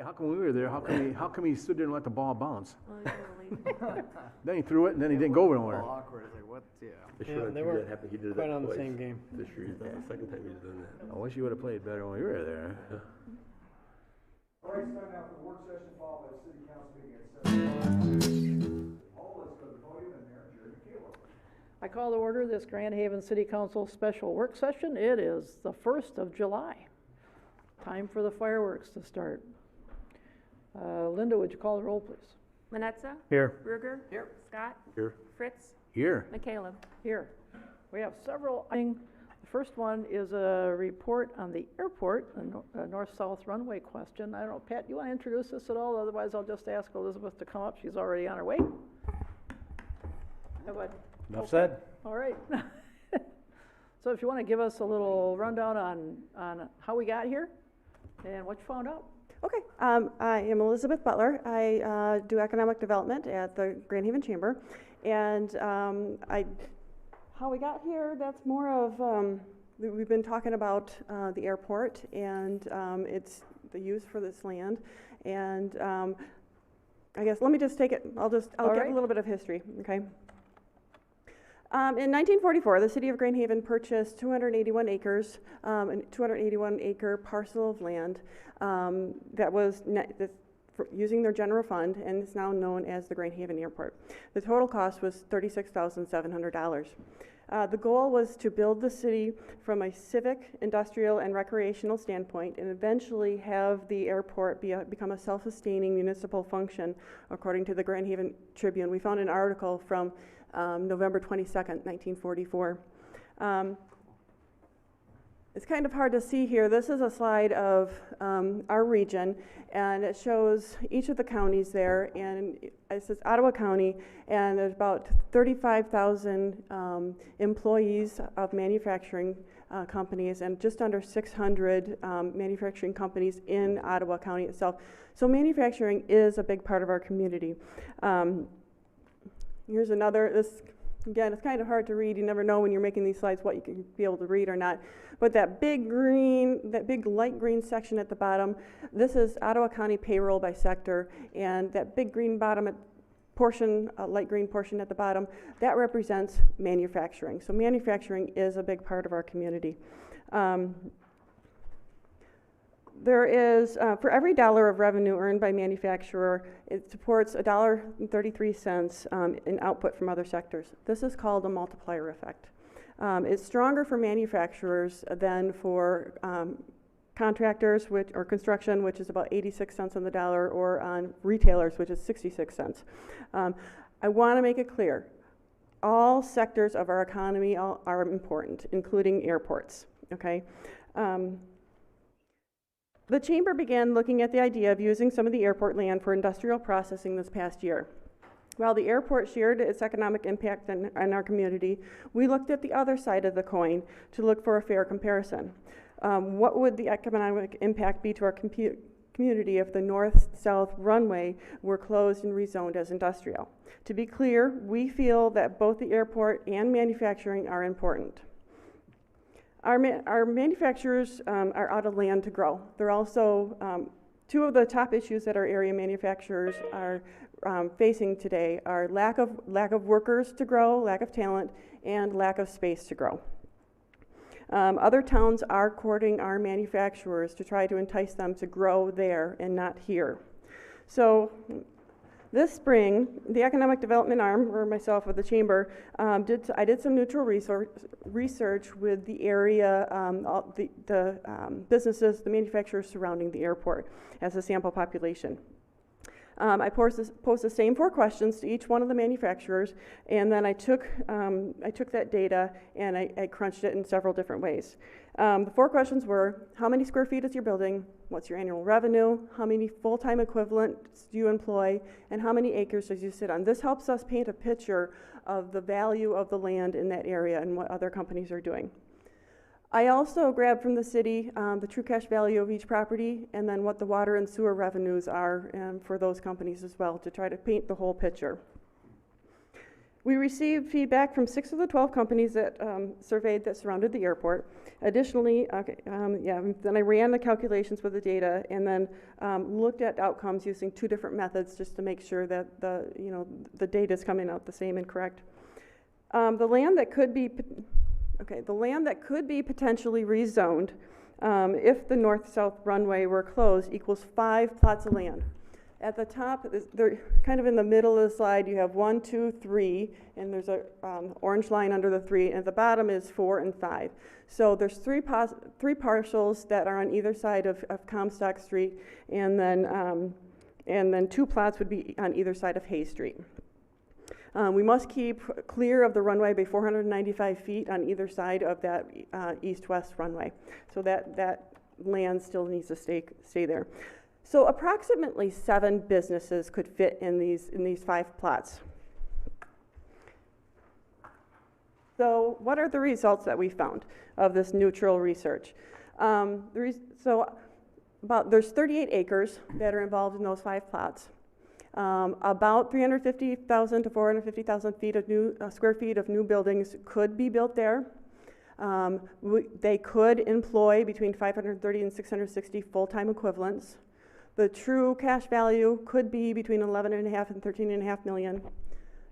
how come when we were there, how come he stood there and let the ball bounce? Well, he's a little late. Then he threw it, and then he didn't go nowhere. All awkward. It's like, what? Yeah. This Yeah, year, they that weren't happened. He did quite that on the twice. same game. This year, he's done the second time he's done that. I wish you would have played better when we were there. All right, it's time now for the work session followed by the city council meeting at 7:00. All, let's go to the podium and Mayor Jerry McCallum. I call to order this Grand Haven City Council special work session. It is the 1st of July. Time for the fireworks to start. Linda, would you call the roll, please? Manetza? Here. Ruger? Here. Scott? Here. Fritz? Here. McCallum? Here. We have several. The first one is a report on the airport, the north-south runway question. I don't know, Pat, you want to introduce this at all? Otherwise, I'll just ask Elizabeth to come up. She's already on her way. Enough said. All right. So if you want to give us a little rundown on how we got here and what you found out. Okay, I am Elizabeth Butler. I do economic development at the Grand Haven Chamber, and how we got here, that's more of, we've been talking about the airport and it's the use for this land, and I guess let me just take it, I'll give a little bit of history, okay? In 1944, the city of Grand Haven purchased 281 acres, a 281-acre parcel of land that was using their general fund, and it's now known as the Grand Haven Airport. The total cost was $36,700. The goal was to build the city from a civic, industrial, and recreational standpoint, and eventually have the airport become a self-sustaining municipal function, according to the Grand Haven Tribune. We found an article from November 22nd, 1944. It's kind of hard to see here. This is a slide of our region, and it shows each of the counties there, and it says Ottawa County, and there's about 35,000 employees of manufacturing companies, and just under 600 manufacturing companies in Ottawa County itself. So manufacturing is a big part of our community. Here's another, again, it's kind of hard to read. You never know when you're making these slides what you can be able to read or not. But that big light green section at the bottom, this is Ottawa County payroll by sector, and that big green bottom portion, light green portion at the bottom, that represents manufacturing. So manufacturing is a big part of our community. There is, for every dollar of revenue earned by manufacturer, it supports $1.33 in output from other sectors. This is called a multiplier effect. It's stronger for manufacturers than for contractors or construction, which is about 86 cents on the dollar, or on retailers, which is 66 cents. I want to make it clear, all sectors of our economy are important, including airports, okay? The Chamber began looking at the idea of using some of the airport land for industrial processing this past year. While the airport shared its economic impact in our community, we looked at the other side of the coin to look for a fair comparison. What would the economic impact be to our community if the north-south runway were closed and rezoned as industrial? To be clear, we feel that both the airport and manufacturing are important. Our manufacturers are out of land to grow. They're also, two of the top issues that our area manufacturers are facing today are lack of workers to grow, lack of talent, and lack of space to grow. Other towns are courting our manufacturers to try to entice them to grow there and not here. So this spring, the economic development arm, or myself with the Chamber, I did some neutral research with the area, the businesses, the manufacturers surrounding the airport as a sample population. I posed the same 4 questions to each one of the manufacturers, and then I took that data and I crunched it in several different ways. The 4 questions were: how many square feet is your building? What's your annual revenue? How many full-time equivalents do you employ? And how many acres does you sit on? This helps us paint a picture of the value of the land in that area and what other companies are doing. I also grabbed from the city the true cash value of each property, and then what the water and sewer revenues are for those companies as well, to try to paint the whole picture. We received feedback from 6 of the 12 companies that surveyed that surrounded the airport. Additionally, then I ran the calculations with the data and then looked at outcomes using 2 different methods just to make sure that the data is coming out the same and correct. The land that could be potentially rezoned if the north-south runway were closed equals 5 plots of land. At the top, they're kind of in the middle of the slide, you have 1, 2, 3, and there's a orange line under the 3, and at the bottom is 4 and 5. So there's three parcels that are on either side of Comstock Street, and then 2 plots would be on either side of Hay Street. We must keep clear of the runway by 495 feet on either side of that east-west runway. So that land still needs to stay there. So approximately 7 businesses could fit in these 5 plots. So what are the results that we found of this neutral research? There's 38 acres that are involved in those 5 plots. About 350,000 to 450,000 feet of square feet of new buildings could be built there. They could employ between 530 and 660 full-time equivalents. The true cash value could be between 11.5 and 13.5 million.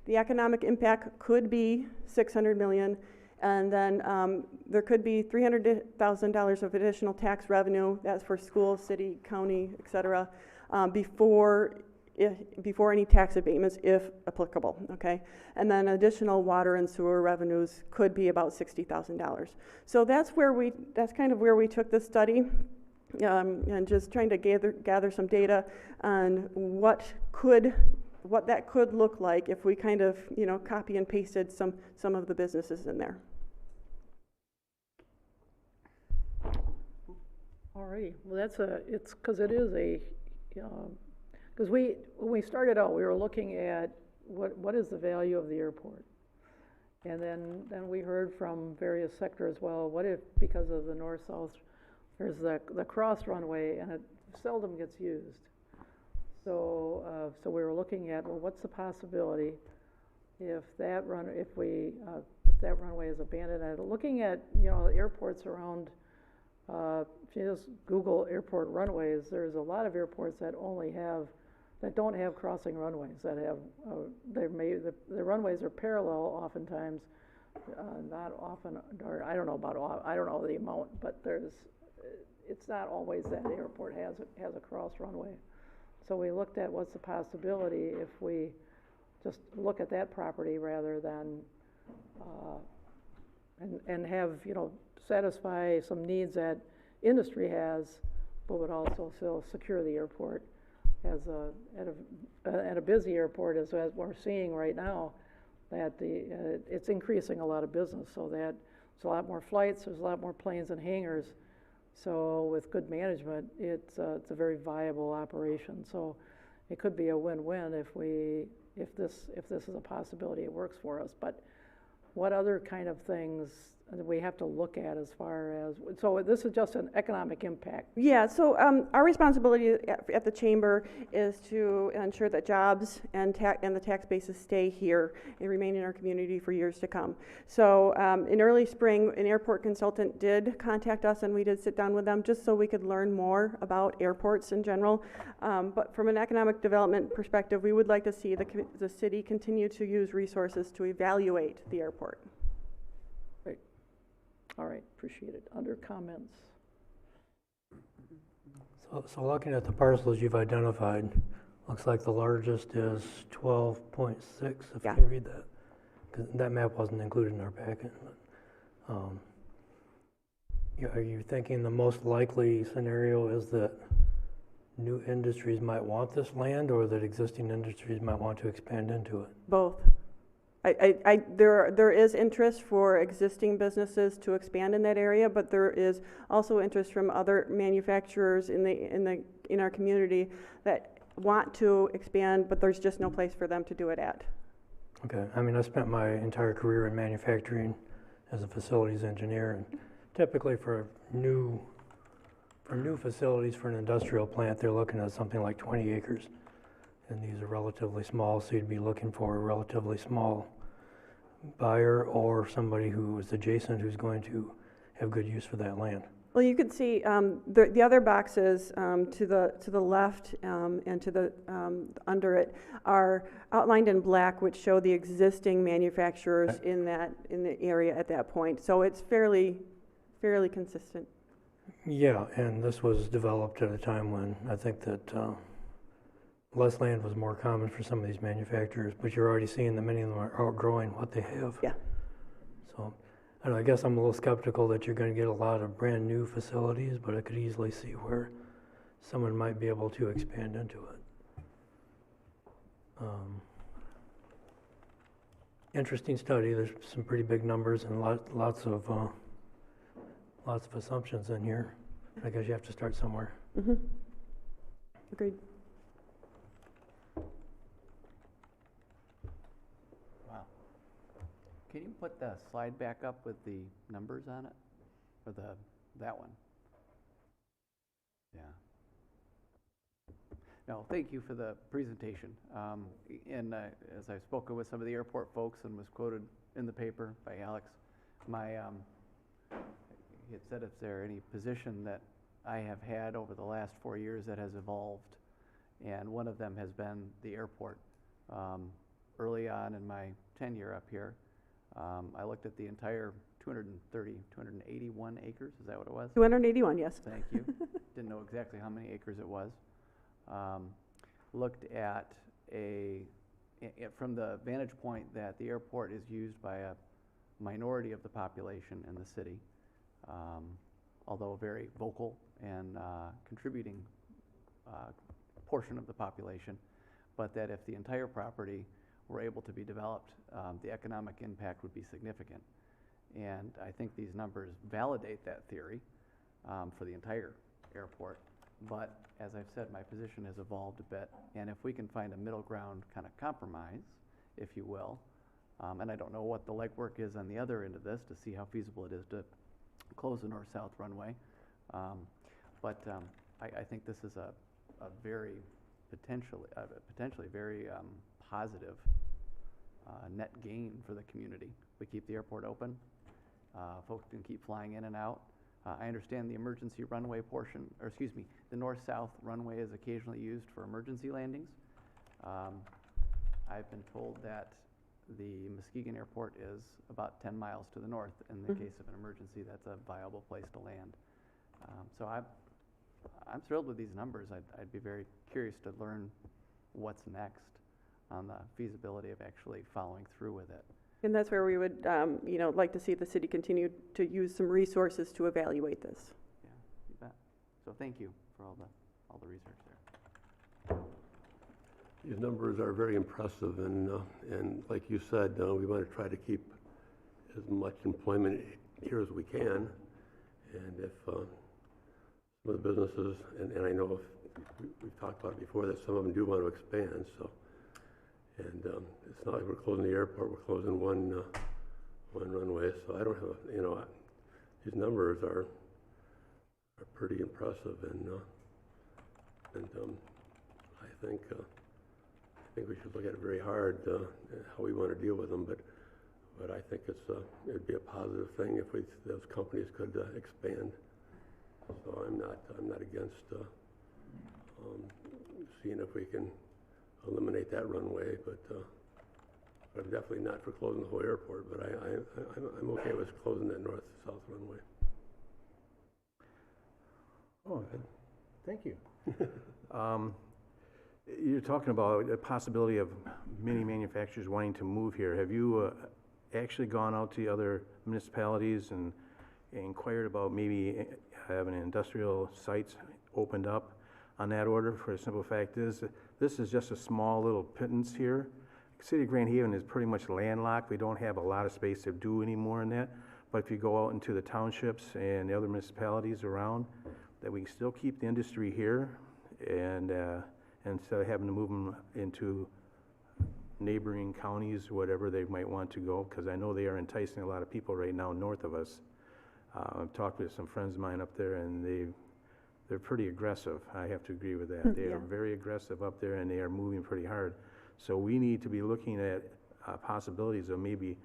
The economic impact could be 600 million, and then there could be $300,000 of additional tax revenue. That's for school, city, county, etc. Before any tax abatements, if applicable. Okay, and then additional water and sewer revenues could be about $60,000. So that's kind of where we took this study. And just trying to gather some data on what that could look like if we kind of copy and pasted some of the businesses in there. Alrighty, well it's because when we started out, we were looking at what is the value of the airport, and then we heard from various sectors. Well, what if because of the north-south, there's the cross runway and it seldom gets used. So we were looking at, well, what's the possibility if that runway is abandoned? And looking at airports around. If you just Google airport runways, there's a lot of airports that don't have crossing runways. That have the runways are parallel oftentimes, not often. Or I don't know the amount, but it's not always that airport has a cross runway. So we looked at what's the possibility if we just look at that property rather than and have satisfy some needs that industry has, but would also still secure the airport at a busy airport as we're seeing right now, that it's increasing a lot of business, so that there's a lot more flights, there's a lot more planes and hangars. So with good management, it's a very viable operation. So it could be a win-win if this is a possibility, it works for us. But what other kind of things we have to look at as far as, so this is just an economic impact. Yeah, so our responsibility at the chamber is to ensure that jobs and the tax bases stay here and remain in our community for years to come. So in early spring, an airport consultant did contact us, and we did sit down with them just so we could learn more about airports in general. But from an economic development perspective, we would like to see the city continue to use resources to evaluate the airport. All right, appreciate it. Under comments? So looking at the parcels you've identified, looks like the largest is 12.6, if Yeah. you can read that. 'Cause that map wasn't included in our packet. But, are you thinking the most likely scenario is that new industries might want this land, or that existing industries might want to expand into it? Both. There is interest for existing businesses to expand in that area, but there is also interest from other manufacturers in our community that want to expand, but there's just no place for them to do it at. Okay, I mean, I spent my entire career in manufacturing as a facilities engineer, and typically for new facilities for an industrial plant, they're looking at something like 20 acres. And these are relatively small, so you'd be looking for a relatively small buyer or somebody who is adjacent who's going to have good use for that land. Well, you could see the other boxes to the left and to the under it are outlined in black, which show the existing manufacturers in the area at that point. So it's fairly consistent. Yeah, and this was developed at a time when I think that less land was more common for some of these manufacturers, but you're already seeing that many of them are outgrowing what they have. Yeah. So, I guess I'm a little skeptical that you're going to get a lot of brand new facilities, but I could easily see where someone might be able to expand into it. Interesting study. There's some pretty big numbers and lots of assumptions in here. I guess you have to start somewhere. Mm-hmm. Agreed. Wow. Can you put the slide back up with the numbers on it? Or that one? Yeah. No, thank you for the presentation. And as I've spoken with some of the airport folks and was quoted in the paper by Alex, he had said if there any position that I have had over the last 4 years that has evolved, and one of them has been the airport. Early on in my tenure up here, I looked at the entire 281 acres, is that what it was? 281, yes. Thank you. Didn't know exactly how many acres it was. Looked at from the vantage point that the airport is used by a minority of the population in the city, although a very vocal and contributing portion of the population, but that if the entire property were able to be developed, the economic impact would be significant. And I think these numbers validate that theory for the entire airport. But as I've said, my position has evolved a bit, and if we can find a middle ground kind of compromise, if you will, and I don't know what the legwork is on the other end of this to see how feasible it is to close the north-south runway, but I think this is a very potentially very positive net gain for the community. We keep the airport open, folks can keep flying in and out. I understand the emergency runway portion, or excuse me, the north-south runway is occasionally used for emergency landings. I've been told that the Muskegon Airport is about 10 miles to the north. In the case of an emergency, that's a viable place to land. So I'm thrilled with these numbers. I'd be very curious to learn what's next on the feasibility of actually following through with it. And that's where we would, like to see the city continue to use some resources to evaluate this. Yeah, you bet. So thank you for all the research there. These numbers are very impressive, and like you said, we want to try to keep as much employment here as we can. And if some of the businesses, and I know we've talked about it before, that some of them do want to expand, so. And it's not like we're closing the airport, we're closing one runway, so I don't have, these numbers are pretty impressive, and I think we should look at it very hard, how we want to deal with them, but I think it'd be a positive thing if those companies could expand. So I'm not against seeing if we can eliminate that runway, but I'm definitely not for closing the whole airport, but I'm okay with closing that north-south runway. Oh, thank you. You're talking about a possibility of many manufacturers wanting to move here. Have you actually gone out to other municipalities and inquired about maybe having industrial sites opened up on that order? For the simple fact is, this is just a small little pittance here. City of Grand Haven is pretty much landlocked. We don't have a lot of space to do anymore in that. But if you go out into the townships and the other municipalities around, that we can still keep the industry here, and instead of having to move them into neighboring counties, whatever they might want to go, because I know they are enticing a lot of people right now north of us. I've talked with some friends of mine up there, and they're pretty aggressive. I have to agree with that. They are very aggressive up there, and they are moving pretty hard. So we need to be looking at possibilities of maybe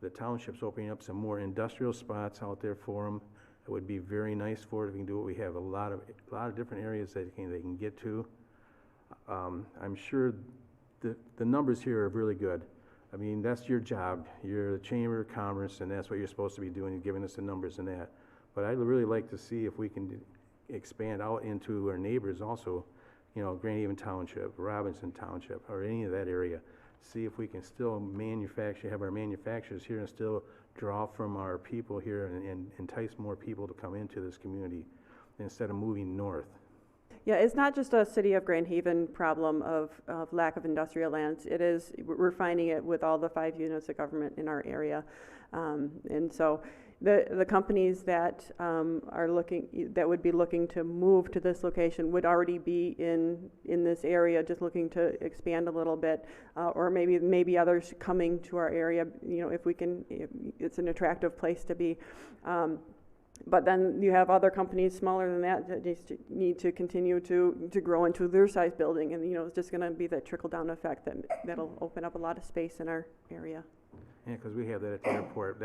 the township's opening up some more industrial spots out there for them. It would be very nice for it if we can do it. We have a lot of different areas that they can get to. I'm sure the numbers here are really good. I mean, that's your job. You're the Chamber of Commerce, and that's what you're supposed to be doing, giving us the numbers and that. But I'd really like to see if we can expand out into our neighbors also, you know, Grand Haven Township, Robinson Township, or any of that area. See if we can still have our manufacturers here and still draw from our people here and entice more people to come into this community instead of moving north. Yeah, it's not just a city of Grand Haven problem of lack of industrial lands. It is, we're finding it with all the 5 units of government in our area. And so the companies that that would be looking to move to this location would already be in this area, just looking to expand a little bit, or maybe others coming to our area. You know, if it's an attractive place to be. But then you have other companies smaller than that just need to continue to grow into their size building, and you know, it's just going to be that trickle down effect that'll open up a lot of space in our area. Yeah, because we have that at the airport.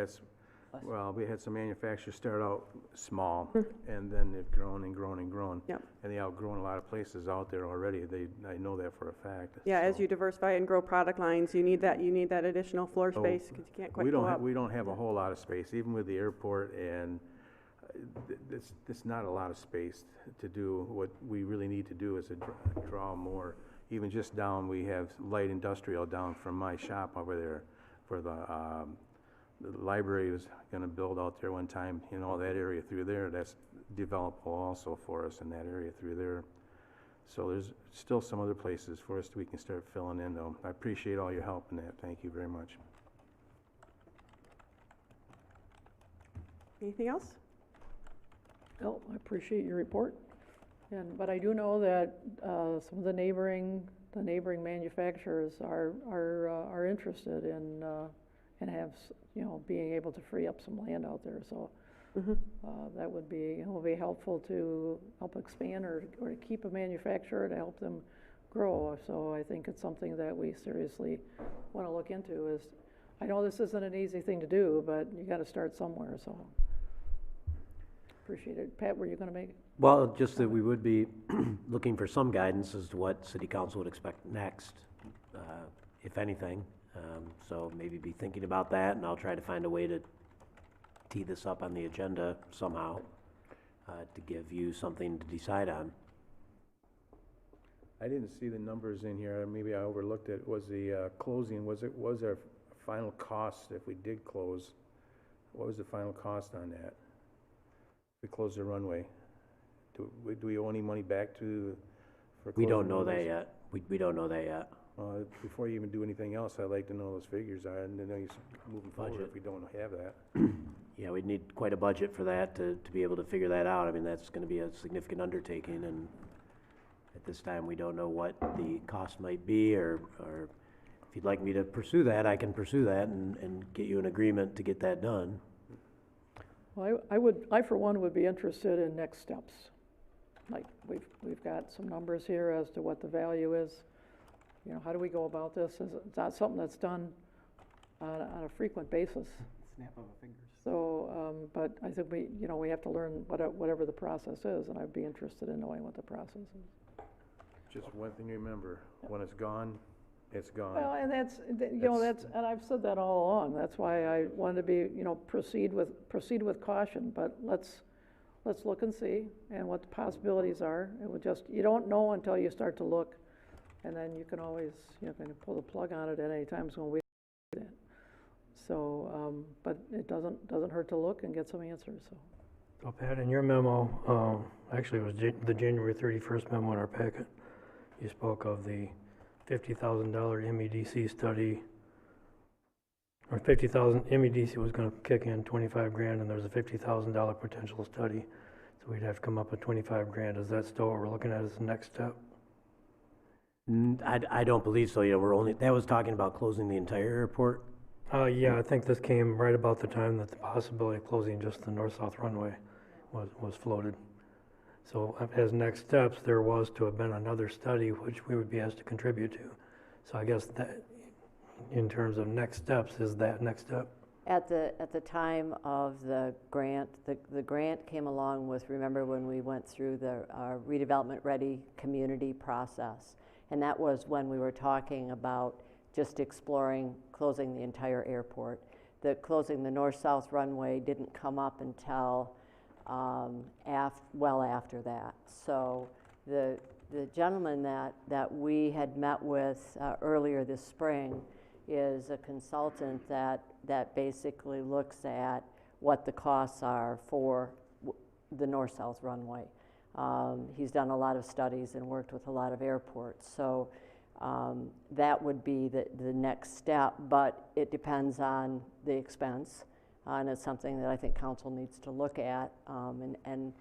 Well, we had some manufacturers start out small, and then they've grown and grown and grown. Yep. And they outgrown a lot of places out there already. I know that for a fact. Yeah, as So, you diversify and grow product lines, you need that additional floor space because you can't quite we go don't up. we don't have a whole lot of space, even with the airport, and it's not a lot of space to do what we really need to do is to draw more. Even just down, we have light industrial down from my shop over there for the library is going to build out there one time, you know, that area through there, that's developable also for us in that area through there. So there's still some other places for us we can start filling in, though. I appreciate all your help in that. Thank you very much. Anything else? Well, I appreciate your report. But I do know that some of the neighboring manufacturers are interested in and have, you know, being able to free up some land out there. So that would be, be helpful to help expand or to keep a manufacturer to help them grow. So I think it's something that we seriously want to look into. I know this isn't an easy thing to do, but you got to start somewhere. So appreciate it. Pat, were you going to make it? Well, just that we would be looking for some guidance as to what city council would expect next, if anything. So maybe be thinking about that, and I'll try to find a way to tee this up on the agenda somehow to give you something to decide on. I didn't see the numbers in here. Maybe I overlooked it. Was the closing, was our final cost if we did close? What was the final cost on that? If we close the runway? Do we owe any money back for We closing don't know runways? that yet. We don't know that yet. Before you even do anything else, I'd like to know those figures. I know you're moving forward Budget. if we don't have that. Yeah, we'd need quite a budget for that to be able to figure that out. I mean, that's going to be a significant undertaking, and at this time, we don't know what the cost might be, or if you'd like me to pursue that, I can pursue that and get you an agreement to get that done. Well, I for one would be interested in next steps. Like we've got some numbers here as to what the value is. You know, how do we go about this? It's not something that's done on a frequent basis. Snap of a fingers. So, but I think we have to learn whatever the process is, and I'd be interested in knowing what the process is. Just one thing to remember, when it's gone, it's gone. Well, and and I've said that all along. That's why I wanted to be, proceed with caution, but let's look and see and what the possibilities are. You don't know until you start to look, and then you can always, kind of pull the plug on it at any time when we do it. So, but it doesn't hurt to look and get some answers, so. So Pat, in your memo, actually it was the January 31st memo in our packet, you spoke of the $50,000 MEDC study, or $50,000, MEDC was gonna kick in 25 grand, and there's a $50,000 potential study, so we'd have to come up with 25 grand. Is that still what we're looking at as the next step? I don't believe so. That was talking about closing the entire airport. Yeah, I think this came right about the time that the possibility of closing just the north-south runway was floated. So as next steps, there was to have been another study which we would be asked to contribute to. So I guess that, in terms of next steps, is that next step? At the time of the grant, the grant came along with, remember when we went through the redevelopment ready community process? And that was when we were talking about just exploring closing the entire airport. The closing the north-south runway didn't come up until well after that. So the gentleman that we had met with earlier this spring is a consultant that basically looks at what the costs are for the north-south runway. He's done a lot of studies and worked with a lot of airports. So that would be the next step, but it depends on the expense. And it's something that I think council needs to look at. In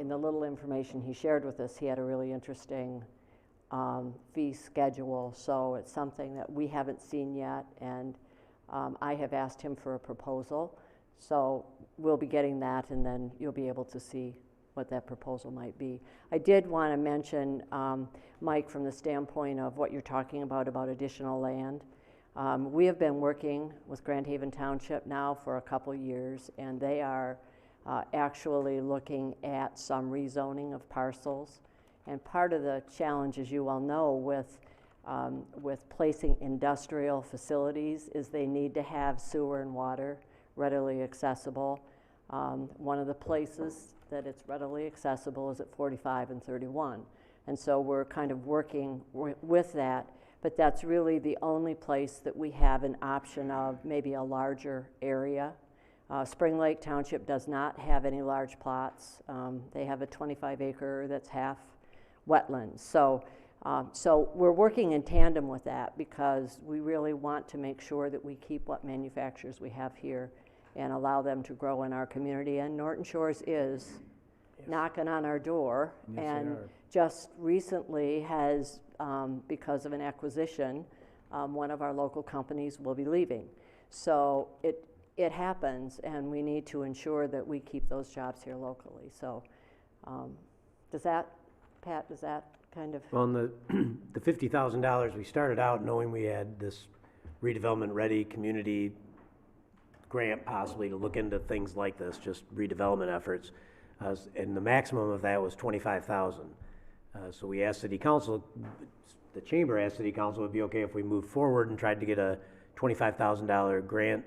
the little information he shared with us, he had a really interesting fee schedule. So it's something that we haven't seen yet, and I have asked him for a proposal. So we'll be getting that, and then you'll be able to see what that proposal might be. I did want to mention, Mike, from the standpoint of what you're talking about additional land. We have been working with Grand Haven Township now for a couple years, and they are actually looking at some rezoning of parcels. And part of the challenge, as you well know, with placing industrial facilities is they need to have sewer and water readily accessible. One of the places that it's readily accessible is at 45 and 31. And so we're kind of working with that, but that's really the only place that we have an option of maybe a larger area. Spring Lake Township does not have any large plots. They have a 25-acre that's half wetlands. So we're working in tandem with that because we really want to make sure that we keep what manufacturers we have here and allow them to grow in our community. And Norton Shores is knocking on our door, and just recently has, because of an acquisition, one of our local companies will be leaving. So it happens, and we need to ensure that we keep those jobs here locally. So Pat, does that kind of? Well, the $50,000, we started out knowing we had this redevelopment-ready community grant possibly to look into things like this, just redevelopment efforts, and the maximum of that was $25,000. So we asked City Council, the Chamber asked City Council, would be okay if we moved forward and tried to get a $25,000 grant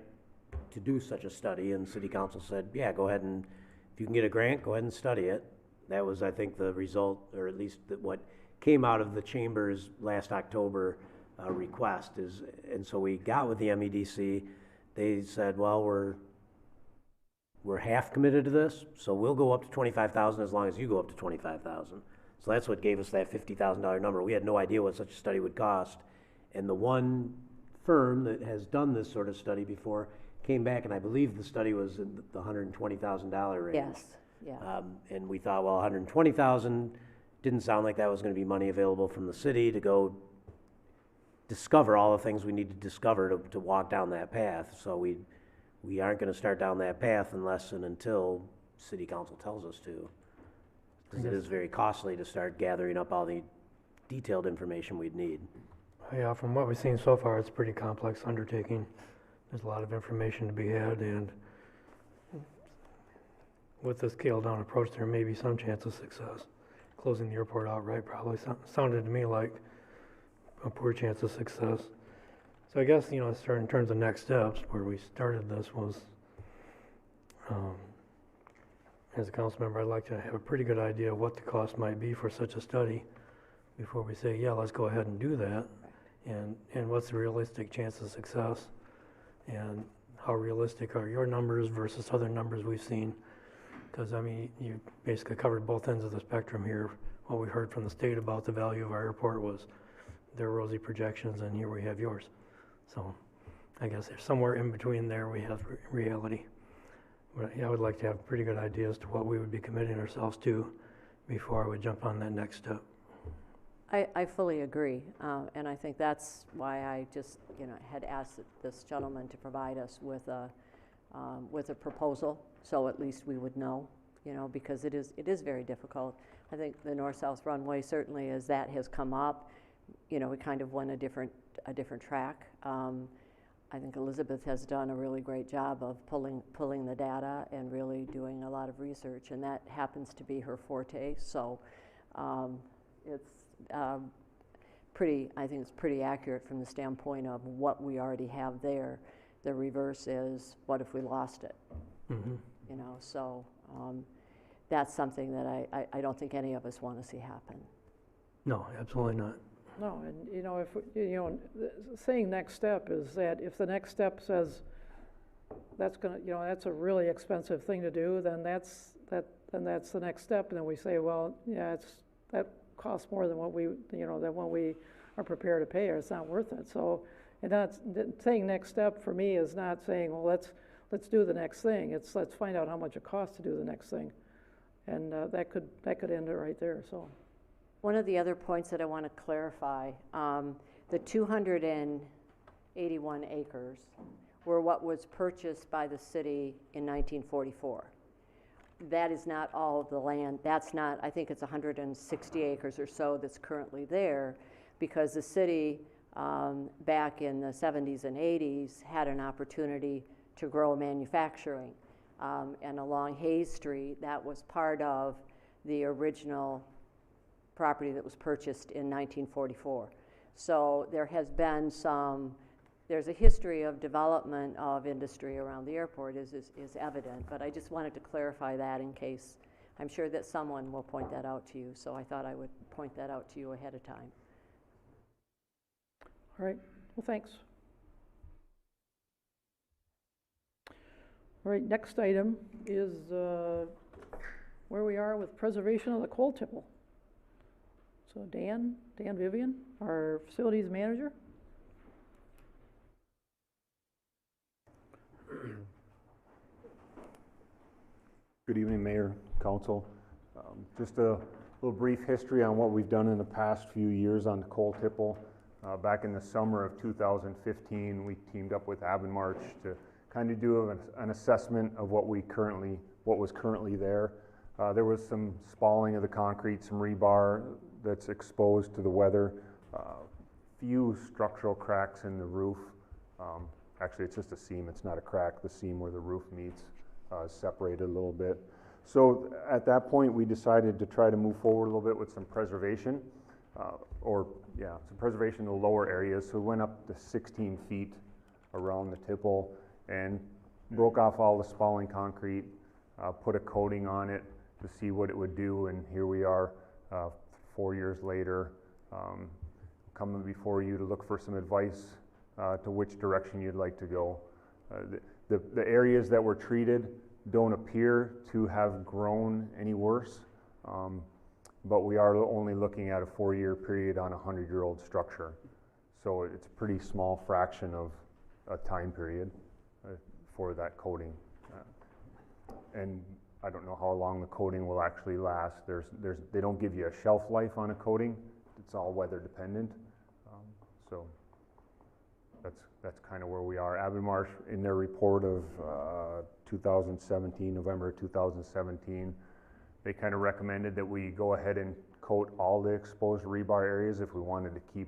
to do such a study, and City Council said, yeah, go ahead, and if you can get a grant, go ahead and study it. That was, I think, the result, or at least what came out of the Chamber's last October request is, and so we got with the MEDC. They said, well, we're half committed to this, so we'll go up to $25,000 as long as you go up to $25,000. So that's what gave us that $50,000 number. We had no idea what such a study would cost, and the one firm that has done this sort of study before came back, and I believe the study was in the $120,000 range. Yes. Yeah. And we thought, well, $120,000 didn't sound like that was going to be money available from the city to go discover all the things we need to discover to walk down that path. So we aren't going to start down that path unless and until City Council tells us to, because it is very costly to start gathering up all the detailed information we'd need. Yeah, from what we've seen so far, it's a pretty complex undertaking. There's a lot of information to be had, and with the scaled-down approach, there may be some chance of success. Closing the airport outright probably sounded to me like a poor chance of success. So I guess, start in terms of next steps, where we started this was, as a council member, I'd like to have a pretty good idea of what the cost might be for such a study before we say, yeah, let's go ahead and do that, and what's the realistic chance of success, and how realistic are your numbers versus other numbers we've seen. Because, you basically covered both ends of the spectrum here. What we heard from the state about the value of our airport was their rosy projections, and here we have yours. So I guess there's somewhere in between there we have reality. But I would like to have pretty good idea as to what we would be committing ourselves to before I would jump on that next step. I fully agree, and I think that's why I just, had asked this gentleman to provide us with a proposal, so at least we would know, because it is very difficult. I think the north-south runway, certainly as that has come up, we kind of went a different track. I think Elizabeth has done a really great job of pulling the data and really doing a lot of research, and that happens to be her forte. So it's I think it's pretty accurate from the standpoint of what we already have there. The reverse is, what if we lost it? Mm-hmm. You know, so that's something that I don't think any of us want to see happen. No, absolutely not. No, and you know, if, you know, saying next step is that if the next step says that's gonna, you know, that's a really expensive thing to do, then that's the next step, and then we say, well, yeah, that costs more than what we, you know, than what we are prepared to pay, or it's not worth it. So, and that's, saying next step for me is not saying, well, let's do the next thing. It's let's find out how much it costs to do the next thing, and that could end it right there. So. One of the other points that I want to clarify, the 281 acres were what was purchased by the city in 1944. That is not all of the land. That's not, I think it's 160 acres or so that's currently there, because the city back in the 70s and 80s had an opportunity to grow manufacturing. And along Hayes Street, that was part of the original property that was purchased in 1944. So there has been there's a history of development of industry around the airport is evident, but I just wanted to clarify that in case, I'm sure that someone will point that out to you, so I thought I would point that out to you ahead of time. All right, well, thanks. All right, next item is where we are with preservation of the coal tipple. So Dan Vivian, our facilities manager. Good evening, Mayor, Council. Just a little brief history on what we've done in the past few years on the coal tipple. Back in the summer of 2015, we teamed up with Avonmarch to kind of do an assessment of what was currently there. There was some spalling of the concrete, some rebar that's exposed to the weather, few structural cracks in the roof. Actually, it's just a seam, it's not a crack. The seam where the roof meets is separated a little bit. So at that point, we decided to try to move forward a little bit with some preservation, some preservation in the lower areas. So we went up to 16 feet around the tipple and broke off all the spalling concrete, put a coating on it to see what it would do, and here we are 4 years later, coming before you to look for some advice to which direction you'd like to go. The areas that were treated don't appear to have grown any worse, but we are only looking at a 4-year period on a 100-year-old structure. So it's a pretty small fraction of a time period for that coating. And I don't know how long the coating will actually last. They don't give you a shelf life on a coating. It's all weather dependent. So that's kind of where we are. Avonmarch, in their report of 2017, November 2017, they kind of recommended that we go ahead and coat all the exposed rebar areas if we wanted to keep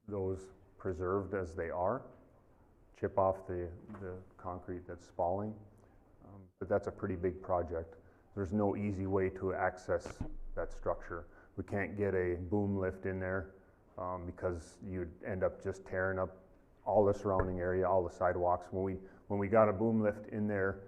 those preserved as they are. Chip off the concrete that's spalling. But that's a pretty big project. There's no easy way to access that structure. We can't get a boom lift in there because you'd end up just tearing up all the surrounding area, all the sidewalks. When we got a boom lift in there,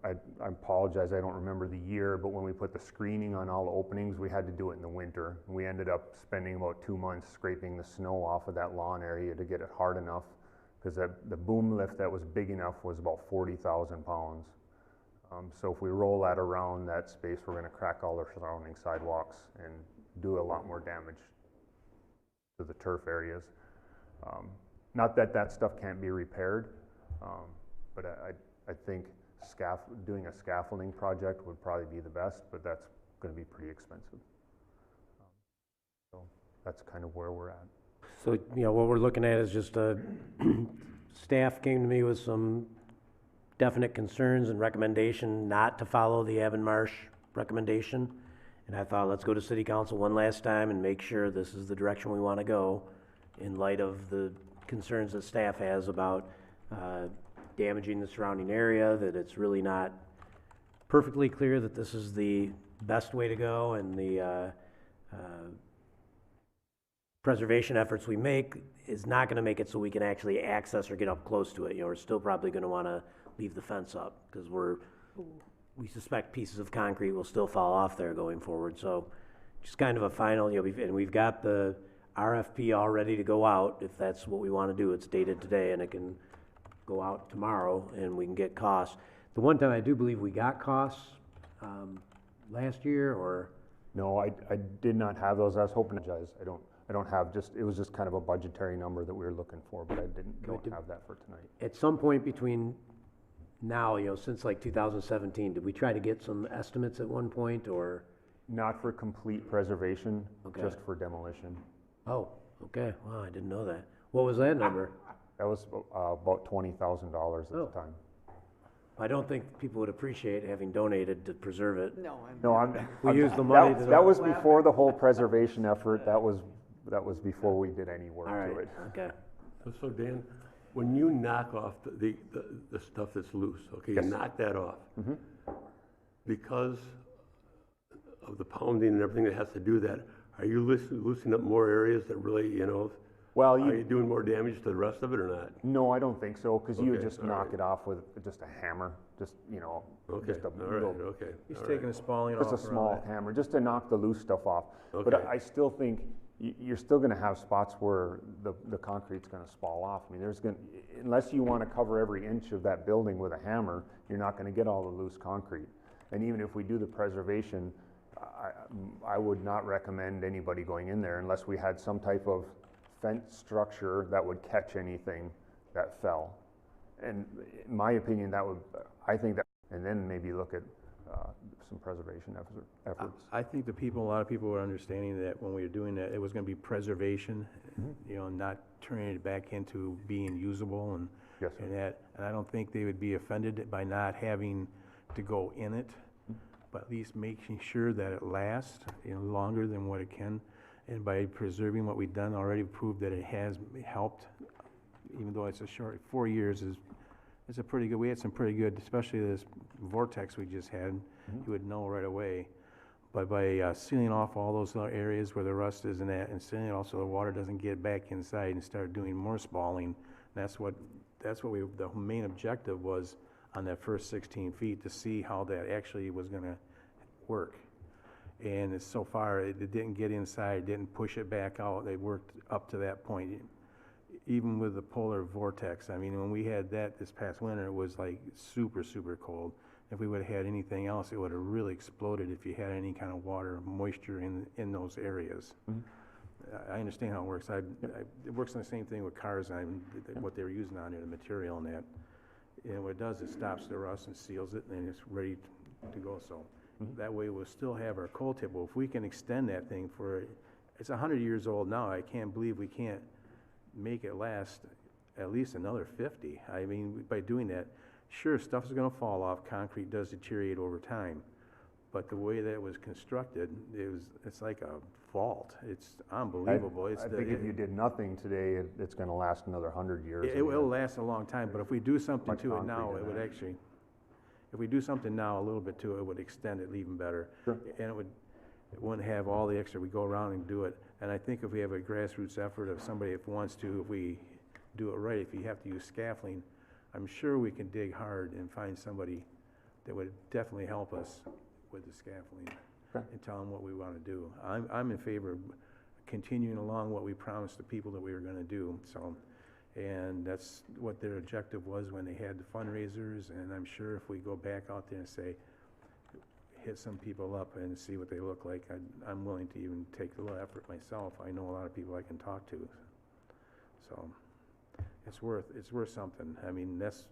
I apologize, I don't remember the year, but when we put the screening on all the openings, we had to do it in the winter. We ended up spending about 2 months scraping the snow off of that lawn area to get it hard enough, because the boom lift that was big enough was about 40,000 pounds. So if we roll that around that space, we're going to crack all the surrounding sidewalks and do a lot more damage to the turf areas. Not that that stuff can't be repaired, but I think doing a scaffolding project would probably be the best, but that's going to be pretty expensive. So that's kind of where we're at. So, what we're looking at is just staff came to me with some definite concerns and recommendation not to follow the Avonmarch recommendation. And I thought, let's go to City Council one last time and make sure this is the direction we want to go in light of the concerns that staff has about damaging the surrounding area, that it's really not perfectly clear that this is the best way to go, and the preservation efforts we make is not gonna make it so we can actually access or get up close to it. You know, we're still probably gonna wanna leave the fence up, because we suspect pieces of concrete will still fall off there going forward, so just kind of a final, you know, and we've got the RFP all ready to go out, if that's what we wanna do. It's dated today, and it can go out tomorrow, and we can get costs. The one time I do believe we got costs, last year, or? No, I did not have those. I was hoping to apologize. I don't have it was just kind of a budgetary number that we were looking for, but don't have that for tonight. At some point between now, you know, since like 2017, did we try to get some estimates at one point, or? Not for complete preservation, Okay. just for demolition. Oh, okay, wow, I didn't know that. What was that number? That was about $20,000 at Oh. the time. I don't think people would appreciate having donated to preserve it. No, We used the money to. That was before the whole preservation effort. That was before we did any work All to right, it. okay. So Dan, when you knock off the stuff that's loose, okay, you Yes. knock that off. Mhm. Because of the pounding and everything that has to do that, are you loosening up more areas that really, you know, Well, are you doing more damage to the rest of it or not? no, I don't think so, because you would Okay, just all knock right. it off with just a hammer, just, you know, Okay, just a all right, little, okay. He's all taking right. a spalling off. just a around small that. hammer, just to knock the loose stuff off. But Okay. I still think you're still gonna have spots where the concrete's gonna spall off. I mean, unless you wanna cover every inch of that building with a hammer, you're not gonna get all the loose concrete. And even if we do the preservation, I would not recommend anybody going in there unless we had some type of fence structure that would catch anything that fell. And in my opinion, I think that, and then maybe look at some preservation efforts. I think a lot of people were understanding that when we were doing that, it was gonna be preservation, you know, not turning it back into being usable and Yes, sir. and I don't think they would be offended by not having to go in it, but at least making sure that it lasts, you know, longer than what it can. And by preserving what we've done already, proved that it has helped, even though it's a short, 4 years is a pretty good, we had some pretty good, especially this vortex we just had, you would know right away. But by sealing off all those other areas where the rust is and that, and sealing it off so the water doesn't get back inside and start doing more spalling, that's what the main objective was on that first 16 feet, to see how that actually was gonna work. And so far, it didn't get inside, didn't push it back out, they worked up to that point. Even with the polar vortex, I mean, when we had that this past winter, it was like super, super cold. If we would've had anything else, it would've really exploded if you had any kind of water, moisture in those areas. I understand how it works. It works on the same thing with cars, what they were using on it, the material and that. And what it does, it stops the rust and seals it, and it's ready to go, so. That way we'll still have our coal tip. Well, if we can extend that thing it's 100 years old now, I can't believe we can't make it last at least another 50. I mean, by doing that, sure, stuff is gonna fall off, concrete does deteriorate over time, but the way that it was constructed, it's like a vault. It's unbelievable. I think if you did nothing today, it's gonna last another 100 years. It will last a long time, but if we do something Much to it now, concrete it in would that. actually, if we do something now, a little bit to it, it would extend it even better. Sure. And it wouldn't have all the extra, we go around and do it. And I think if we have a grassroots effort of somebody if wants to, if we do it right, if you have to use scaffolding, I'm sure we can dig hard and find somebody that would definitely help us with the scaffolding. Okay. And tell them what we wanna do. I'm in favor of continuing along what we promised the people that we were gonna do, so. And that's what their objective was when they had the fundraisers, and I'm sure if we go back out there and say, hit some people up and see what they look like, I'm willing to even take a little effort myself. I know a lot of people I can talk to. So, it's worth something. I mean, that's,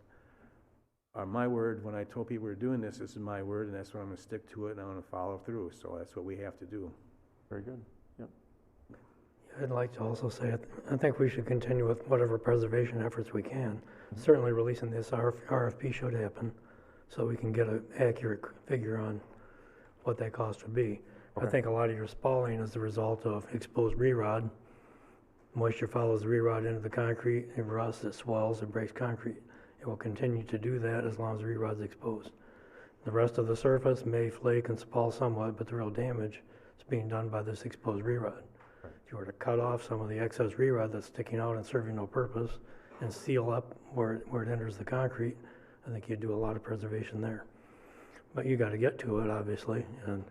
my word, when I told people we're doing this is my word, and that's what I'm gonna stick to it, and I'm gonna follow through, so that's what we have to do. Very good. I'd like to also say, I think we should continue with whatever preservation efforts we can. Certainly releasing this RFP should happen, so we can get an accurate figure on what that cost would be. I Okay. think a lot of your spalling is the result of exposed re-rod, Moisture follows the rerod into the concrete, it rusts, it swells, it breaks concrete. It will continue to do that as long as the rerod's exposed. The rest of the surface may flake and spall somewhat, but the real damage is being done by this exposed rerod. If you were to cut off some of the excess rerod that's sticking out and serving no purpose and seal up where it enters the concrete, I think you'd do a lot of preservation there. But you gotta get to it, obviously, and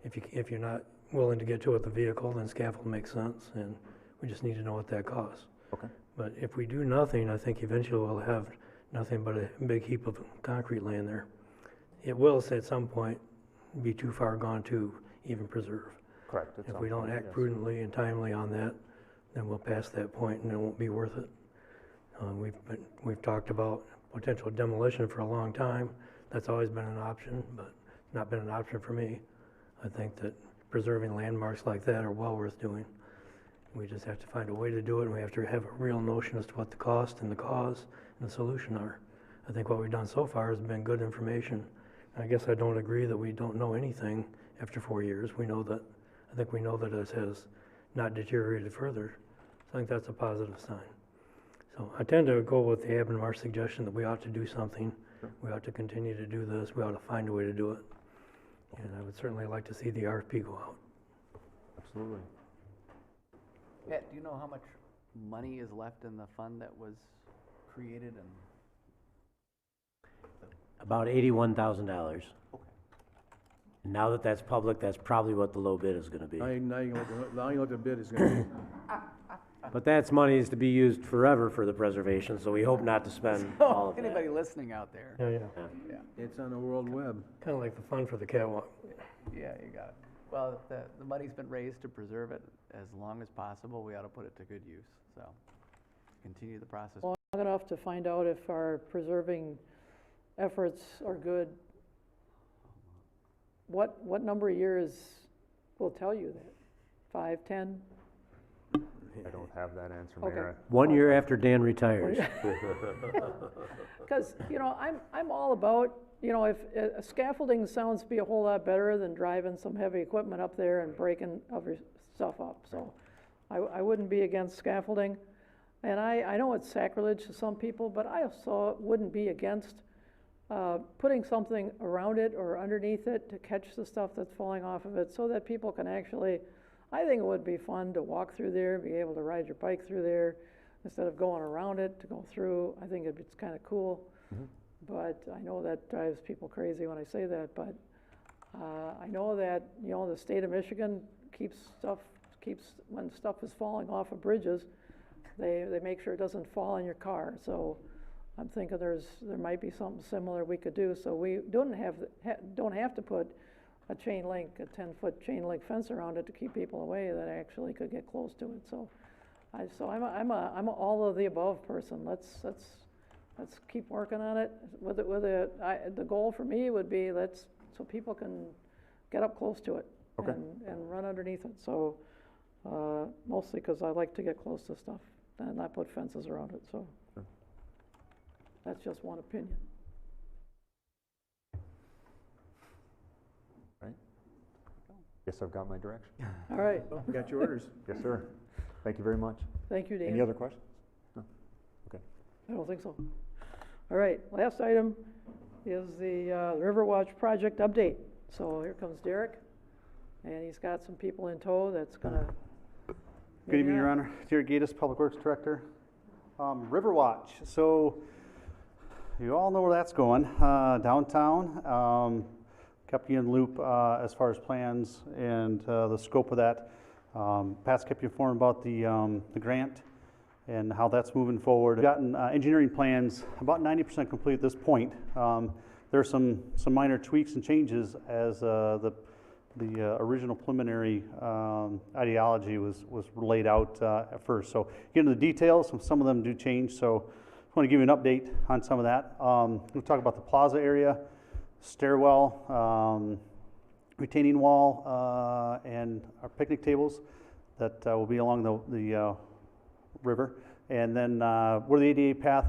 if you're not willing to get to it with the vehicle, then scaffold makes sense, and we just need to know what that costs. Okay. But if we do nothing, I think eventually we'll have nothing but a big heap of concrete laying there. It will, at some point, be too far gone to even preserve. Correct. If we don't act prudently and timely on that, then we'll pass that point and it won't be worth it. We've talked about potential demolition for a long time. That's always been an option, but not been an option for me. I think that preserving landmarks like that are well worth doing. We just have to find a way to do it, and we have to have a real notion as to what the cost and the cause and the solution are. I think what we've done so far has been good information. I guess I don't agree that we don't know anything after 4 years. I think we know that it has not deteriorated further. So I think that's a positive sign. So I tend to go with the Abendmaer suggestion that we ought to do something. We ought to continue to do this. We ought to find a way to do it. And I would certainly like to see the RFP go out. Absolutely. Pat, do you know how much money is left in the fund that was created and? About $81,000. Okay. Now that that's public, that's probably what the low bid is gonna be. Now you know what the bid is gonna be. But that's money is to be used forever for the preservation, so we hope not to spend all of that. Anybody listening out there? Yeah. Yeah, It's on the World Web. Kind of like the fun for the catwalk. yeah, you got it. Well, the money's been raised to preserve it as long as possible. We ought to put it to good use, so continue the process. Long enough to find out if our preserving efforts are good. What number of years will tell you that? 5, 10? I don't have that answer, Okay. Mayor. 1 year after Dan retires. Because, I'm all about, if scaffolding sounds to be a whole lot better than driving some heavy equipment up there and breaking other stuff up. So I wouldn't be against scaffolding. And I know it's sacrilege to some people, but I also wouldn't be against putting something around it or underneath it to catch the stuff that's falling off of it so that people can actually, I think it would be fun to walk through there, be able to ride your bike through there instead of going around it to go through. I think it's kind of cool. Mm-hmm. But I know that drives people crazy when I say that, but I know that, the state of Michigan keeps, when stuff is falling off of bridges, they make sure it doesn't fall in your car. So I'm thinking there might be something similar we could do, so we don't have to put a 10-foot chain link fence around it to keep people away that actually could get close to it. So I'm a all of the above person. Let's keep working on it. The goal for me would be so people can get up close to it. Okay. and run underneath it. So mostly because I like to get close to stuff and not put fences around it. So that's just one opinion. Right. Guess I've got my direction. All right. You got your orders. Yes, sir. Thank you very much. Thank you, Dan. Any other questions? No? Okay. I don't think so. All right, last item is the Riverwatch project update. So here comes Derek, and he's got some people in tow that's gonna. Good evening, Your Honor. Derek Gatis, Public Works Director. Riverwatch, so you all know where that's going. Downtown, kept you in the loop as far as plans and the scope of that. Pat's kept you informed about the grant and how that's moving forward. We've gotten engineering plans about 90% complete at this point. There's some minor tweaks and changes as the original preliminary ideology was laid out at first. So getting the details, some of them do change. So I want to give you an update on some of that. We'll talk about the plaza area, stairwell, retaining wall, and our picnic tables that will be along the river, and then where the ADA path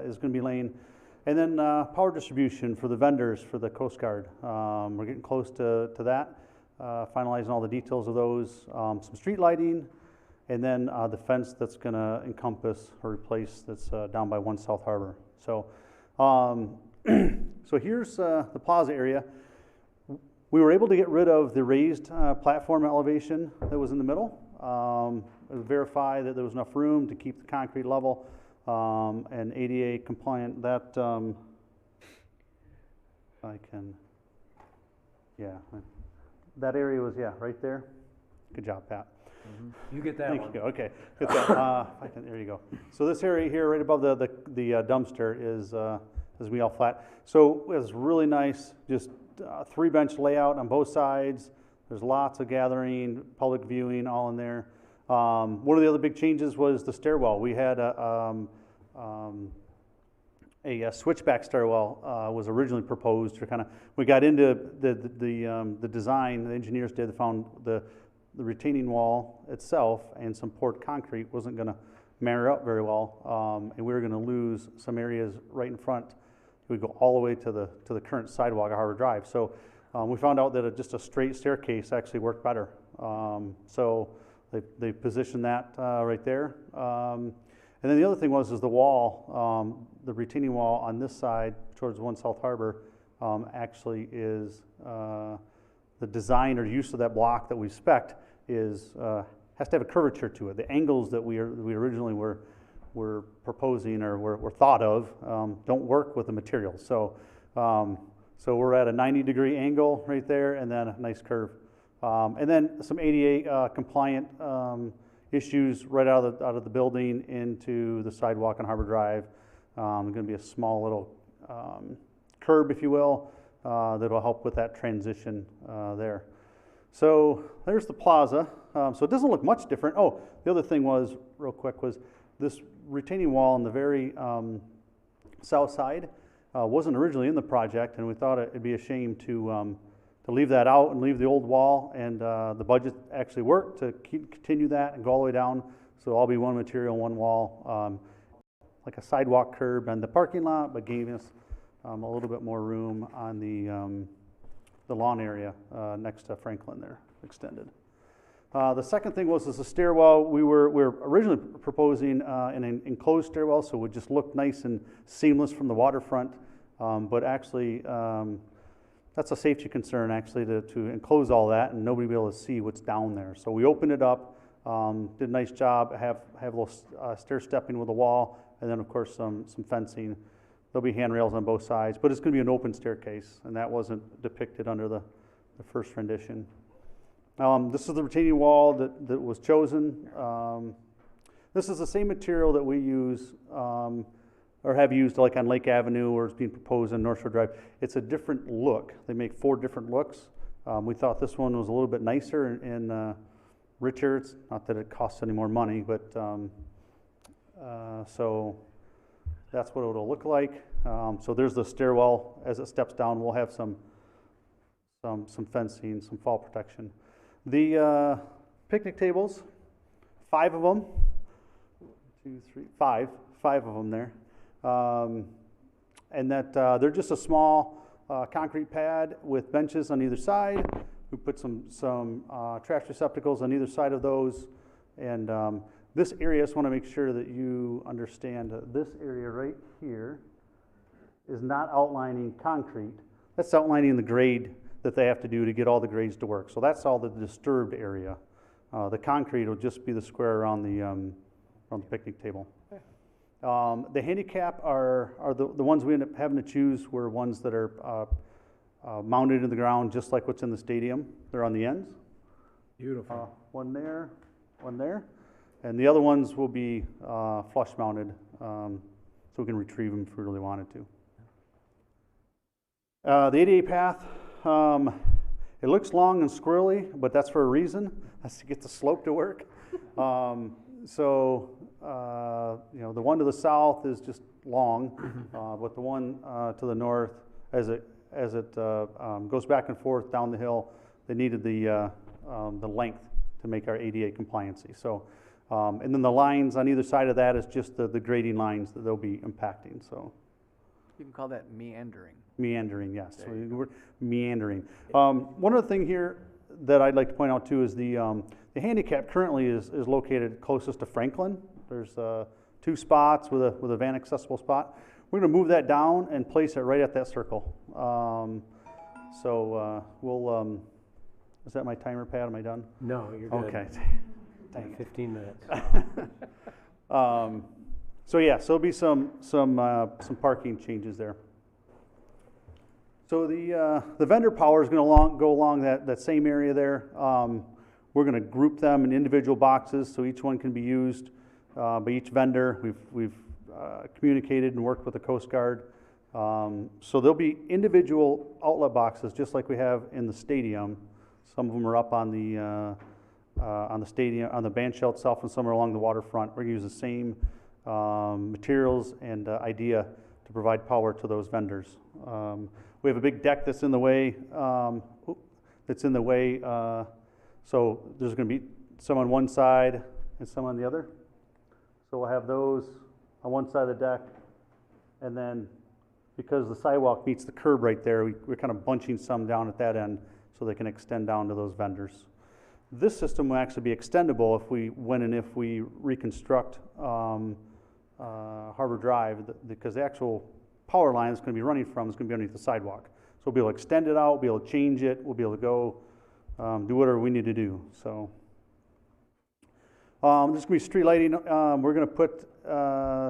is going to be laying, and then power distribution for the vendors for the Coast Guard. We're getting close to that, finalizing all the details of those, some street lighting, and then the fence that's going to encompass or replace that's down by 1 South Harbor. So, so here's the plaza area. We were able to get rid of the raised platform elevation that was in the middle. Verify that there was enough room to keep the concrete level and ADA compliant. That I can, yeah, that area was, yeah, right there. Good job, Pat. You get that Thank one. you. Okay, get that. There you go. So this area here, right above the dumpster, is we all flat. So it was really nice, just 3-bench layout on both sides. There's lots of gathering, public viewing, all in there. One of the other big changes was the stairwell. We had a switchback stairwell was originally proposed. To kind of, we got into the design. The engineers did. They found the retaining wall itself and some poured concrete wasn't going to marry up very well, and we were going to lose some areas right in front. We go all the way to the current sidewalk of Harbor Drive. So we found out that just a straight staircase actually worked better. So they positioned that right there. And then the other thing was the wall, the retaining wall on this side towards 1 South Harbor actually is the design or use of that block that we spec'd is has to have a curvature to it. The angles that we originally were proposing or were thought of don't work with the material. So so we're at a 90-degree angle right there, and then a nice curve, and then some ADA compliant issues right out of the building into the sidewalk on Harbor Drive. Going to be a small little curb, if you will, that'll help with that transition there. So there's the plaza. So it doesn't look much different. Oh, the other thing was, real quick, was this retaining wall on the very south side wasn't originally in the project, and we thought it'd be a shame to leave that out and leave the old wall, and the budget actually worked to continue that and go all the way down. So all be one material, one wall, like a sidewalk curb and the parking lot, but gave us a little bit more room on the lawn area next to Franklin there, extended. The second thing was the stairwell. We were originally proposing an enclosed stairwell, so it would just look nice and seamless from the waterfront. But actually, that's a safety concern actually to enclose all that and nobody be able to see what's down there. So we opened it up, did a nice job, have a little stair stepping with a wall, and then of course some fencing. There'll be handrails on both sides, but it's going to be an open staircase, and that wasn't depicted under the first rendition. This is the retaining wall that was chosen. This is the same material that we use or have used like on Lake Avenue or is being proposed on North Shore Drive. It's a different look. They make 4 different looks. We thought this one was a little bit nicer and richer. It's not that it costs any more money, but so that's what it'll look like. So there's the stairwell as it steps down. We'll have some fencing, some fall protection. The picnic tables, 5 of them. 1, 2, 3, 5 of them there. And that they're just a small concrete pad with benches on either side. We put some trash receptacles on either side of those. And this area, I just want to make sure that you understand this area right here is not outlining concrete. That's outlining the grade that they have to do to get all the grades to work. So that's all the disturbed area. The concrete will just be the square around the picnic table. The handicap are the ones we end up having to choose were ones that are mounted in the ground just like what's in the stadium. They're on the ends. Beautiful. One there, one there. And the other ones will be flush mounted, so we can retrieve them if we really wanted to. The ADA path, it looks long and squirrely, but that's for a reason. That's to get the slope to work. So, you know, the one to the south is just long, but the one to the north, as it goes back and forth down the hill, they needed the length to make our ADA compliancy. So, and then the lines on either side of that is just the grading lines that they'll be impacting. So, You can call that meandering. Meandering, yes. So we're meandering. One other thing here that I'd like to point out too is the The handicap currently is located closest to Franklin. There's 2 spots with a van accessible spot. We're going to move that down and place it right at that circle. We'll, is that my timer, Pat? Am I done? No, you're good. Okay. Dang it. 15 minutes. So yeah, so there'll be some parking changes there. So the vendor power is going to go along that same area there. We're going to group them in individual boxes so each one can be used by each vendor. We've communicated and worked with the Coast Guard. So there'll be individual outlet boxes just like we have in the stadium. Some of them are up on the stadium, on the band shell itself, and some are along the waterfront. We're going to use the same materials and idea to provide power to those vendors. We have a big deck that's in the way. So there's going to be some on one side and some on the other. So we'll have those on one side of the deck, and then because the sidewalk meets the curb right there, we're kind of bunching some down at that end so they can extend down to those vendors. This system will actually be extendable if we reconstruct Harbor Drive, because the actual power line it's going to be running from is going to be underneath the sidewalk. So we'll be able to extend it out, be able to change it, we'll be able to go do whatever we need to do. So there's going to be street lighting. We're going to put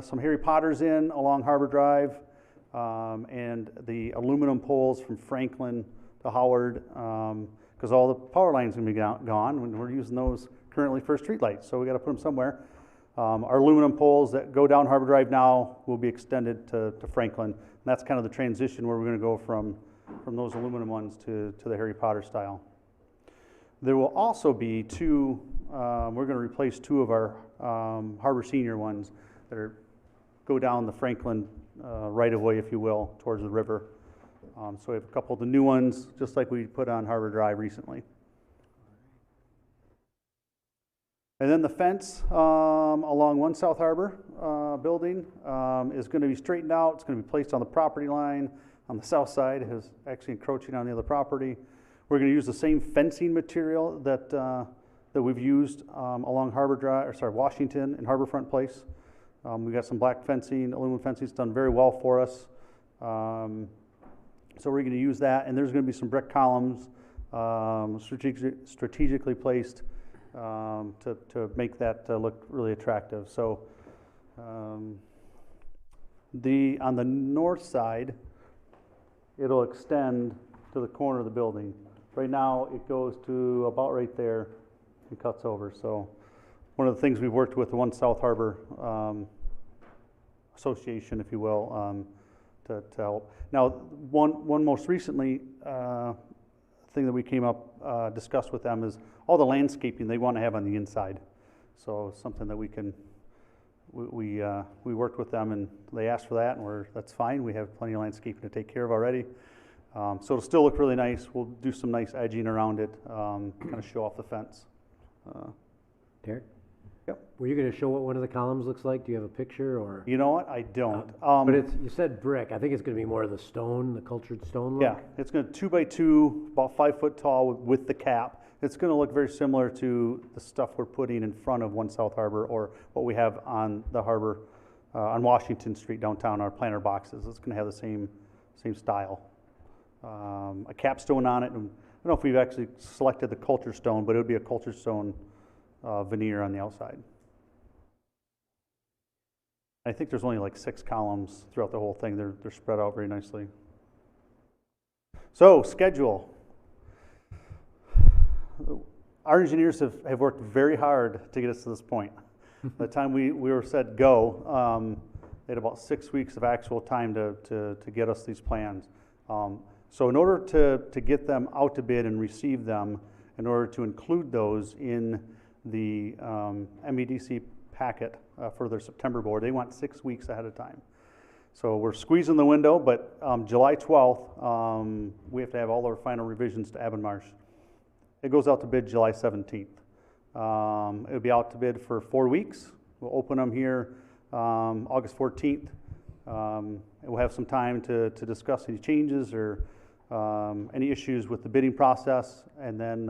some Harry Potters in along Harbor Drive, and the aluminum poles from Franklin to Howard, because all the power lines are going to be gone, and we're using those currently for street lights, so we got to put them somewhere. Our aluminum poles that go down Harbor Drive now will be extended to Franklin, and that's kind of the transition where we're going to go from those aluminum ones to the Harry Potter style. There will also be we're going to replace 2 of our Harbor Senior ones that go down the Franklin right-of-way, if you will, towards the river. So we have a couple of the new ones, just like we put on Harbor Drive recently. And then the fence along 1 South Harbor building is going to be straightened out. It's going to be placed on the property line on the south side, is actually encroaching on the other property. We're going to use the same fencing material that we've used along Harbor Drive, Washington and Harborfront Place. We got some black fencing, aluminum fencing. It's done very well for us. So we're going to use that, and there's going to be some brick columns strategically placed to make that look really attractive. So on the north side, it'll extend to the corner of the building. Right now, it goes to about right there and cuts over. So one of the things we've worked with the 1 South Harbor Association, if you will, to help. Now, one most recently thing that we came up, discussed with them is all the landscaping they want to have on the inside. So something that we can, we worked with them and they asked for that, and that's fine. We have plenty of landscaping to take care of already. So it'll still look really nice. We'll do some nice edging around it, kind of show off the fence. Derek? Yep. Were you going to show what one of the columns looks like? Do you have a picture, or? You know what? I don't. But you said brick. I think it's going to be more of the stone, the cultured stone look. Yeah, it's going to 2x2, about 5 foot tall with the cap. It's going to look very similar to the stuff we're putting in front of 1 South Harbor, or what we have on the harbor on Washington Street downtown, our planter boxes. It's going to have the same style. A capstone on it. And I don't know if we've actually selected the culture stone, but it would be a culture stone veneer on the outside. I think there's only like 6 columns throughout the whole thing. They're spread out very nicely. So, schedule. Our engineers have worked very hard to get us to this point. By the time we were said go, they had about 6 weeks of actual time to get us these plans. So in order to get them out to bid and receive them, in order to include those in the MEDC packet for their September board, they want 6 weeks ahead of time. So we're squeezing the window, but July 12th, we have to have all our final revisions to Abbenmarsh. It goes out to bid July 17th. It'll be out to bid for 4 weeks. We'll open them here August 14th. We'll have some time to discuss any changes or any issues with the bidding process, and then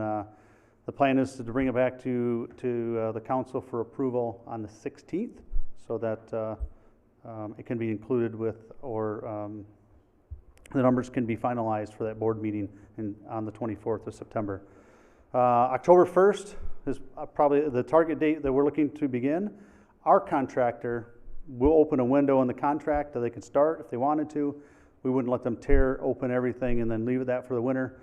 The plan is to bring it back to the council for approval on the 16th, so that it can be included with, or the numbers can be finalized for that board meeting on the 24th of September. October 1st is probably the target date that we're looking to begin. Our contractor will open a window in the contract that they can start if they wanted to. We wouldn't let them tear open everything and then leave it that for the winter.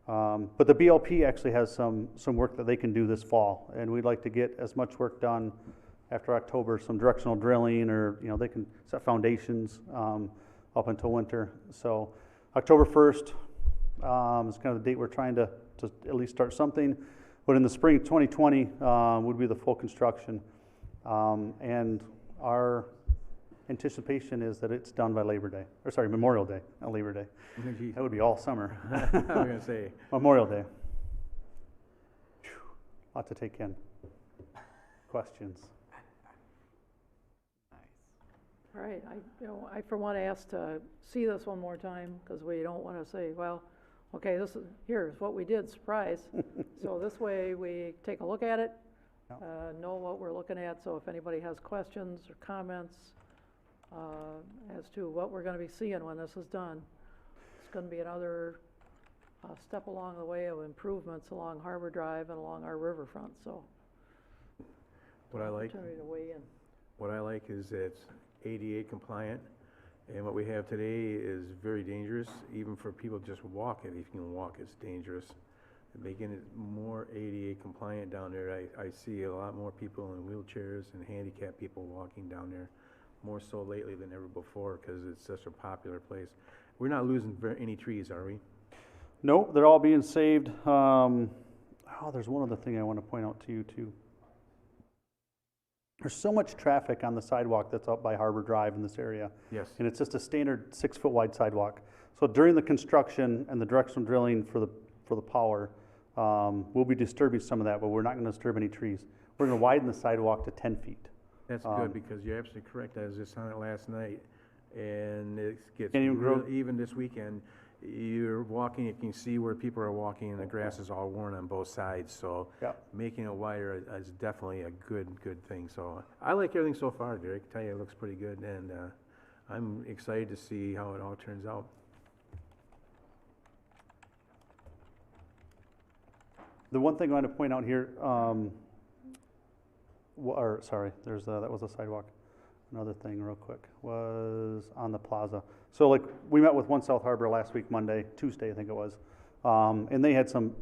But the BLP actually has some work that they can do this fall, and we'd like to get as much work done after October, some directional drilling, or they can set foundations up until winter. So October 1st is kind of the date we're trying to at least start something. But in the spring 2020 would be the full construction, and our anticipation is that it's done by Memorial Day, not Labor Day. That would be all summer. I was gonna say. Memorial Day. Whew, lot to take in. Questions? All right, I for one asked to see this one more time, because we don't want to say, well, okay, here's what we did, surprise. So this way, we take a look at it, know what we're looking at, so if anybody has questions or comments as to what we're going to be seeing when this is done, it's going to be another step along the way of improvements along Harbor Drive and along our riverfront, so. What I like, Opportunity to weigh in. what I like is it's ADA compliant, and what we have today is very dangerous, even for people just walking. If you can walk, it's dangerous. Making it more ADA compliant down there, I see a lot more people in wheelchairs and handicapped people walking down there, more so lately than ever before, because it's such a popular place. We're not losing any trees, are we? No, they're all being saved. There's one other thing I want to point out to you too. There's so much traffic on the sidewalk that's up by Harbor Drive in this area. Yes. And it's just a standard 6-foot wide sidewalk. So during the construction and the directional drilling for the power, we'll be disturbing some of that, but we're not going to disturb any trees. We're going to widen the sidewalk to 10 feet. That's good, because you're absolutely correct. I was just on it last night, and it gets Can't even grow- even this weekend. You're walking, you can see where people are walking, and the grass is all worn on both sides. So making it wider is definitely a good thing. So I like everything so far, Derek. I tell you, it looks pretty good, and I'm excited to see how it all turns out. The one thing I want to point out here, that was a sidewalk. Another thing real quick was on the plaza. So like we met with One South Harbor last week, Tuesday I think it was, and they had some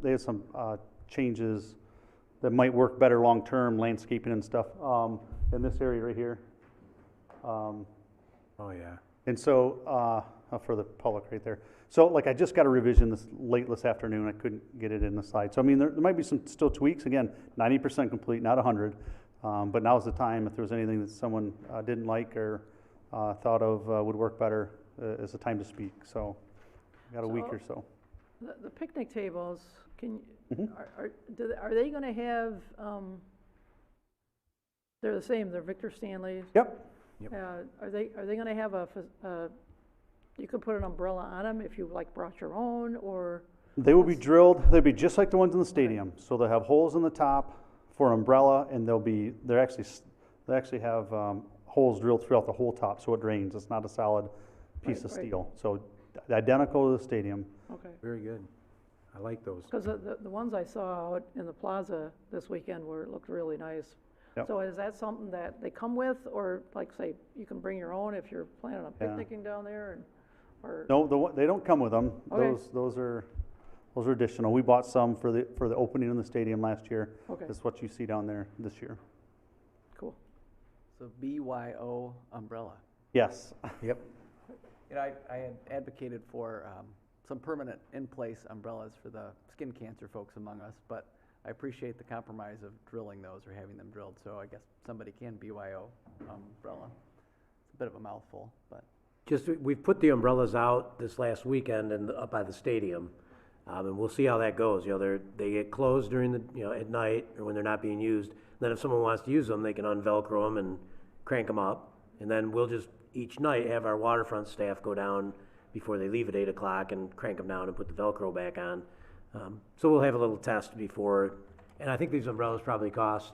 changes that might work better long term, landscaping and stuff in this area right here. Oh yeah. And so for the public right there. So like I just got a revision late this afternoon. I couldn't get it in the slide. So I mean there might be some still tweaks. Again, 90% complete, not 100. But now's the time. If there was anything that someone didn't like or thought of would work better, is the time to speak. So, got a week or so. The picnic tables, are they going to have? They're the same. They're Victor Stanley's. Yep. Are they going to have you could put an umbrella on them if you brought your own, or? They will be drilled. They'll be just like the ones in the stadium. So they'll have holes in the top for an umbrella, and they actually have holes drilled throughout the whole top, so it drains. It's not a solid piece of steel. So identical to the stadium. Okay. Very good. I like those. Because the ones I saw out in the plaza this weekend looked really nice. Yep. So is that something that they come with, or say you can bring your own if you're planning on picnicking down there, or? No, they don't come with them. Okay. Those are additional. We bought some for the opening in the stadium last year. Okay. That's what you see down there this year. Cool. So BYO umbrella. Yes. Yep. I had advocated for some permanent in-place umbrellas for the skin cancer folks among us, but I appreciate the compromise of drilling those or having them drilled, so I guess somebody can BYO umbrella. It's a bit of a mouthful, but. We've put the umbrellas out this last weekend up by the stadium, and we'll see how that goes. They get closed during at night or when they're not being used. Then if someone wants to use them, they can unvelcro them and crank them up, and then we'll just each night have our waterfront staff go down before they leave at 8 o'clock and crank them down and put the Velcro back on. So we'll have a little test before And I think these umbrellas probably cost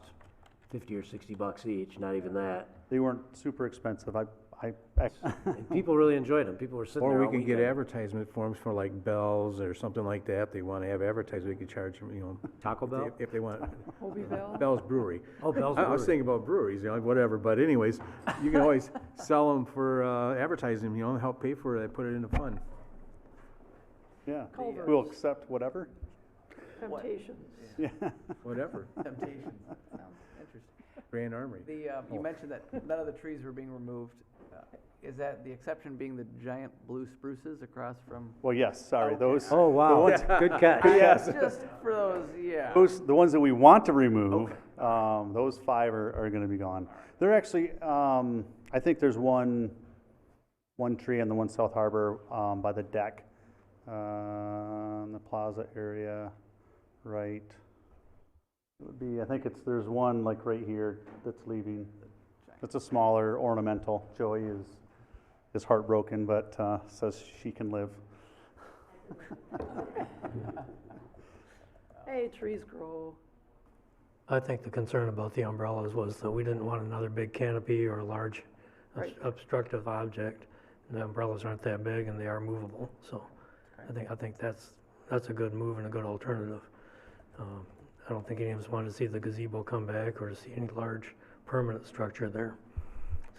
50 or 60 bucks each, not even that. They weren't super expensive. I And people really enjoyed them. People were sitting there Or we all can get weekend. advertisement forms for like Bells or something like that. They want to have advertising, we could charge them, Taco Bell? if they want. Hobie Bell? Bell's Brewery. Oh, Bell's I was Brewery. thinking about breweries, whatever, but anyways, you can always sell them for advertising, help pay for it, put it in a fund. yeah, Culver's. we'll accept whatever. Temptations. Yeah. Whatever. Temptations, sounds interesting. Grand Armory. You mentioned that none of the trees were being removed. Is that the exception being the giant blue spruces across from? Well, yes, sorry, Okay. those. Oh, wow. ones- Good catch. Yes. Just for those, yeah. The ones that we want to remove, those 5 are gonna be gone. They're actually, I think there's one tree on the one South Harbor, by the deck, in the plaza area, right. It would be, I think there's one like right here that's leaving. It's a smaller ornamental. Joey is heartbroken, but, says she can live. Hey, trees grow. I think the concern about the umbrellas was that we didn't want another big canopy or a large Right. obstructive object. And the umbrellas aren't that big and they are movable, so I think that's a good move and a good alternative. I don't think any of us wanted to see the gazebo come back or to see any large permanent structure there.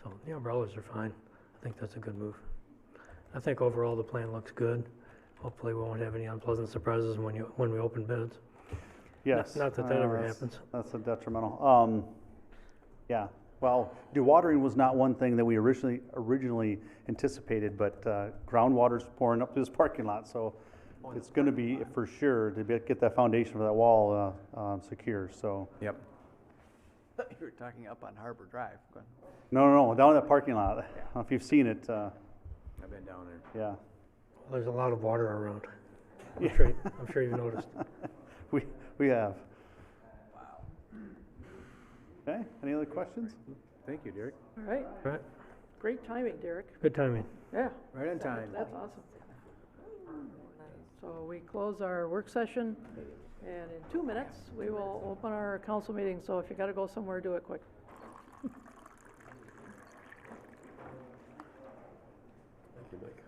So the umbrellas are fine. I think that's a good move. I think overall the plan looks good. Hopefully we won't have any unpleasant surprises when we open bids. Yes. Not that ever that's- happens. That's a detrimental. Yeah, well, dewatering was not one thing that we originally anticipated, but groundwater's pouring up to this parking lot, so it's gonna be for sure to get that foundation for that wall secure, so. Yep. You were talking up on Harbor Drive. Go ahead. No, down in that parking lot. I don't know if you've seen it, I've been down there. yeah. Well, there's a lot of water around. Yeah. I'm sure you've noticed. We have. Okay, any other questions? Thank you, Derek. All right, Right, great timing, Derek. good timing. Yeah, Right on time. that's awesome. So we close our work session, and in 2 minutes, we will open our council meeting. So if you gotta go somewhere, do it quick. Thank you, Mike.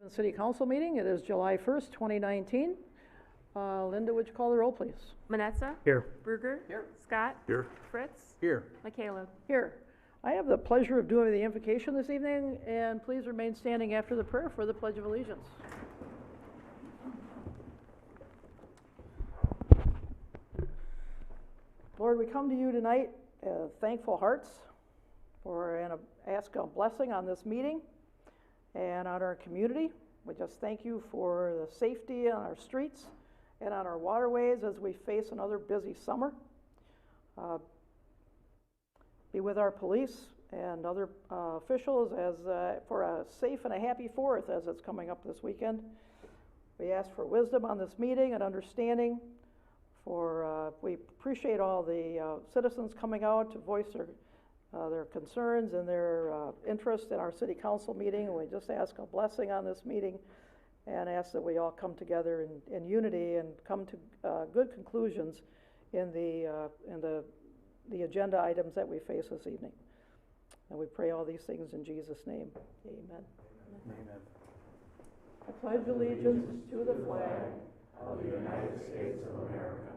The City Council meeting, it is July 1st, 2019. Linda, would you call the roll, please? Manetza? Here. Bruger? Here. Scott? Here. Fritz? Here. McCaleb? Here. I have the pleasure of doing the invocation this evening, and please remain standing after the prayer for the Pledge of Allegiance. Lord, we come to you tonight, thankful hearts, and ask a blessing on this meeting and on our community. We just thank you for the safety on our streets and on our waterways as we face another busy summer. Be with our police and other officials for a safe and a happy 4th as it's coming up this weekend. We ask for wisdom on this meeting and understanding. We appreciate all the citizens coming out to voice their concerns and their interest in our city council meeting. And we just ask a blessing on this meeting and ask that we all come together in unity and come to good conclusions in the agenda items that we face this evening. And we pray all these things in Jesus' name. Amen. Amen. I pledge allegiance to the flag Of the United States of America,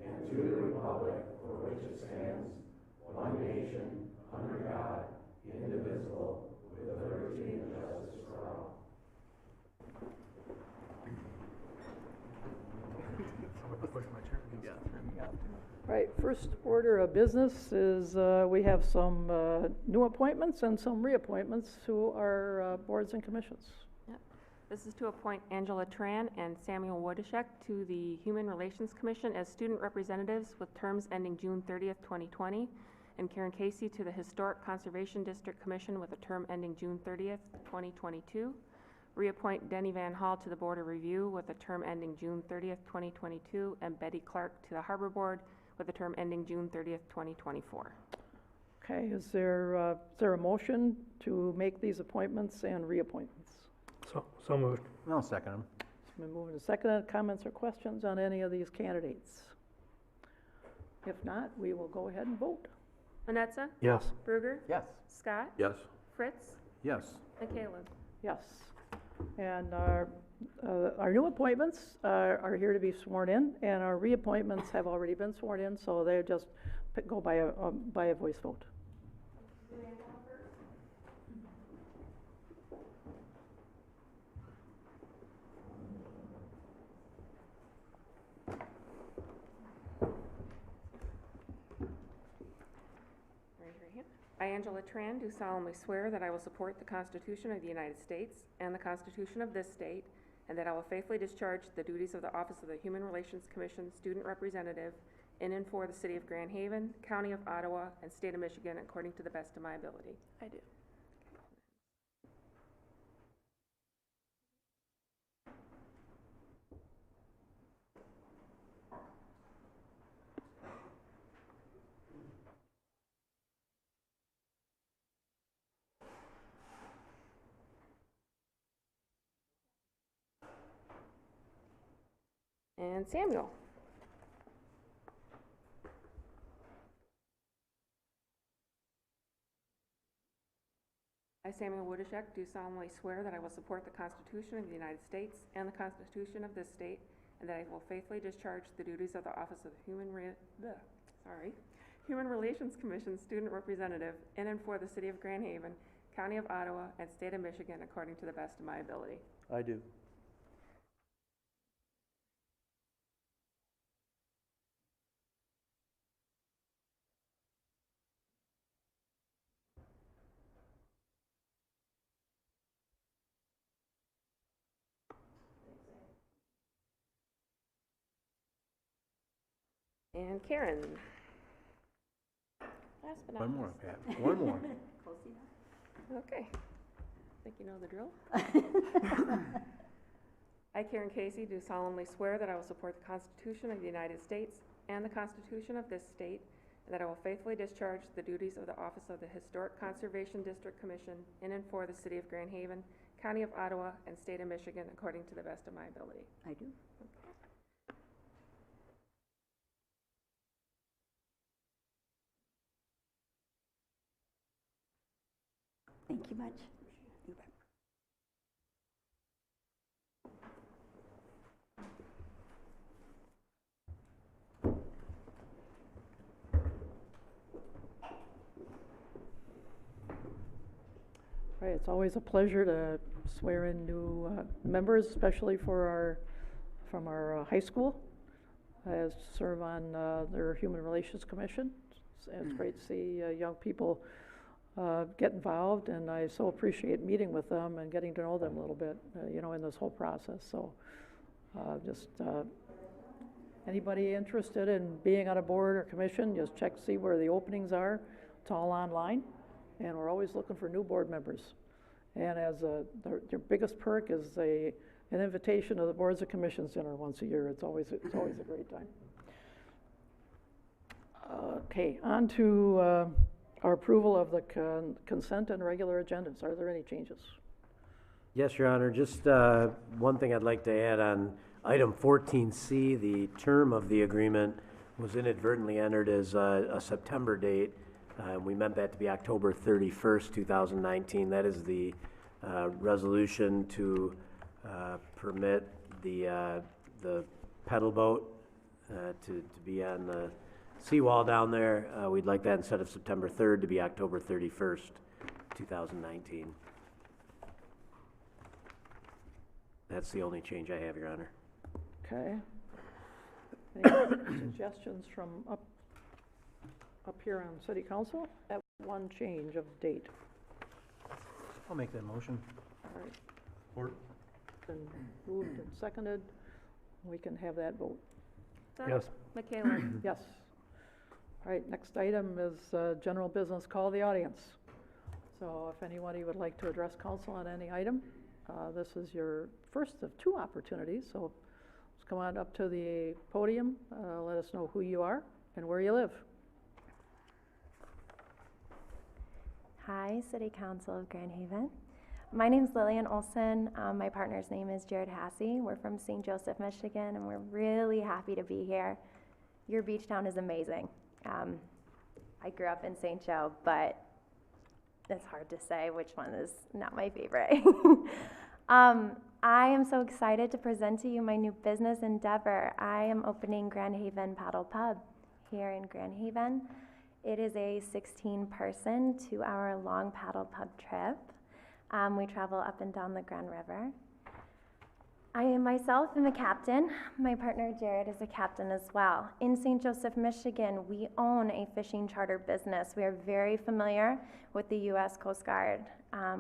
and to the republic for which it stands, one nation, under God, indivisible, with liberty and justice for all. Right, first order of business is we have some new appointments and some reappointments to our boards and commissions. This is to appoint Angela Tran and Samuel Wodashek to the Human Relations Commission as student representatives with terms ending June 30th, 2020, and Karen Casey to the Historic Conservation District Commission with a term ending June 30th, 2022. Reappoint Denny Van Hall to the Board of Review with a term ending June 30th, 2022, and Betty Clark to the Harbor Board with a term ending June 30th, 2024. Okay, is there a motion to make these appointments and reappointments? So moved. I'll second them. It's been moved and seconded. Comments or questions on any of these candidates? If not, we will go ahead and vote. Manetza? Yes. Bruger? Yes. Scott? Yes. Fritz? Yes. McCaleb? Yes. And our new appointments are here to be sworn in, and our reappointments have already been sworn in, so they just go by a voice vote. I, Angela Tran, do solemnly swear that I will support the Constitution of the United States and the Constitution of this state, and that I will faithfully discharge the duties of the Office of the Human Relations Commission Student Representative in and for the City of Grand Haven, County of Ottawa, and State of Michigan according to the best of my ability. I do. And Samuel. I, Samuel Wodashek, do solemnly swear that I will support the Constitution of the United States and the Constitution of this state, and that I will faithfully discharge the duties of the Office of the Human Relations Commission Student Representative in and for the City of Grand Haven, County of Ottawa, and State of Michigan according to the best of my ability. I do. And Karen. Last but not One more, least. Pat. One more. Okay. Think you know the drill? I, Karen Casey, do solemnly swear that I will support the Constitution of the United States and the Constitution of this state, and that I will faithfully discharge the duties of the Office of the Historic Conservation District Commission in and for the City of Grand Haven, County of Ottawa, and State of Michigan according to the best of my ability. I do. Thank you much. it's always a pleasure to swear in new members, especially from our high school, as to serve on their Human Relations Commission. It's great to see young people get involved, and I so appreciate meeting with them and getting to know them a little bit, in this whole process. So anybody interested in being on a board or commission, just check to see where the openings are. It's all online, and we're always looking for new board members. And as your biggest perk is an invitation to the Boards and Commissions dinner once a year. It's always a great time. Okay, on to our approval of the consent and regular agendas. Are there any changes? Yes, Your Honor, just one thing I'd like to add on item 14C, the term of the agreement was inadvertently entered as a September date. We meant that to be October 31st, 2019. That is the resolution to permit the pedal boat to be on the seawall down there. We'd like that instead of September 3rd to be October 31st, 2019. That's the only change I have, Your Honor. Okay. Any suggestions from up here on City Council? That one change of date. I'll make that motion. All right. Been moved and seconded. We can have that vote. Yes. Michaela. Yes. All right, next item is general business, call the audience. So if anybody would like to address council on any item, this is your first of two opportunities. So let's come on up to the podium. Let us know who you are and where you live. Hi, City Council of Grand Haven. My name's Lillian Olson. My partner's name is Jared Hassey. We're from St. Joseph, Michigan, and we're really happy to be here. Your beach town is amazing. I grew up in St. Joe, but it's hard to say which one is not my favorite. I am so excited to present to you my new business endeavor. I am opening Grand Haven Paddle Pub here in Grand Haven. It is a 16-person, 2-hour-long paddle pub trip. We travel up and down the Grand River. I myself am a captain. My partner Jared is a captain as well. In St. Joseph, Michigan, we own a fishing charter business. We are very familiar with the U.S. Coast Guard.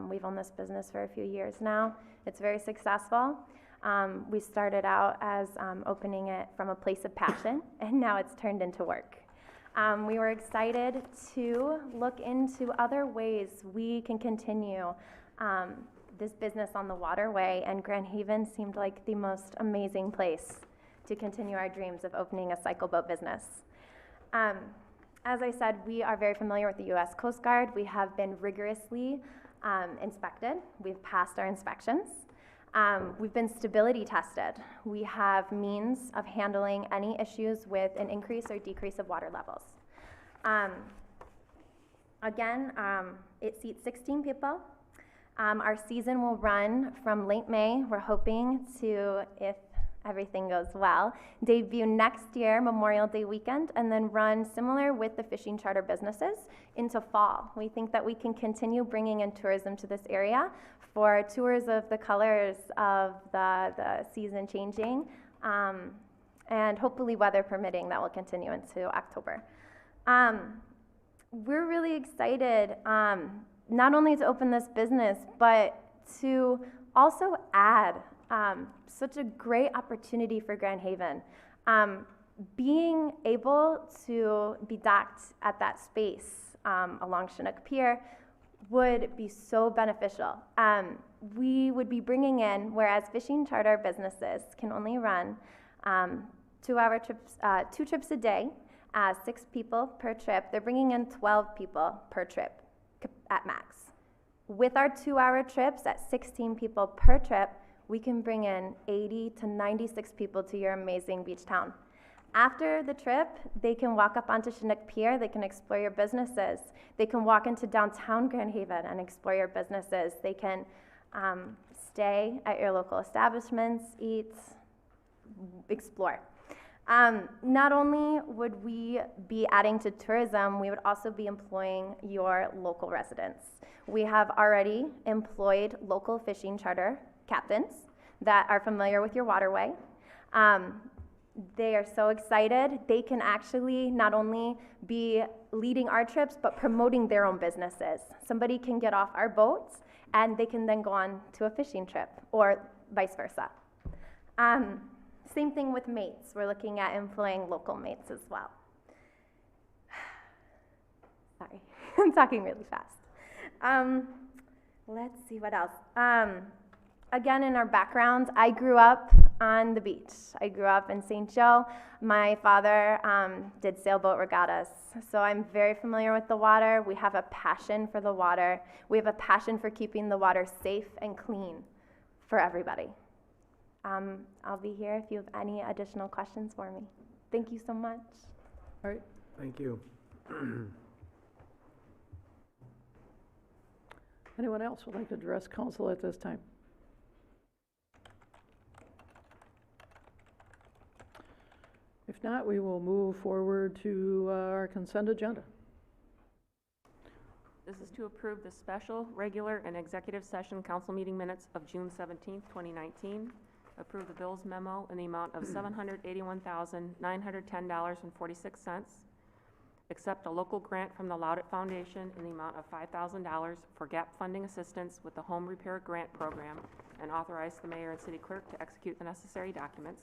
We've owned this business for a few years now. It's very successful. We started out as opening it from a place of passion, and now it's turned into work. We were excited to look into other ways we can continue this business on the waterway, and Grand Haven seemed like the most amazing place to continue our dreams of opening a cycle boat business. As I said, we are very familiar with the U.S. Coast Guard. We have been rigorously inspected. We've passed our inspections. We've been stability tested. We have means of handling any issues with an increase or decrease of water levels. Again, it seats 16 people. Our season will run from late May. We're hoping to, if everything goes well, debut next year, Memorial Day weekend, and then run similar with the fishing charter businesses into fall. We think that we can continue bringing in tourism to this area for tours of the colors of the season changing, and hopefully weather permitting, that will continue into October. We're really excited not only to open this business, but to also add such a great opportunity for Grand Haven. Being able to be docked at that space along Chinook Pier would be so beneficial. We would be bringing in, whereas fishing charter businesses can only run 2-hour trips, 2 trips a day, 6 people per trip, they're bringing in 12 people per trip at max. With our 2-hour trips at 16 people per trip, we can bring in 80 to 96 people to your amazing beach town. After the trip, they can walk up onto Chinook Pier, they can explore your businesses. They can walk into downtown Grand Haven and explore your businesses. They can stay at your local establishments, eat, explore. Not only would we be adding to tourism, we would also be employing your local residents. We have already employed local fishing charter captains that are familiar with your waterway. They are so excited. They can actually not only be leading our trips, but promoting their own businesses. Somebody can get off our boats and they can then go on to a fishing trip, or vice versa. Same thing with mates. We're looking at employing local mates as well. Sorry, I'm talking really fast. Let's see what else. Again, in our backgrounds, I grew up on the beach. I grew up in St. Joe. My father did sailboat regattas, so I'm very familiar with the water. We have a passion for the water. We have a passion for keeping the water safe and clean for everybody. I'll be here if you have any additional questions for me. Thank you so much. All right, Thank you. anyone else would like to address council at this time? If not, we will move forward to our consent agenda. This is to approve the special, regular, and executive session council meeting minutes of June 17th, 2019. Approve the bills memo in the amount of $781,910.46. Accept a local grant from the Loudet Foundation in the amount of $5,000 for gap funding assistance with the home repair grant program, and authorize the mayor and city clerk to execute the necessary documents.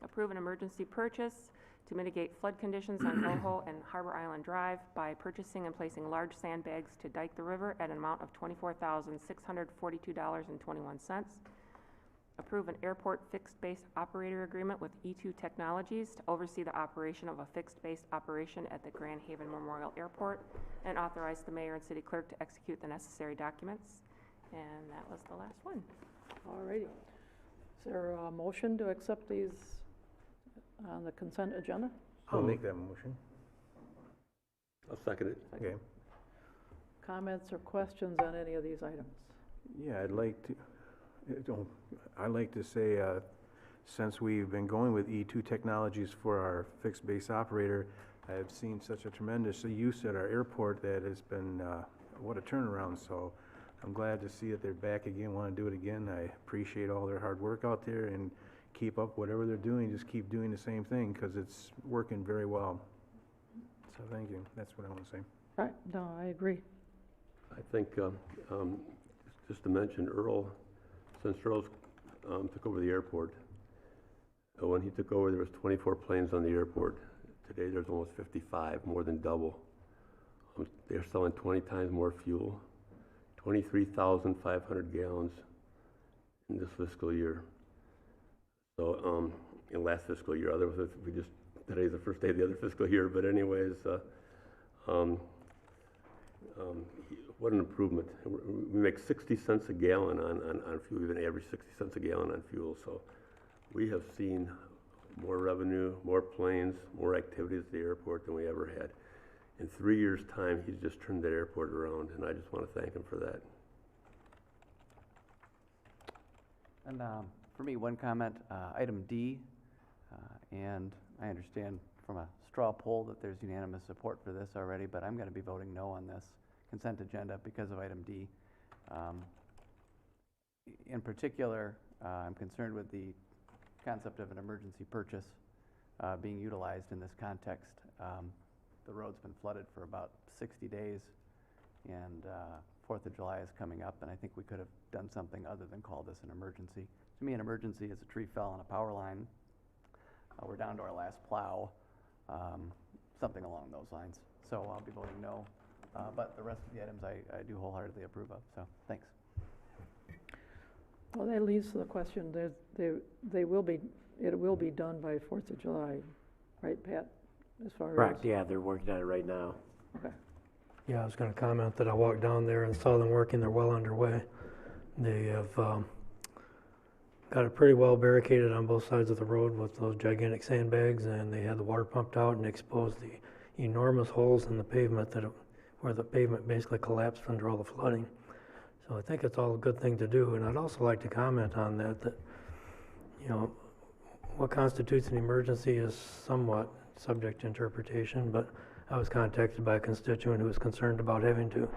Approve an emergency purchase to mitigate flood conditions on Coho and Harbor Island Drive by purchasing and placing large sandbags to dike the river at an amount of $24,642.21. Approve an airport fixed-base operator agreement with E2 Technologies to oversee the operation of a fixed-base operation at the Grand Haven Memorial Airport, and authorize the mayor and city clerk to execute the necessary documents. And that was the last one. All righty. Is there a motion to accept these on the consent agenda? I'll make that motion. I'll second it. Okay. Comments or questions on any of these items? Yeah, I'd like to say, since we've been going with E2 Technologies for our fixed base operator, I have seen such a tremendous use at our airport that has been, what a turnaround. So I'm glad to see that they're back again, want to do it again. I appreciate all their hard work out there, and keep up whatever they're doing. Just keep doing the same thing, because it's working very well. So thank you. That's what I want to say. Right, no, I agree. I think, just to mention, Earl, since Earl took over the airport, when he took over, there was 24 planes on the airport. Today, there's almost 55, more than double. They're selling 20 times more fuel, 23,500 gallons in this fiscal year. So, in last fiscal year, otherwise, today's the first day of the other fiscal year, but anyways, what an improvement. We make 60 cents a gallon on fuel, even average 60 cents a gallon on fuel. So we have seen more revenue, more planes, more activities at the airport than we ever had. In 3 years' time, he's just turned that airport around, and I just want to thank him for that. And for me, one comment, item D, and I understand from a straw poll that there's unanimous support for this already, but I'm going to be voting no on this consent agenda because of item D. In particular, I'm concerned with the concept of an emergency purchase being utilized in this context. The road's been flooded for about 60 days, and 4th of July is coming up, and I think we could have done something other than call this an emergency. To me, an emergency is a tree fell on a power line. We're down to our last plow, something along those lines. So I'll be voting no. But the rest of the items I do wholeheartedly approve of, so thanks. Well, that leads to the question, it will be done by 4th of July, right, Pat? As far Correct, as, yeah, they're working on it right now. okay. Yeah, I was gonna comment that I walked down there and saw them working, they're well underway. They have, got it pretty well barricaded on both sides of the road with those gigantic sandbags, and they had the water pumped out and exposed the enormous holes in the pavement where the pavement basically collapsed under all the flooding. So I think it's all a good thing to do, and I'd also like to comment on that, you know, what constitutes an emergency is somewhat subject to interpretation, but I was contacted by a constituent who was concerned about having to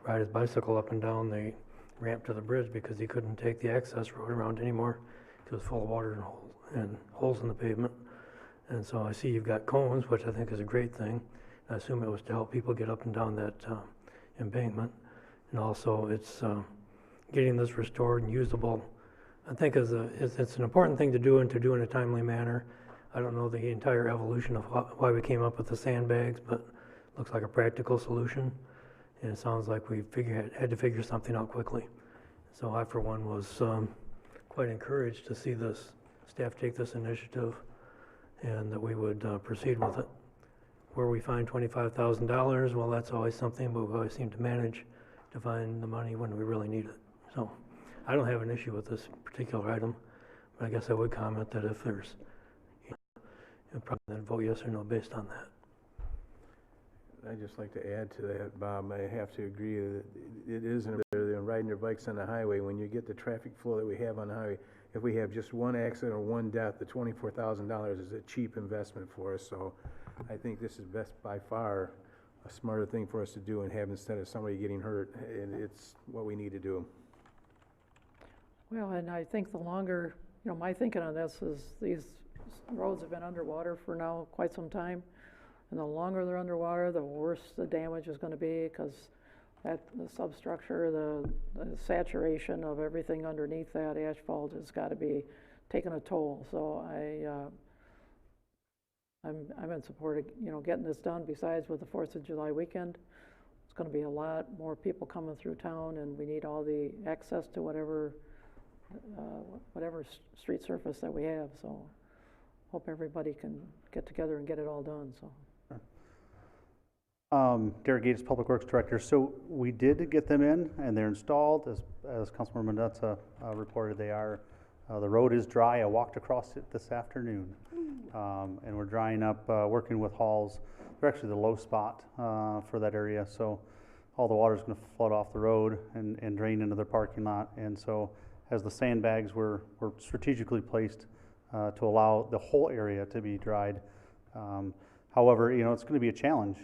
ride his bicycle up and down the ramp to the bridge because he couldn't take the access road around anymore. It was full of water and holes in the pavement. And so I see you've got cones, which I think is a great thing. I assume it was to help people get up and down that embankment. And also it's getting this restored and usable. I think it's an important thing to do and to do in a timely manner. I don't know the entire evolution of why we came up with the sandbags, but it looks like a practical solution. And it sounds like we had to figure something out quickly. So I, for one, was quite encouraged to see this staff take this initiative and that we would proceed with it. Where we find $25,000, well, that's always something, but we always seem to manage to find the money when we really need it. So I don't have an issue with this particular item, but I guess I would comment that if there's, probably then vote yes or no based on that. I'd just like to add to that, Bob. I have to agree that it isn't better than riding your bikes on the highway. When you get the traffic flow that we have on the highway, if we have just one accident or one death, the $24,000 is a cheap investment for us. So I think this is best by far a smarter thing for us to do and have instead of somebody getting hurt. And it's what we need to do. Well, and I think the longer, my thinking on this is these roads have been underwater for now quite some time. And the longer they're underwater, the worse the damage is going to be because the substructure, the saturation of everything underneath that asphalt has got to be taking a toll. So I'm in support of getting this done. Besides, with the 4th of July weekend, it's going to be a lot more people coming through town, and we need all the access to whatever street surface that we have. So hope everybody can get together and get it all done. So. Derek Gates, Public Works Director. So we did get them in, and they're installed. As Councilmember Mendoza reported, they are. The road is dry. I walked across it this afternoon, and we're drying up, working with Halls. They're actually the low spot for that area, so all the water is going to flood off the road and drain into their parking lot. And so as the sandbags were strategically placed to allow the whole area to be dried. However, it's going to be a challenge,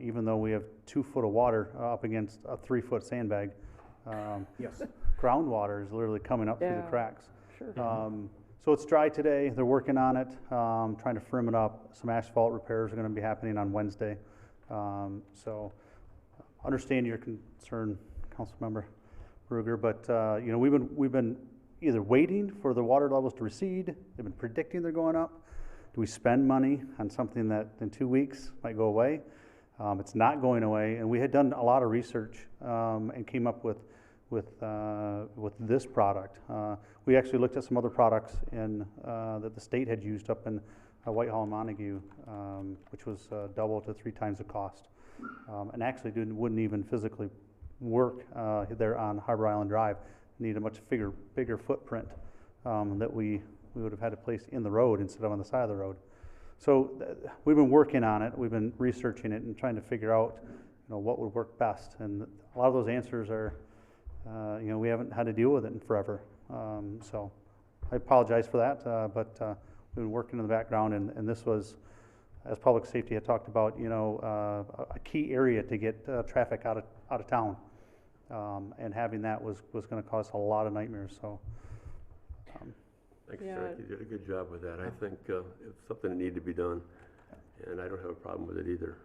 even though we have 2 foot of water up against a 3-foot sandbag. Yes. Groundwater is literally coming up through the cracks. Sure. So it's dry today. They're working on it, trying to firm it up. Some asphalt repairs are going to be happening on Wednesday. So understand your concern, Councilmember Ruger, but we've been either waiting for the water levels to recede. They've been predicting they're going up. Do we spend money on something that in 2 weeks might go away? It's not going away, and we had done a lot of research and came up with this product. We actually looked at some other products that the state had used up in Whitehall and Montague, which was double to 3 times the cost, and actually wouldn't even physically work there on Harbor Island Drive. Need a much bigger footprint that we would have had to place in the road instead of on the side of the road. So we've been working on it. We've been researching it and trying to figure out, what would work best. And a lot of those answers are, we haven't had to deal with it in forever. So I apologize for that, but we've been working in the background, and this was, as public safety had talked about, a key area to get traffic out of town. And having that was going to cause a lot of nightmares. So. Thanks, Derek. You did a good job with that. I think it's something that needed to be done, and I don't have a problem with it either.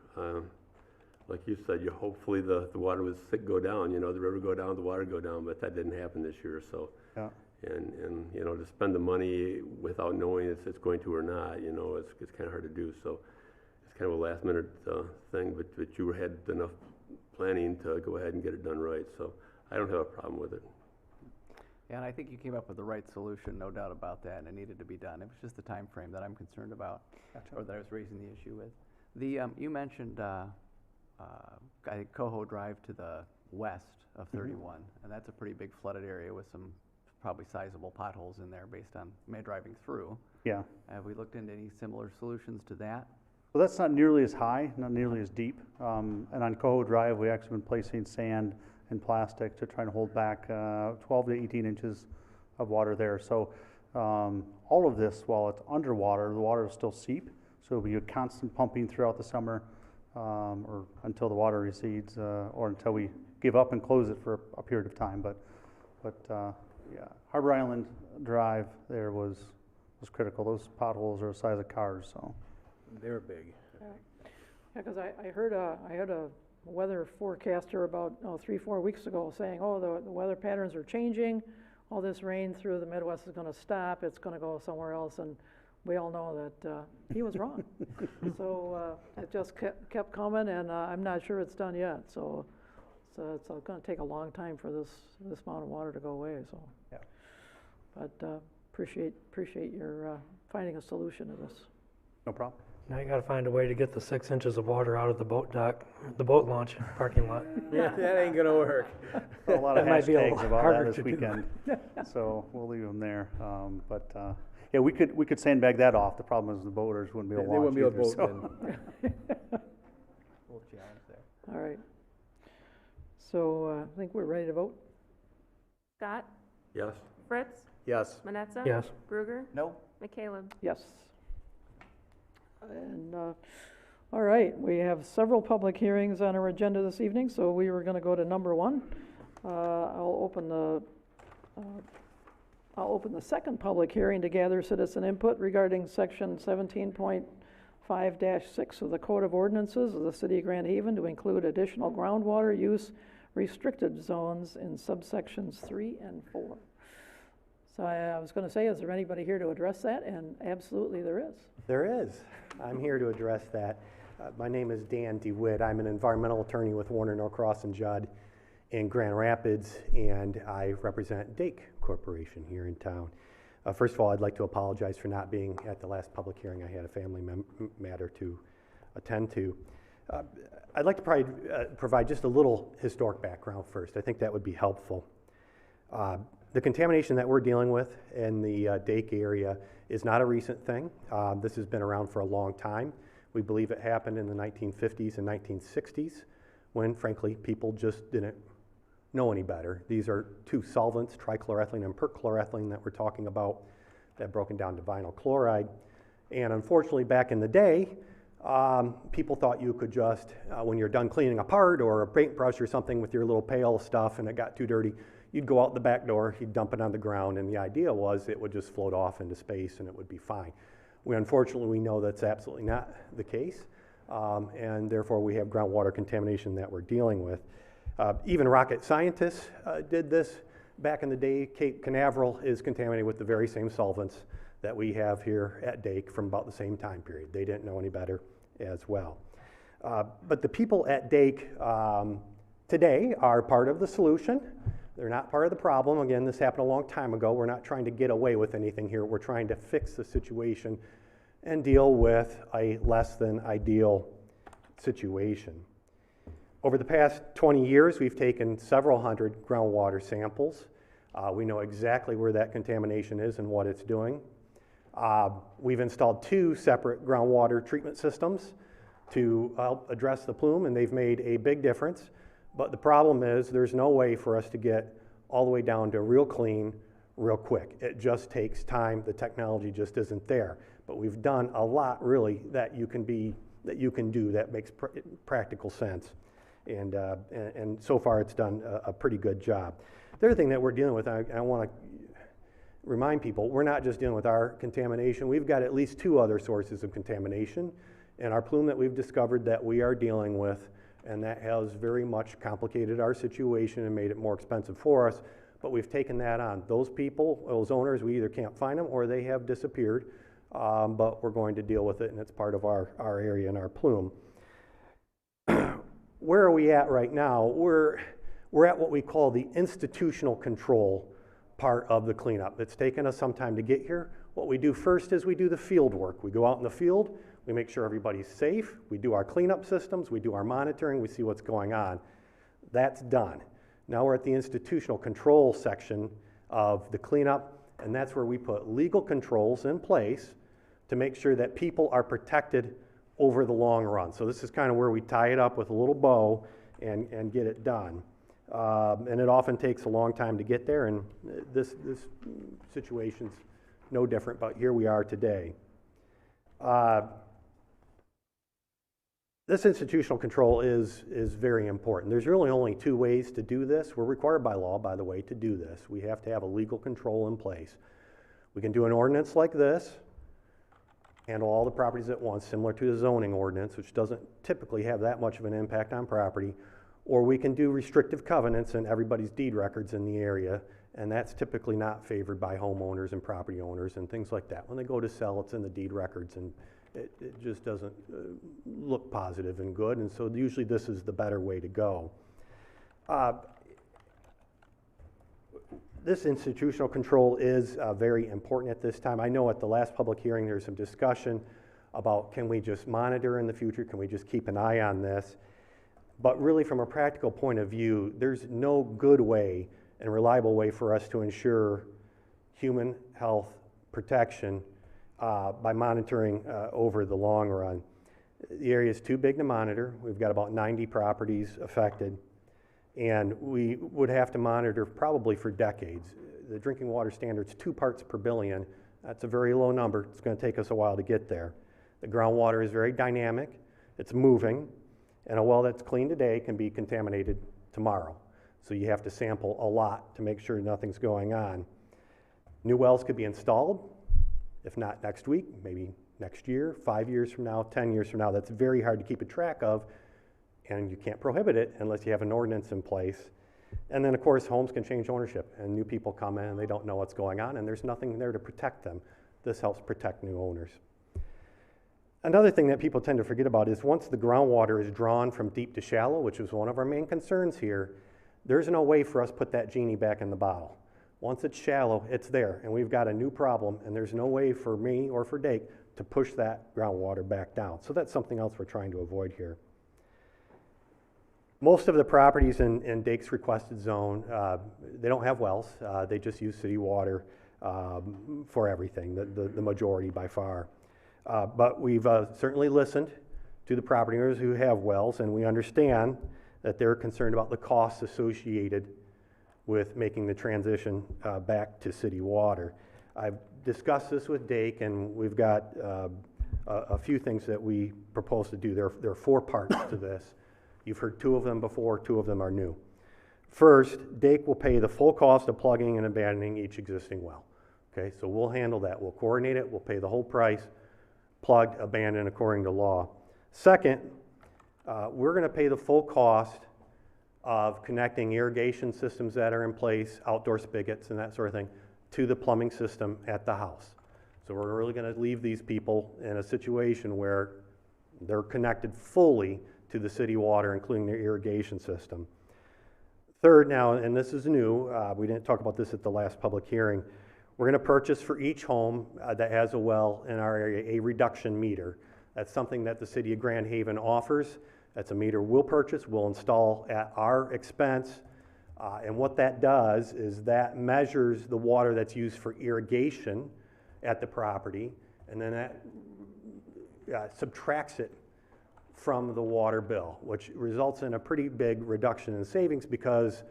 Like you said, hopefully the water would go down, the river go down, the water go down, but that didn't happen this year. So, yeah. And to spend the money without knowing if it's going to or not, it's kind of hard to do. So it's kind of a last minute thing, but you had enough planning to go ahead and get it done right. So I don't have a problem with it. Yeah, and I think you came up with the right solution, no doubt about that, and it needed to be done. It was just the time frame that I'm concerned about, or that I was raising the issue with. You mentioned, I think, Coho Drive to the west of 31, and that's a pretty big flooded area with some probably sizable potholes in there based on me driving through. Yeah. Have we looked into any similar solutions to that? Well, that's not nearly as high, not nearly as deep. And on Coho Drive, we actually been placing sand and plastic to try to hold back 12 to 18 inches of water there. So all of this, while it's underwater, the water will still seep. So it'll be a constant pumping throughout the summer or until the water recedes or until we give up and close it for a period of time, but yeah, Harbor Island Drive there was critical. Those potholes are the size of cars, so. They were big. Yeah, because I heard a weather forecaster about 3-4 weeks ago saying, oh, the weather patterns are changing. All this rain through the Midwest is going to stop. It's going to go somewhere else, and we all know that he was wrong. So it just kept coming, and I'm not sure it's done yet. So it's going to take a long time for this amount of water to go away. So, yeah. But appreciate your finding a solution to this. No problem. Now you gotta find a way to get the 6 inches of water out of the boat dock, the boat launch parking lot. Yeah, that ain't gonna work. A lot of That might be a hashtags lot about harder that to this do. weekend, so we'll leave them there. Yeah, we could sandbag that off. The problem is the boaters wouldn't be able to They launch wouldn't be able either, to boat so. Little challenge there. All right. So I think we're ready to vote. Scott? Yes? Fritz? Yes. Manetza? Yes. Bruger? No? McCaleb? Yes. And, all right, we have several public hearings on our agenda this evening, so we were going to go to number 1. I'll open the second public hearing to gather citizen input regarding section 17.5-6 of the Code of Ordinances of the City of Grand Haven to include additional groundwater use restricted zones in subsections 3 and 4. So I was going to say, is there anybody here to address that? And absolutely there is. There is. I'm here to address that. My name is Dan DeWitt. I'm an environmental attorney with Warner Norcross and Judd in Grand Rapids, and I represent Dake Corporation here in town. First of all, I'd like to apologize for not being at the last public hearing. I had a family matter to attend to. I'd like to provide just a little historic background first. I think that would be helpful. The contamination that we're dealing with in the Dake area is not a recent thing. This has been around for a long time. We believe it happened in the 1950s and 1960s when, frankly, people just didn't know any better. These are two solvents, trichloroethylene and perchloroethylene, that we're talking about that broken down to vinyl chloride. And unfortunately, back in the day, people thought you could just, when you're done cleaning a part or a paintbrush or something with your little pail stuff and it got too dirty, you'd go out the back door, you'd dump it on the ground, and the idea was it would just float off into space and it would be fine. Unfortunately, we know that's absolutely not the case, and therefore we have groundwater contamination that we're dealing with. Even rocket scientists did this back in the day. Cape Canaveral is contaminated with the very same solvents that we have here at Dake from about the same time period. They didn't know any better as well. But the people at Dake today are part of the solution. They're not part of the problem. Again, this happened a long time ago. We're not trying to get away with anything here. We're trying to fix the situation and deal with a less than ideal situation. Over the past 20 years, we've taken several hundred groundwater samples. We know exactly where that contamination is and what it's doing. We've installed 2 separate groundwater treatment systems to help address the plume, and they've made a big difference. But the problem is there's no way for us to get all the way down to real clean, real quick. It just takes time. The technology just isn't there. But we've done a lot, really, that you can do that makes practical sense. And so far it's done a pretty good job. The other thing that we're dealing with, I want to remind people, we're not just dealing with our contamination. We've got at least 2 other sources of contamination in our plume that we've discovered that we are dealing with, and that has very much complicated our situation and made it more expensive for us, but we've taken that on. Those people, those owners, we either can't find them or they have disappeared, but we're going to deal with it, and it's part of our area and our plume. Where are we at right now? We're at what we call the institutional control part of the cleanup. It's taken us some time to get here. What we do first is we do the field work. We go out in the field, we make sure everybody's safe, we do our cleanup systems, we do our monitoring, we see what's going on. That's done. Now we're at the institutional control section of the cleanup, and that's where we put legal controls in place to make sure that people are protected over the long run. So this is kind of where we tie it up with a little bow and get it done. And it often takes a long time to get there, and this situation's no different, but here we are today. This institutional control is very important. There's really only two ways to do this. We're required by law, by the way, to do this. We have to have a legal control in place. We can do an ordinance like this, handle all the properties at once, similar to the zoning ordinance, which doesn't typically have that much of an impact on property, or we can do restrictive covenants in everybody's deed records in the area, and that's typically not favored by homeowners and property owners and things like that. When they go to sell, it's in the deed records, and it just doesn't look positive and good, and so usually this is the better way to go. This institutional control is very important at this time. I know at the last public hearing there was some discussion about can we just monitor in the future, can we just keep an eye on this? But really from a practical point of view, there's no good way and reliable way for us to ensure human health protection by monitoring over the long run. The area is too big to monitor. We've got about 90 properties affected, and we would have to monitor probably for decades. The drinking water standard's 2 parts per billion. That's a very low number. It's going to take us a while to get there. The groundwater is very dynamic. It's moving, and a well that's clean today can be contaminated tomorrow. So you have to sample a lot to make sure nothing's going on. New wells could be installed, if not next week, maybe next year, 5 years from now, 10 years from now. That's very hard to keep a track of, and you can't prohibit it unless you have an ordinance in place. And then, of course, homes can change ownership, and new people come in and they don't know what's going on, and there's nothing there to protect them. This helps protect new owners. Another thing that people tend to forget about is once the groundwater is drawn from deep to shallow, which was one of our main concerns here, there's no way for us to put that genie back in the bottle. Once it's shallow, it's there, and we've got a new problem, and there's no way for me or for Dake to push that groundwater back down. So that's something else we're trying to avoid here. Most of the properties in Dake's requested zone, they don't have wells. They just use city water for everything, the majority by far. But we've certainly listened to the property owners who have wells, and we understand that they're concerned about the costs associated with making the transition back to city water. I've discussed this with Dake, and we've got a few things that we propose to do. There are 4 parts to this. You've heard 2 of them before, 2 of them are new. First, Dake will pay the full cost of plugging and abandoning each existing well. Okay, so we'll handle that. We'll coordinate it, we'll pay the whole price, plugged, abandoned according to law. Second, we're going to pay the full cost of connecting irrigation systems that are in place, outdoor spigots and that sort of thing, to the plumbing system at the house. So we're really going to leave these people in a situation where they're connected fully to the city water, including their irrigation system. Third now, and this is new, we didn't talk about this at the last public hearing, we're going to purchase for each home that has a well in our area a reduction meter. That's something that the city of Grand Haven offers. That's a meter we'll purchase, we'll install at our expense, and what that does is that measures the water that's used for irrigation at the property, and then that subtracts it from the water bill, which results in a pretty big reduction in savings because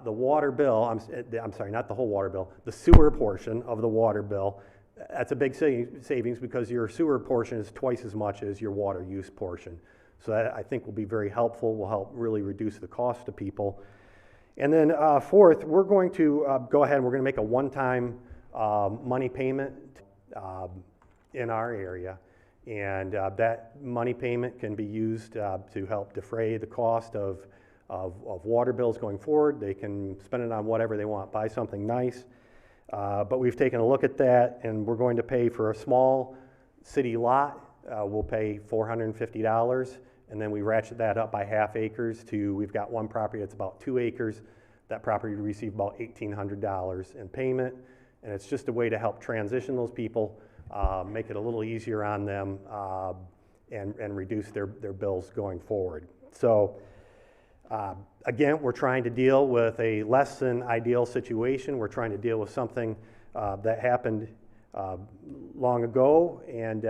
the water bill, I'm sorry, not the whole water bill, the sewer portion of the water bill, that's a big savings because your sewer portion is twice as much as your water use portion. So that I think will be very helpful, will help really reduce the cost to people. And then fourth, we're going to go ahead and we're going to make a one-time money payment in our area. And that money payment can be used to help defray the cost of water bills going forward. They can spend it on whatever they want, buy something nice. But we've taken a look at that, and we're going to pay for a small city lot. We'll pay $450, and then we ratchet that up by half acres to, we've got one property that's about 2 acres. That property will receive about $1,800 in payment, and it's just a way to help transition those people, make it a little easier on them, and reduce their bills going forward. So again, we're trying to deal with a less than ideal situation. We're trying to deal with something that happened long ago, and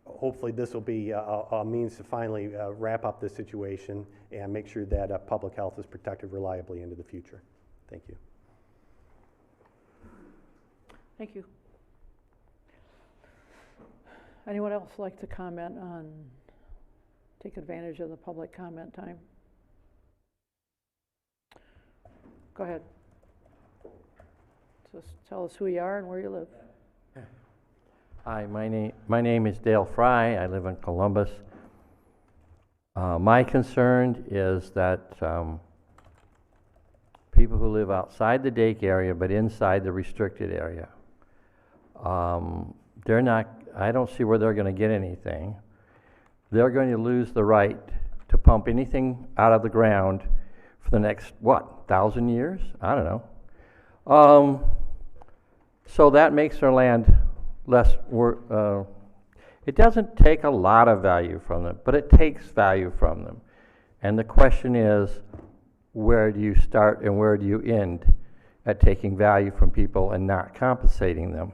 hopefully this will be a means to finally wrap up this situation and make sure that public health is protected reliably into the future. Thank you. Thank you. Anyone else like to comment on, take advantage of the public comment time? Go ahead. Just tell us who you are and where you live. Hi, my name is Dale Fry. I live in Columbus. My concern is that people who live outside the Dake area but inside the restricted area, they're not, I don't see where they're going to get anything. They're going to lose the right to pump anything out of the ground for the next, what, 1,000 years? I don't know. So that makes their land less, it doesn't take a lot of value from them, but it takes value from them. And the question is, where do you start and where do you end at taking value from people and not compensating them?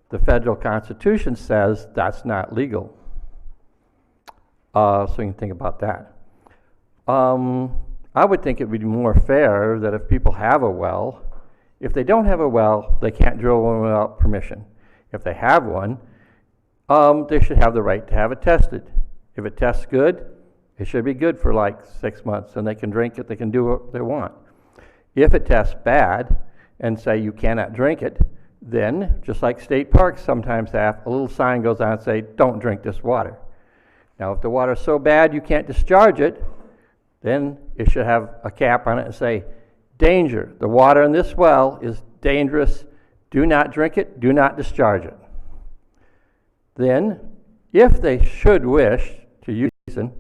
The federal Constitution says that's not legal. So you can think about that. I would think it would be more fair that if people have a well, if they don't have a well, they can't drill one without permission. If they have one, they should have the right to have it tested. If it tests good, it should be good for like 6 months, and they can drink it, they can do what they want. If it tests bad, and say you cannot drink it, then, just like state parks sometimes have, a little sign goes on and say, don't drink this water. Now, if the water's so bad you can't discharge it, then it should have a cap on it and say, danger, the water in this well is dangerous, do not drink it, do not discharge it. Then, if they should wish to use it,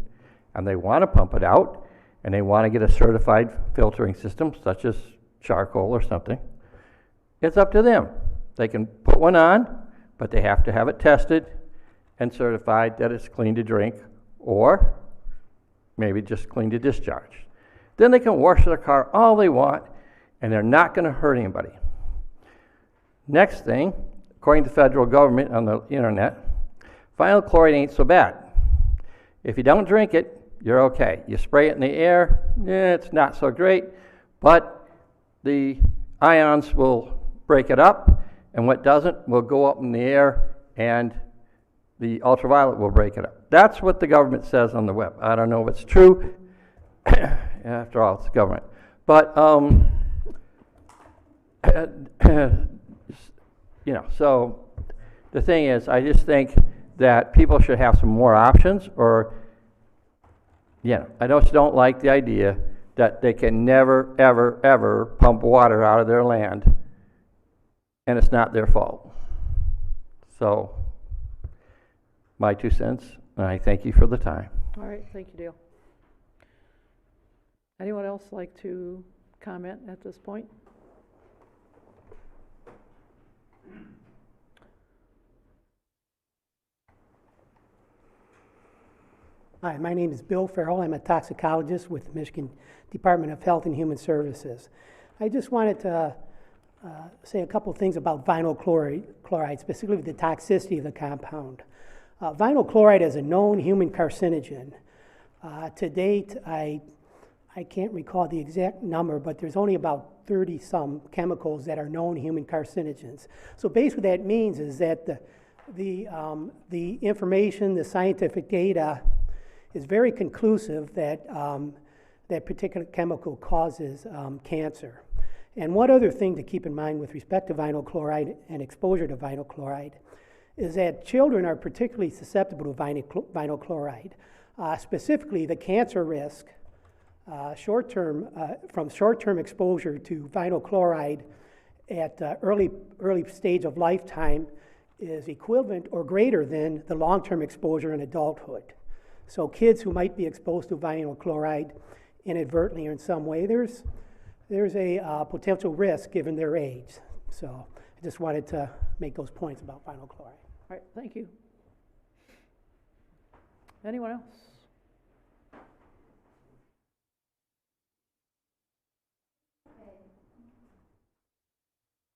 and they want to pump it out, and they want to get a certified filtering system, such as charcoal or something, it's up to them. They can put one on, but they have to have it tested and certified that it's clean to drink, or maybe just clean to discharge. Then they can wash their car all they want, and they're not going to hurt anybody. Next thing, according to the federal government on the internet, vinyl chloride ain't so bad. If you don't drink it, you're okay. You spray it in the air, it's not so great, but the ions will break it up, and what doesn't will go up in the air, and the ultraviolet will break it up. That's what the government says on the web. I don't know if it's true. After all, it's the government. But, you know, so the thing is, I just think that people should have some more options, or, yeah, I just don't like the idea that they can never, ever, ever pump water out of their land, and it's not their fault. So, my 2 cents, and I thank you for the time. All right, thank you, Dale. Anyone else like to comment at this point? Hi, my name is Bill Farrell. I'm a toxicologist with the Michigan Department of Health and Human Services. I just wanted to say a couple things about vinyl chloride, specifically the toxicity of the compound. Vinyl chloride is a known human carcinogen. To date, I can't recall the exact number, but there's only about 30-some chemicals that are known human carcinogens. So basically what that means is that the information, the scientific data is very conclusive that that particular chemical causes cancer. And one other thing to keep in mind with respect to vinyl chloride and exposure to vinyl chloride is that children are particularly susceptible to vinyl chloride. Specifically, the cancer risk from short-term exposure to vinyl chloride at early stage of lifetime is equivalent or greater than the long-term exposure in adulthood. So kids who might be exposed to vinyl chloride inadvertently or in some way, there's a potential risk given their age. So I just wanted to make those points about vinyl chloride. All right, thank you. Anyone else?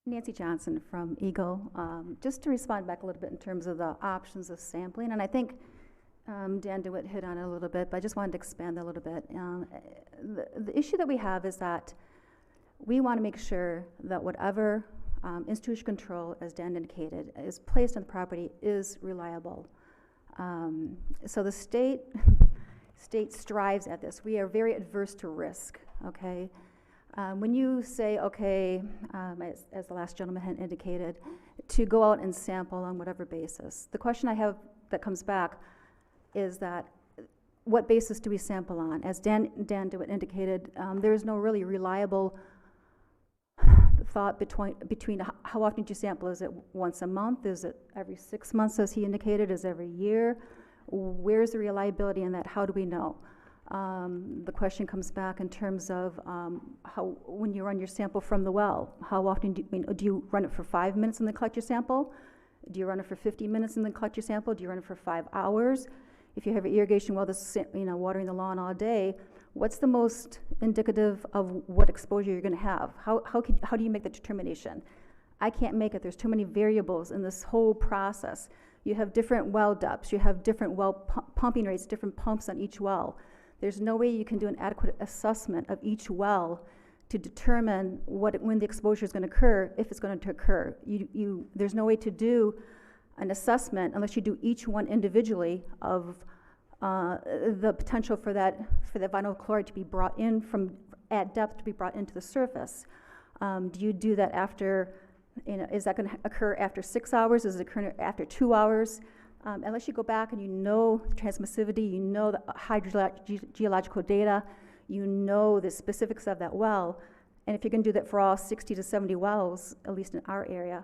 Nancy Johnson from Eagle. Just to respond back a little bit in terms of the options of sampling, and I think Dan DeWitt hit on it a little bit, but I just wanted to expand a little bit. The issue that we have is that we want to make sure that whatever institution control, as Dan indicated, is placed on the property is reliable. So the state strives at this. We are very adverse to risk, okay? When you say, okay, as the last gentleman had indicated, to go out and sample on whatever basis, the question I have that comes back is that what basis do we sample on? As Dan DeWitt indicated, there is no really reliable thought between how often do you sample? Is it once a month? Is it every 6 months, as he indicated? Is it every year? Where's the reliability in that? How do we know? The question comes back in terms of how, when you run your sample from the well, how often do you run it for 5 minutes and then collect your sample? Do you run it for 50 minutes and then collect your sample? Do you run it for 5 hours? If you have an irrigation well that's watering the lawn all day, what's the most indicative of what exposure you're going to have? How do you make that determination? I can't make it. There's too many variables in this whole process. You have different well depths. You have different well pumping rates, different pumps on each well. There's no way you can do an adequate assessment of each well to determine when the exposure is going to occur, if it's going to occur. There's no way to do an assessment unless you do each one individually of the potential for that vinyl chloride to be brought in at depth, to be brought into the surface. Do you do that after, is that going to occur after 6 hours? Is it occurring after 2 hours? Unless you go back and you know transmissivity, you know the hydrogeological data, you know the specifics of that well, and if you're going to do that for all 60 to 70 wells, at least in our area,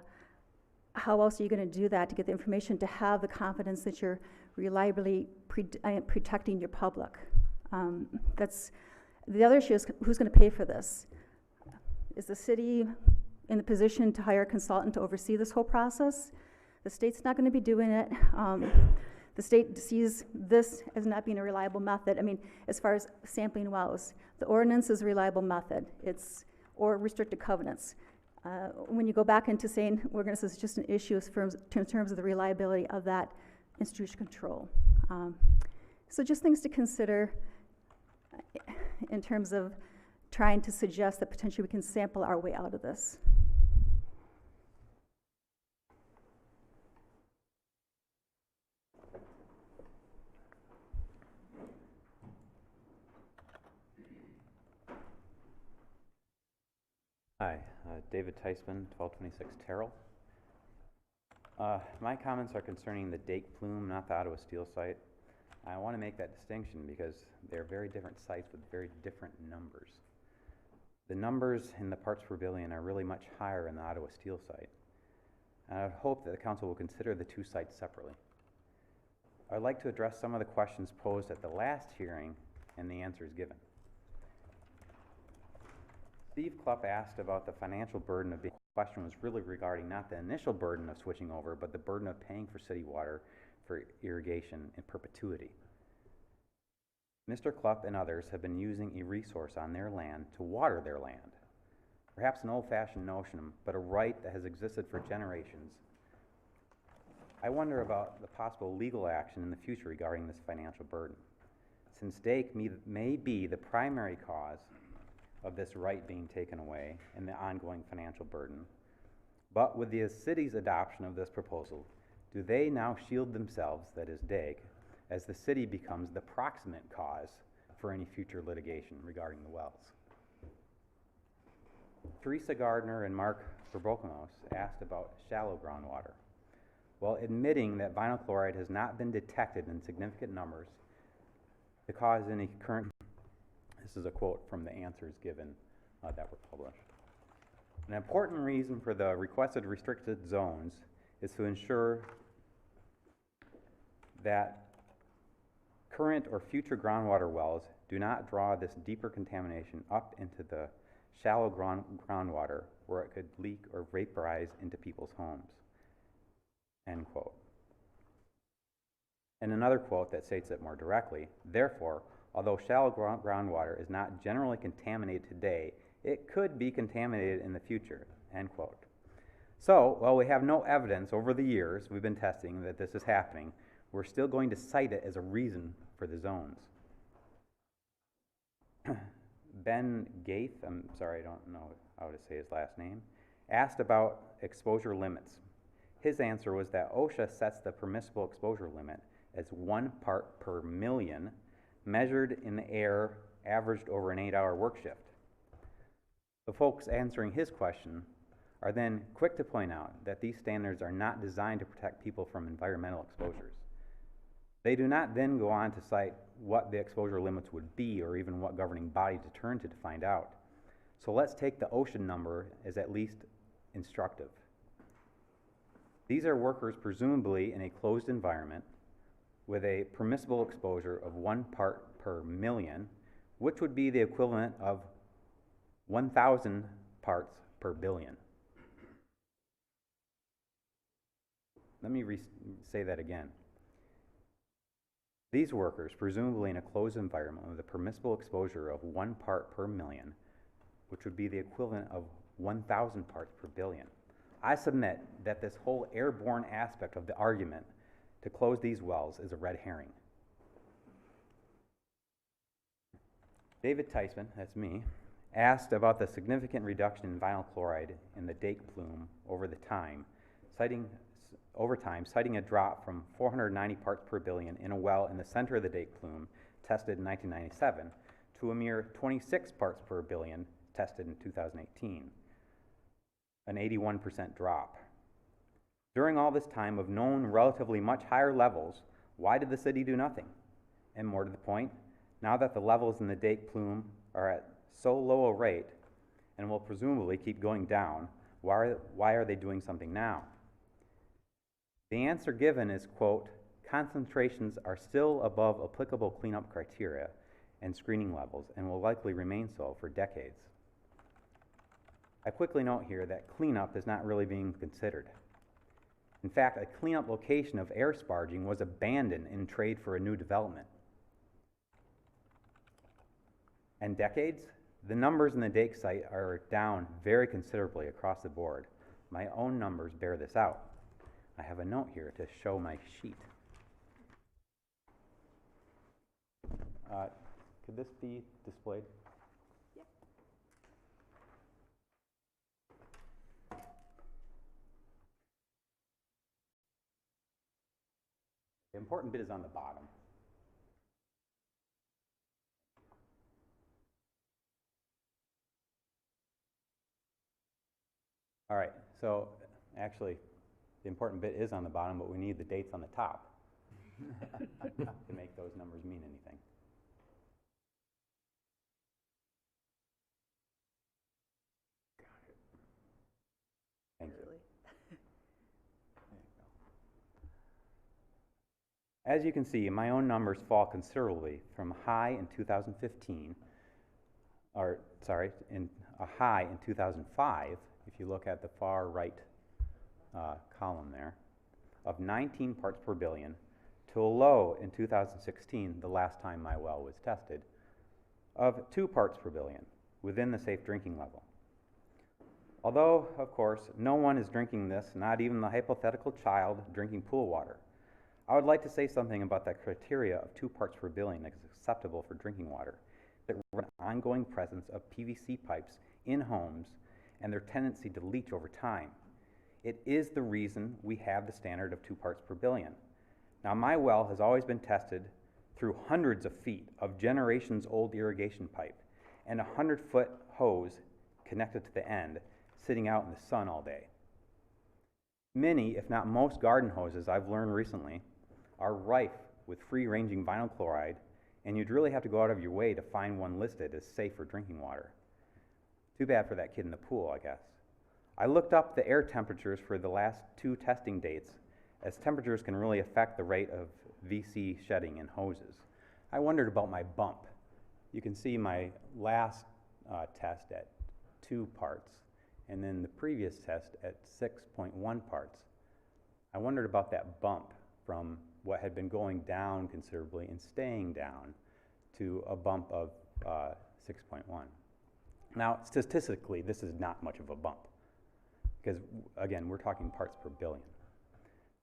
how else are you going to do that to get the information to have the confidence that you're reliably protecting your public? That's the other issue is who's going to pay for this? Is the city in the position to hire a consultant to oversee this whole process? The state's not going to be doing it. The state sees this as not being a reliable method. I mean, as far as sampling wells, the ordinance is a reliable method. Or restricted covenants. When you go back into saying this is just an issue in terms of the reliability of that institution control. So just things to consider in terms of trying to suggest that potentially we can sample our way out of this. Hi, David Teisman, 1226 Terrell. My comments are concerning the Dake Plume, not the Ottawa Steel site. I want to make that distinction because they're very different sites with very different numbers. The numbers in the parts per billion are really much higher in the Ottawa Steel site. And I would hope that the council will consider the two sites separately. I'd like to address some of the questions posed at the last hearing and the answers given. Steve Klupp asked about the financial burden of being. The question was really regarding not the initial burden of switching over, but the burden of paying for city water for irrigation in perpetuity. Mr. Klupp and others have been using a resource on their land to water their land. Perhaps an old-fashioned notion, but a right that has existed for generations. I wonder about the possible legal action in the future regarding this financial burden. Since Dake may be the primary cause of this right being taken away and the ongoing financial burden. But with the city's adoption of this proposal, do they now shield themselves, that is Dake, as the city becomes the proximate cause for any future litigation regarding the wells? Teresa Gardner and Mark Verbokamos asked about shallow groundwater. While admitting that vinyl chloride has not been detected in significant numbers to cause any current. This is a quote from the answers given that were published. An important reason for the requested restricted zones is to ensure that current or future groundwater wells do not draw this deeper contamination up into the shallow groundwater where it could leak or vaporize into people's homes. End quote. And another quote that states it more directly, therefore, although shallow groundwater is not generally contaminated today, it could be contaminated in the future, end quote. So, while we have no evidence over the years we've been testing that this is happening, we're still going to cite it as a reason for the zones. Ben Gaith, I'm sorry, I don't know how to say his last name, asked about exposure limits. His answer was that OSHA sets the permissible exposure limit as 1 part per million, measured in the air, averaged over an 8-hour work shift. The folks answering his question are then quick to point out that these standards are not designed to protect people from environmental exposures. They do not then go on to cite what the exposure limits would be or even what governing body to turn to find out. So let's take the OSHA number as at least instructive. These are workers presumably in a closed environment with a permissible exposure of 1 part per million, which would be the equivalent of 1,000 parts per billion. Let me say that again. These workers, presumably in a closed environment with a permissible exposure of 1 part per million, which would be the equivalent of 1,000 parts per billion. I submit that this whole airborne aspect of the argument to close these wells is a red herring. David Teisman, that's me, asked about the significant reduction in vinyl chloride in the Dake plume over time, citing a drop from 490 parts per billion in a well in the center of the Dake plume tested in 1997 to a mere 26 parts per billion tested in 2018, an 81% drop. During all this time of known relatively much higher levels, why did the city do nothing? And more to the point, now that the levels in the Dake plume are at so low a rate and will presumably keep going down, why are they doing something now? The answer given is, quote, concentrations are still above applicable cleanup criteria and screening levels and will likely remain so for decades. I quickly note here that cleanup is not really being considered. In fact, a cleanup location of air sparging was abandoned in trade for a new development. And decades, the numbers in the Dake site are down very considerably across the board. My own numbers bear this out. I have a note here to show my sheet. Could this be displayed? Yep. The important bit is on the bottom. All right, so actually, the important bit is on the bottom, but we need the dates on the top to make those numbers mean anything. Thank you. As you can see, my own numbers fall considerably from high in 2015, or sorry, in a high in 2005, if you look at the far right column there, of 19 parts per billion, to a low in 2016, the last time my well was tested, of 2 parts per billion, within the safe drinking level. Although, of course, no one is drinking this, not even the hypothetical child drinking pool water. I would like to say something about that criteria of 2 parts per billion that is acceptable for drinking water, that an ongoing presence of PVC pipes in homes and their tendency to leach over time. It is the reason we have the standard of 2 parts per billion. Now, my well has always been tested through hundreds of feet of generations old irrigation pipe and a 100-foot hose connected to the end, sitting out in the sun all day. Many, if not most, garden hoses I've learned recently are rife with free-ranging vinyl chloride, and you'd really have to go out of your way to find one listed as safe for drinking water. Too bad for that kid in the pool, I guess. I looked up the air temperatures for the last 2 testing dates, as temperatures can really affect the rate of VC shedding in hoses. I wondered about my bump. You can see my last test at 2 parts, and then the previous test at 6.1 parts. I wondered about that bump from what had been going down considerably and staying down to a bump of 6.1. Now, statistically, this is not much of a bump, because, again, we're talking parts per billion.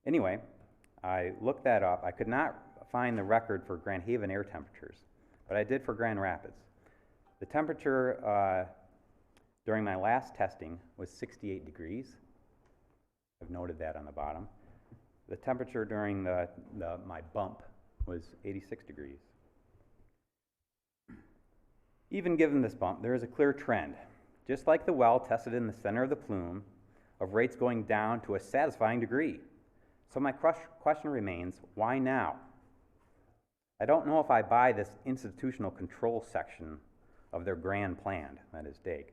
Anyway, I looked that up. I could not find the record for Grand Haven air temperatures, but I did for Grand Rapids. The temperature during my last testing was 68 degrees. I've noted that on the bottom. The temperature during my bump was 86 degrees. Even given this bump, there is a clear trend. Just like the well tested in the center of the plume, of rates going down to a satisfying degree. So my question remains, why now? I don't know if I buy this institutional control section of their grand plan, that is DAKE.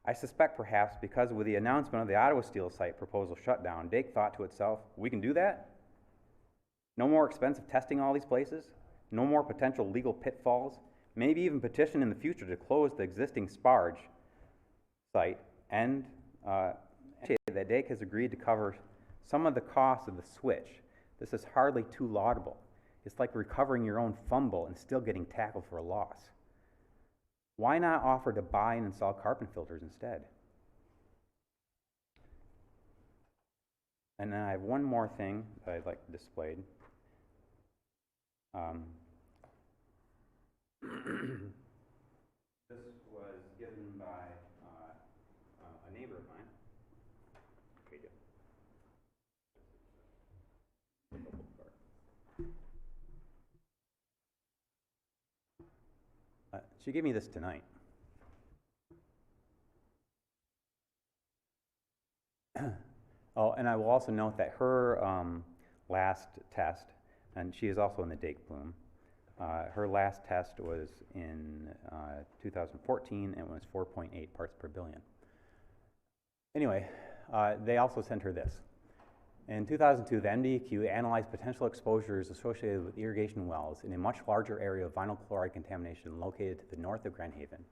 I suspect perhaps because with the announcement of the Ottawa Steel site proposal shutdown, DAKE thought to itself, we can do that? No more expensive testing all these places? No more potential legal pitfalls? Maybe even petition in the future to close the existing Sparge site, and that DAKE has agreed to cover some of the costs of the switch. This is hardly too laudable. It's like recovering your own fumble and still getting tackled for a loss. Why not offer to buy and install carbon filters instead? And then I have one more thing that I'd like displayed. This was given by a neighbor of mine. She gave me this tonight. Oh, and I will also note that her last test, and she is also in the DAKE plume, her last test was in 2014 and was 4.8 parts per billion. Anyway, they also sent her this. In 2002, the MDEQ analyzed potential exposures associated with irrigation wells in a much larger area of vinyl chloride contamination located to the north of Grand Haven,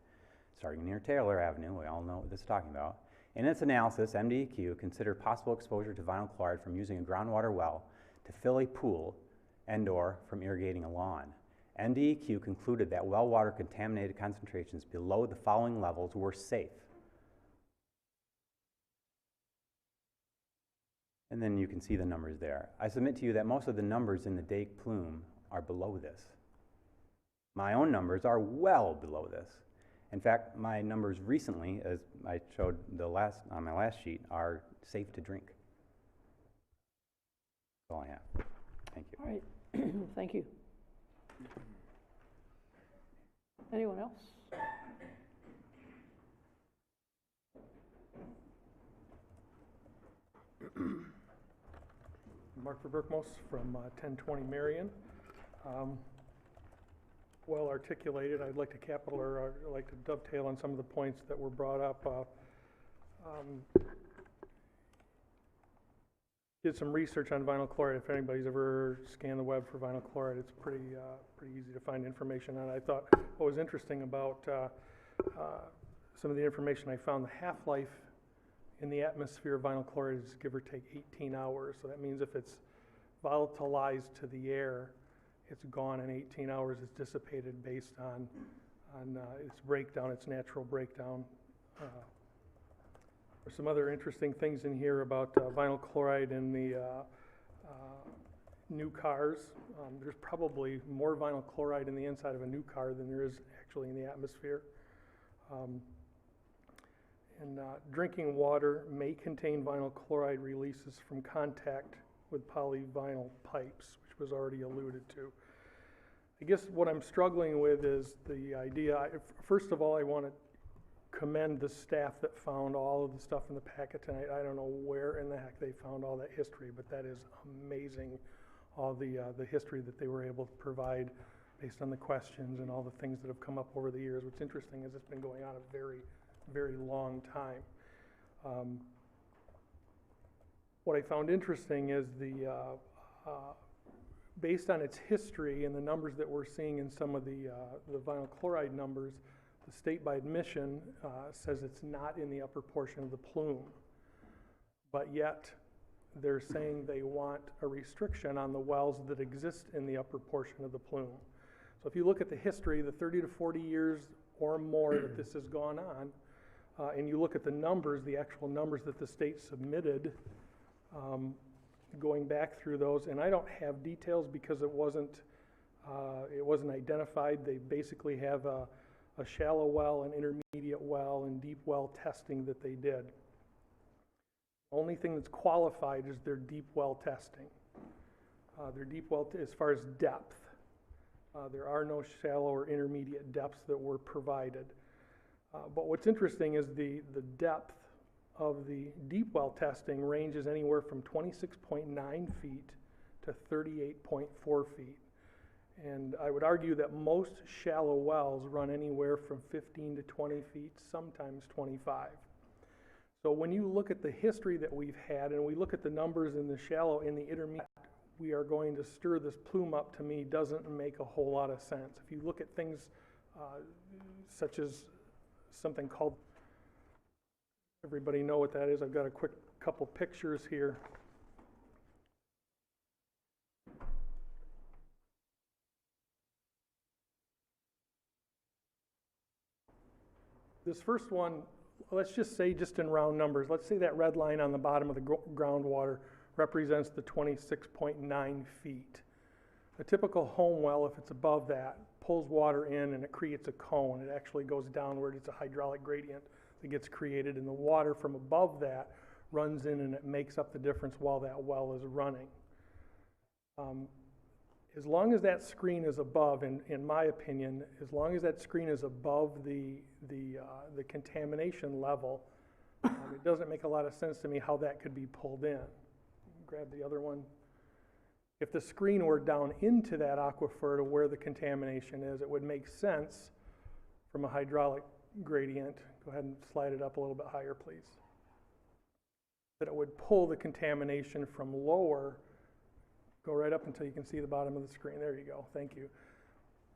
starting near Taylor Avenue. We all know what this is talking about. In its analysis, MDEQ considered possible exposure to vinyl chloride from using a groundwater well to fill a pool and/or from irrigating a lawn. MDEQ concluded that well water contaminated concentrations below the following levels were safe. And then you can see the numbers there. I submit to you that most of the numbers in the DAKE plume are below this. My own numbers are well below this. In fact, my numbers recently, as I showed on my last sheet, are safe to drink. That's all I have. Thank you. All right, thank you. Anyone else? Mark Verberkmos from 1020 Marion. Well articulated. I'd like to dovetail on some of the points that were brought up. Did some research on vinyl chloride. If anybody's ever scanned the web for vinyl chloride, it's pretty easy to find information on it. I thought what was interesting about some of the information I found, the half-life in the atmosphere of vinyl chloride is give or take 18 hours. So that means if it's volatilized to the air, it's gone in 18 hours. It's dissipated based on its breakdown, its natural breakdown. There's some other interesting things in here about vinyl chloride in the new cars. There's probably more vinyl chloride in the inside of a new car than there is actually in the atmosphere. And drinking water may contain vinyl chloride releases from contact with polyvinyl pipes, which was already alluded to. I guess what I'm struggling with is the idea, first of all, I want to commend the staff that found all of the stuff in the packet tonight. I don't know where in the heck they found all that history, but that is amazing, all the history that they were able to provide based on the questions and all the things that have come up over the years. What's interesting is it's been going on a very, very long time. What I found interesting is based on its history and the numbers that we're seeing in some of the vinyl chloride numbers, the state by admission says it's not in the upper portion of the plume, but yet they're saying they want a restriction on the wells that exist in the upper portion of the plume. So if you look at the history, the 30 to 40 years or more that this has gone on, and you look at the numbers, the actual numbers that the state submitted, going back through those, and I don't have details because it wasn't identified. They basically have a a shallow well, an intermediate well, and deep well testing that they did. Only thing that's qualified is their deep well testing. Their deep well, as far as depth, there are no shallow or intermediate depths that were provided. But what's interesting is the depth of the deep well testing ranges anywhere from 26.9 feet to 38.4 feet. And I would argue that most shallow wells run anywhere from 15 to 20 feet, sometimes 25. So when you look at the history that we've had and we look at the numbers in the shallow, in the intermediate, we are going to stir this plume up, to me, doesn't make a whole lot of sense. If you look at things such as something called, everybody know what that is? I've got a quick couple pictures here. This first one, let's just say, just in round numbers, let's say that red line on the bottom of the groundwater represents the 26.9 feet. A typical home well, if it's above that, pulls water in and it creates a cone. It actually goes downward. It's a hydraulic gradient that gets created, and the water from above that runs in and it makes up the difference while that well is running. As long as that screen is above, in my opinion, as long as that screen is above the contamination level, it doesn't make a lot of sense to me how that could be pulled in. Grab the other one. If the screen were down into that aquifer to where the contamination is, it would make sense from a hydraulic gradient. Go ahead and slide it up a little bit higher, please. That it would pull the contamination from lower. Go right up until you can see the bottom of the screen. There you go. Thank you.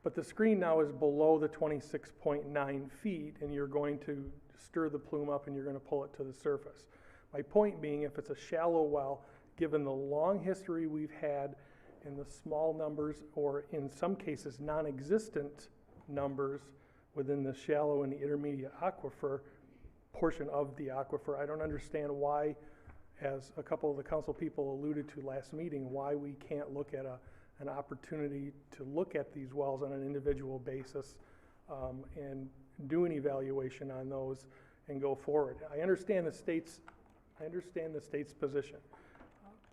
But the screen now is below the 26.9 feet, and you're going to stir the plume up and you're going to pull it to the surface. My point being, if it's a shallow well, given the long history we've had and the small numbers, or in some cases non-existent numbers within the shallow and the intermediate aquifer portion of the aquifer, I don't understand why, as a couple of the council people alluded to last meeting, why we can't look at an opportunity to look at these wells on an individual basis and do an evaluation on those and go forward. I understand the state's position.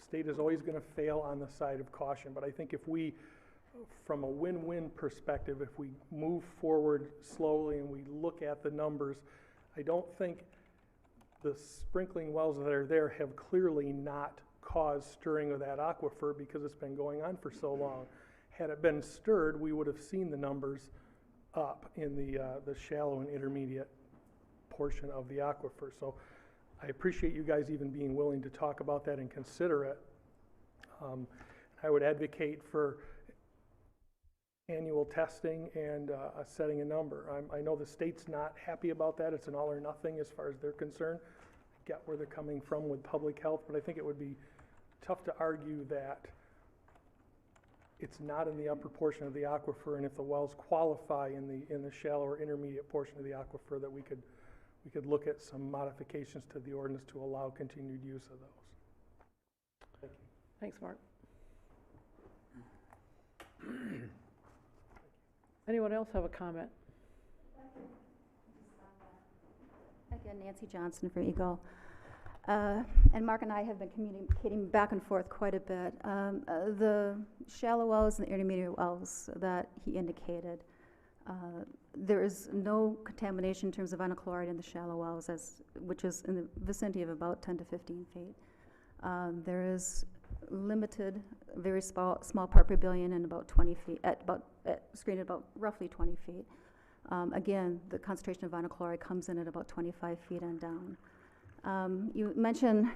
State is always going to fail on the side of caution, but I think if we, from a win-win perspective, if we move forward slowly and we look at the numbers, I don't think the sprinkling wells that are there have clearly not caused stirring of that aquifer because it's been going on for so long. Had it been stirred, we would have seen the numbers up in the shallow and intermediate portion of the aquifer. So I appreciate you guys even being willing to talk about that and consider it. I would advocate for annual testing and setting a number. I know the state's not happy about that. It's an all or nothing as far as they're concerned. I get where they're coming from with public health, but I think it would be tough to argue that it's not in the upper portion of the aquifer, and if the wells qualify in the shallow or intermediate portion of the aquifer, that we could look at some modifications to the ordinance to allow continued use of those. Thank you. Thanks, Mark. Anyone else have a comment? Again, Nancy Johnson for Eagle. And Mark and I have been communicating back and forth quite a bit. The shallow wells and the intermediate wells that he indicated, there is no contamination in terms of vinyl chloride in the shallow wells, which is in the vicinity of about 10 to 15 feet. There is limited, very small part per billion in about 20 feet, screened at about roughly 20 feet. Again, the concentration of vinyl chloride comes in at about 25 feet and down. You mentioned,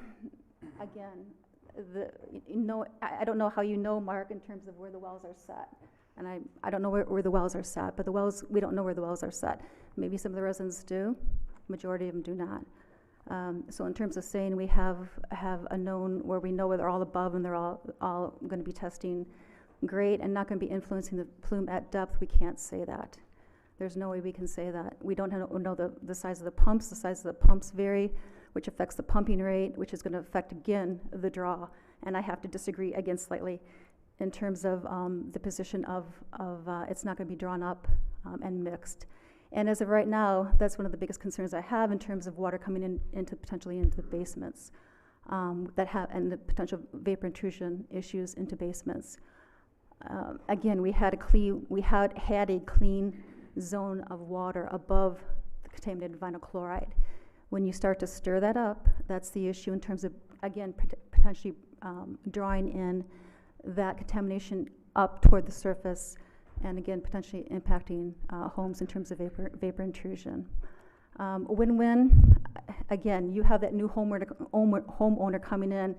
again, I don't know how you know, Mark, in terms of where the wells are set. And I don't know where the wells are set, but we don't know where the wells are set. Maybe some of the residents do, majority of them do not. So in terms of saying we have a known where we know where they're all above and they're all going to be testing great and not going to be influencing the plume at depth, we can't say that. There's no way we can say that. We don't know the size of the pumps. The size of the pumps vary, which affects the pumping rate, which is going to affect, again, the draw. And I have to disagree, again, slightly in terms of the position of it's not going to be drawn up and mixed. And as of right now, that's one of the biggest concerns I have in terms of water coming potentially into the basements, and the potential vapor intrusion issues into basements. Again, we had a clean zone of water above the contaminated vinyl chloride. When you start to stir that up, that's the issue in terms of, again, potentially drawing in that contamination up toward the surface, and again, potentially impacting homes in terms of vapor intrusion. Win-win, again, you have that new homeowner coming in,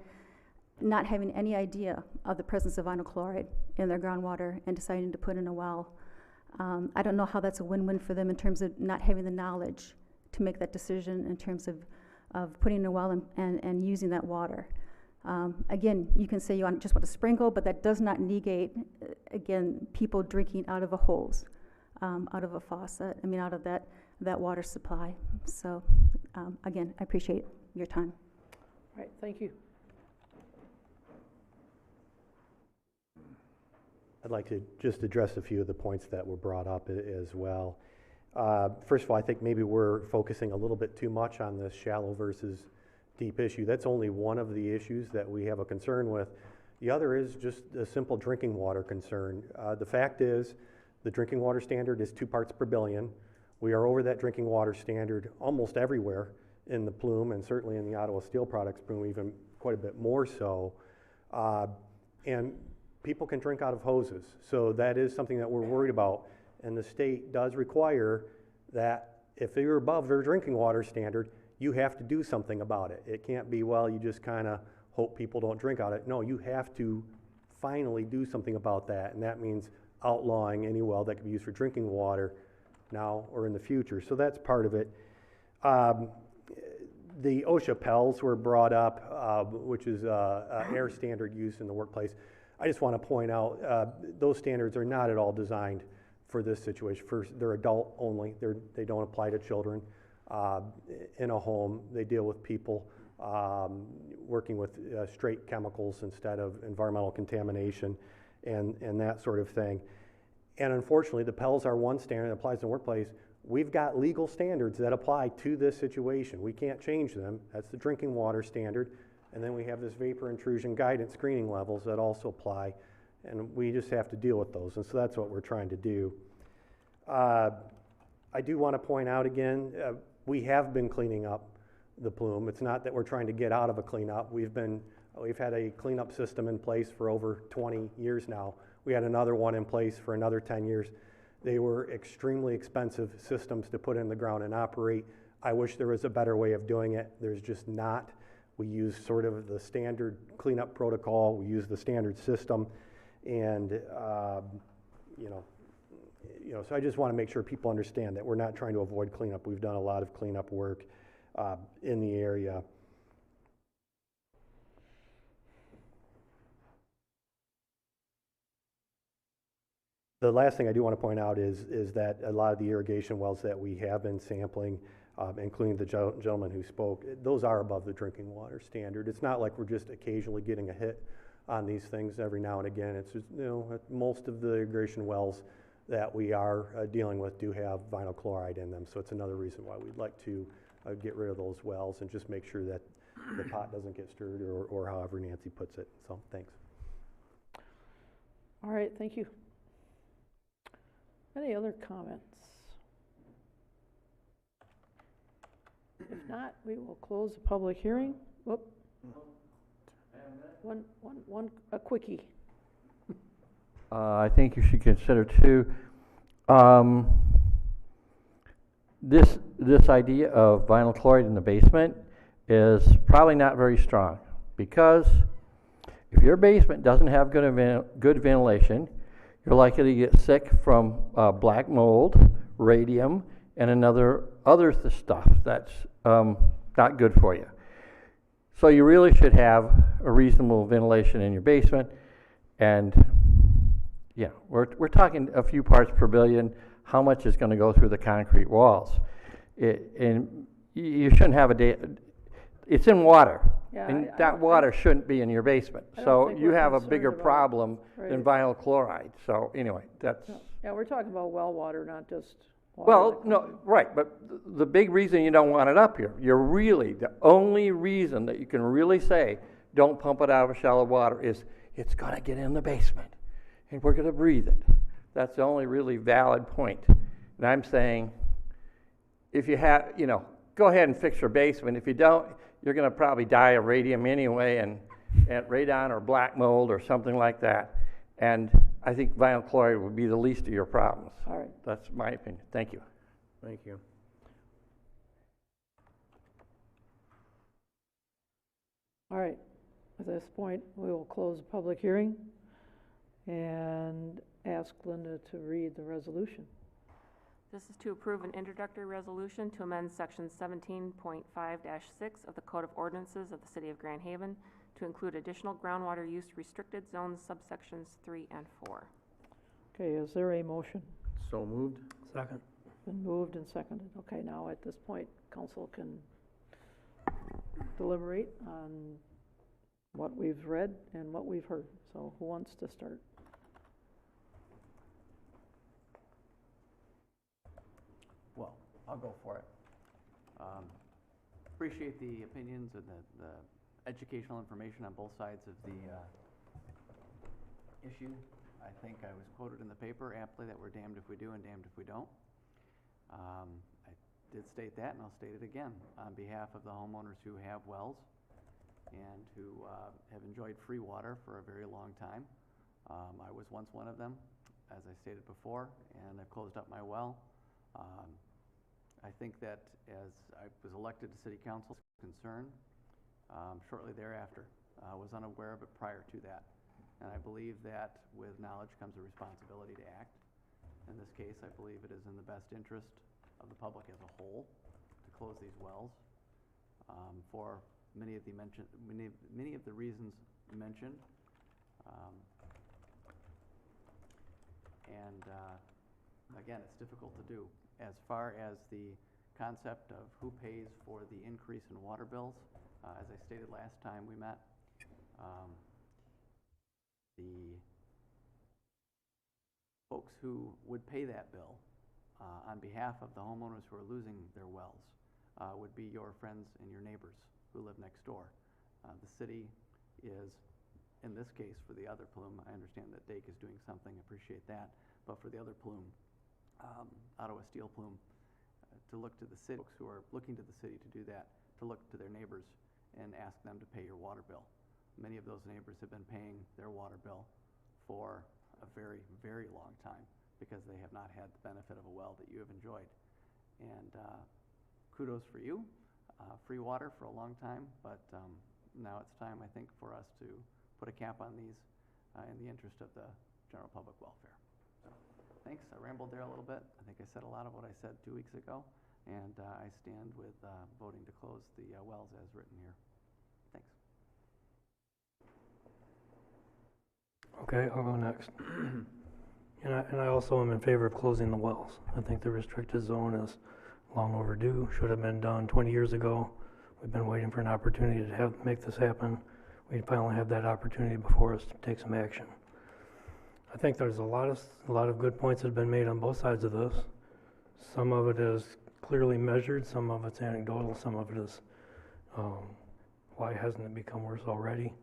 not having any idea of the presence of vinyl chloride in their groundwater and deciding to put in a well. I don't know how that's a win-win for them in terms of not having the knowledge to make that decision in terms of putting in a well and using that water. Again, you can say you just want to sprinkle, but that does not negate, again, people drinking out of a hose, out of a faucet, out of that water supply. So, again, I appreciate your time. All right, thank you. I'd like to just address a few of the points that were brought up as well. First of all, I think maybe we're focusing a little bit too much on this shallow versus deep issue. That's only one of the issues that we have a concern with. The other is just a simple drinking water concern. The fact is, the drinking water standard is 2 parts per billion. We are over that drinking water standard almost everywhere in the plume, and certainly in the Ottawa Steel Products plume, even quite a bit more so. And people can drink out of hoses, so that is something that we're worried about. And the state does require that if you're above their drinking water standard, you have to do something about it. It can't be, well, you just kind of hope people don't drink out of it. No, you have to finally do something about that, and that means outlawing any well that can be used for drinking water now or in the future. So that's part of it. The OSHA PELs were brought up, which is air standard use in the workplace. I just want to point out, those standards are not at all designed for this situation. First, they're adult only. They don't apply to children. In a home, they deal with people working with straight chemicals instead of environmental contamination and that sort of thing. And unfortunately, the PELs are one standard that applies in the workplace. We've got legal standards that apply to this situation. We can't change them. That's the drinking water standard. And then we have this vapor intrusion guidance screening levels that also apply. And we just have to deal with those. And so that's what we're trying to do. I do want to point out again, we have been cleaning up the plume. It's not that we're trying to get out of a cleanup. We've had a cleanup system in place for over 20 years now. We had another one in place for another 10 years. They were extremely expensive systems to put in the ground and operate. I wish there was a better way of doing it. There's just not. We use sort of the standard cleanup protocol. We use the standard system, and so I just want to make sure people understand that we're not trying to avoid cleanup. We've done a lot of cleanup work in the area. The last thing I do want to point out is that a lot of the irrigation wells that we have been sampling, including the gentleman who spoke, those are above the drinking water standard. It's not like we're just occasionally getting a hit on these things every now and again. It's just, most of the irrigation wells that we are dealing with do have vinyl chloride in them, so it's another reason why we'd like to get rid of those wells and just make sure that the pot doesn't get stirred, or however Nancy puts it. So thanks. All right, thank you. Any other comments? If not, we will close the public hearing. Whoop. A quickie. I think you should consider too, this idea of vinyl chloride in the basement is probably not very strong, because if your basement doesn't have good ventilation, you're likely to get sick from black mold, radium, and other stuff that's not good for you. So you really should have a reasonable ventilation in your basement, and yeah, we're talking a few parts per billion. How much is going to go through the concrete walls? And you shouldn't have it's in water, and that water shouldn't be in your basement. So you have a bigger problem than vinyl chloride. So anyway, that's... Yeah, we're talking about well water, not just water Well, that no, comes right, but the big reason you don't want it up here, the only reason that you can really say, don't pump it out of shallow water is it's gonna get in the basement and we're gonna breathe it. That's the only really valid point. And I'm saying, if you have, go ahead and fix your basement. If you don't, you're gonna probably die of radium anyway and radon or black mold or something like that. And I think vinyl chloride would be the least of your problems. All right. That's my opinion. Thank you. Thank you. All right, at this point, we will close the public hearing and ask Linda to read the resolution. This is to approve an introductory resolution to amend section 17.5-6 of the Code of Ordinances of the City of Grand Haven to include additional groundwater use restricted zones subsections 3 and 4. Okay, is there a motion? So moved. Second. Been moved and seconded. Okay, now at this point, council can deliberate on what we've read and what we've heard. So who wants to start? Well, I'll go for it. Appreciate the opinions and the educational information on both sides of the issue. I think I was quoted in the paper aptly that we're damned if we do and damned if we don't. I did state that, and I'll state it again. On behalf of the homeowners who have wells and who have enjoyed free water for a very long time, I was once one of them, as I stated before, and I've closed up my well. I think that as I was elected to city council, concern shortly thereafter, was unaware of it prior to that. And I believe that with knowledge comes a responsibility to act. In this case, I believe it is in the best interest of the public as a whole to close these wells for many of the reasons mentioned. Again, it's difficult to do. As far as the concept of who pays for the increase in water bills, as I stated last time we met, the folks who would pay that bill on behalf of the homeowners who are losing their wells would be your friends and your neighbors who live next door. The city is, in this case, for the other plume, I understand that Dake is doing something, appreciate that, but for the other plume, Ottawa Steel plume, to look to the city, folks who are looking to the city to do that, to look to their neighbors and ask them to pay your water bill. Many of those neighbors have been paying their water bill for a very, very long time because they have not had the benefit of a well that you have enjoyed. And kudos for you, free water for a long time, but now it's time, I think, for us to put a cap on these in the interest of the general public welfare. So, thanks, I rambled there a little bit. I think I said a lot of what I said 2 weeks ago, and I stand with voting to close the wells as written here. Thanks. Okay, I'll go next. And I also am in favor of closing the wells. I think the restricted zone is long overdue, should have been done 20 years ago. We've been waiting for an opportunity to make this happen. We finally have that opportunity before us to take some action. I think there's a lot of good points that have been made on both sides of this. Some of it is clearly measured, some of it's anecdotal, some of it is why hasn't it become worse already?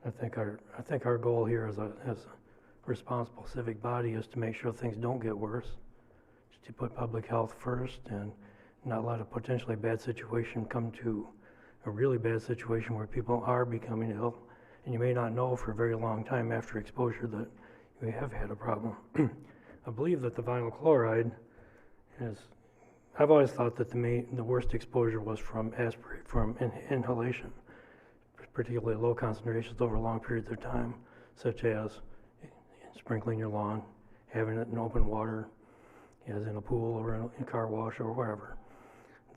I think our goal here as a responsible civic body is to make sure things don't get worse, just to put public health first and not let a potentially bad situation come to a really bad situation where people are becoming ill, and you may not know for a very long time after exposure that you have had a problem. I believe that the vinyl chloride I've always thought that the worst exposure was from inhalation, particularly low concentrations over long periods of time, such as sprinkling your lawn, having it in open water, as in a pool or in a car wash or wherever.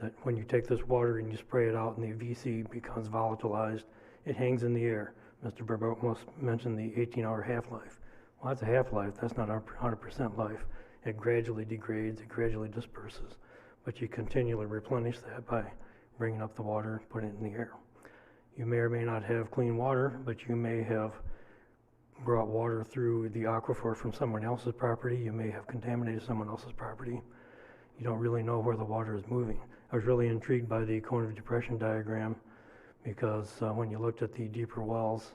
That when you take this water and you spray it out and the VC becomes volatilized, it hangs in the air. Mr. Burbank mentioned the 18-hour half-life. Well, that's a half-life. That's not 100% life. It gradually degrades, it gradually disperses, but you continually replenish that by bringing up the water, putting it in the air. You may or may not have clean water, but you may have brought water through the aquifer from someone else's property. You may have contaminated someone else's property. you don't really know where the water is moving. I was really intrigued by the cone of depression diagram because when you looked at the deeper wells,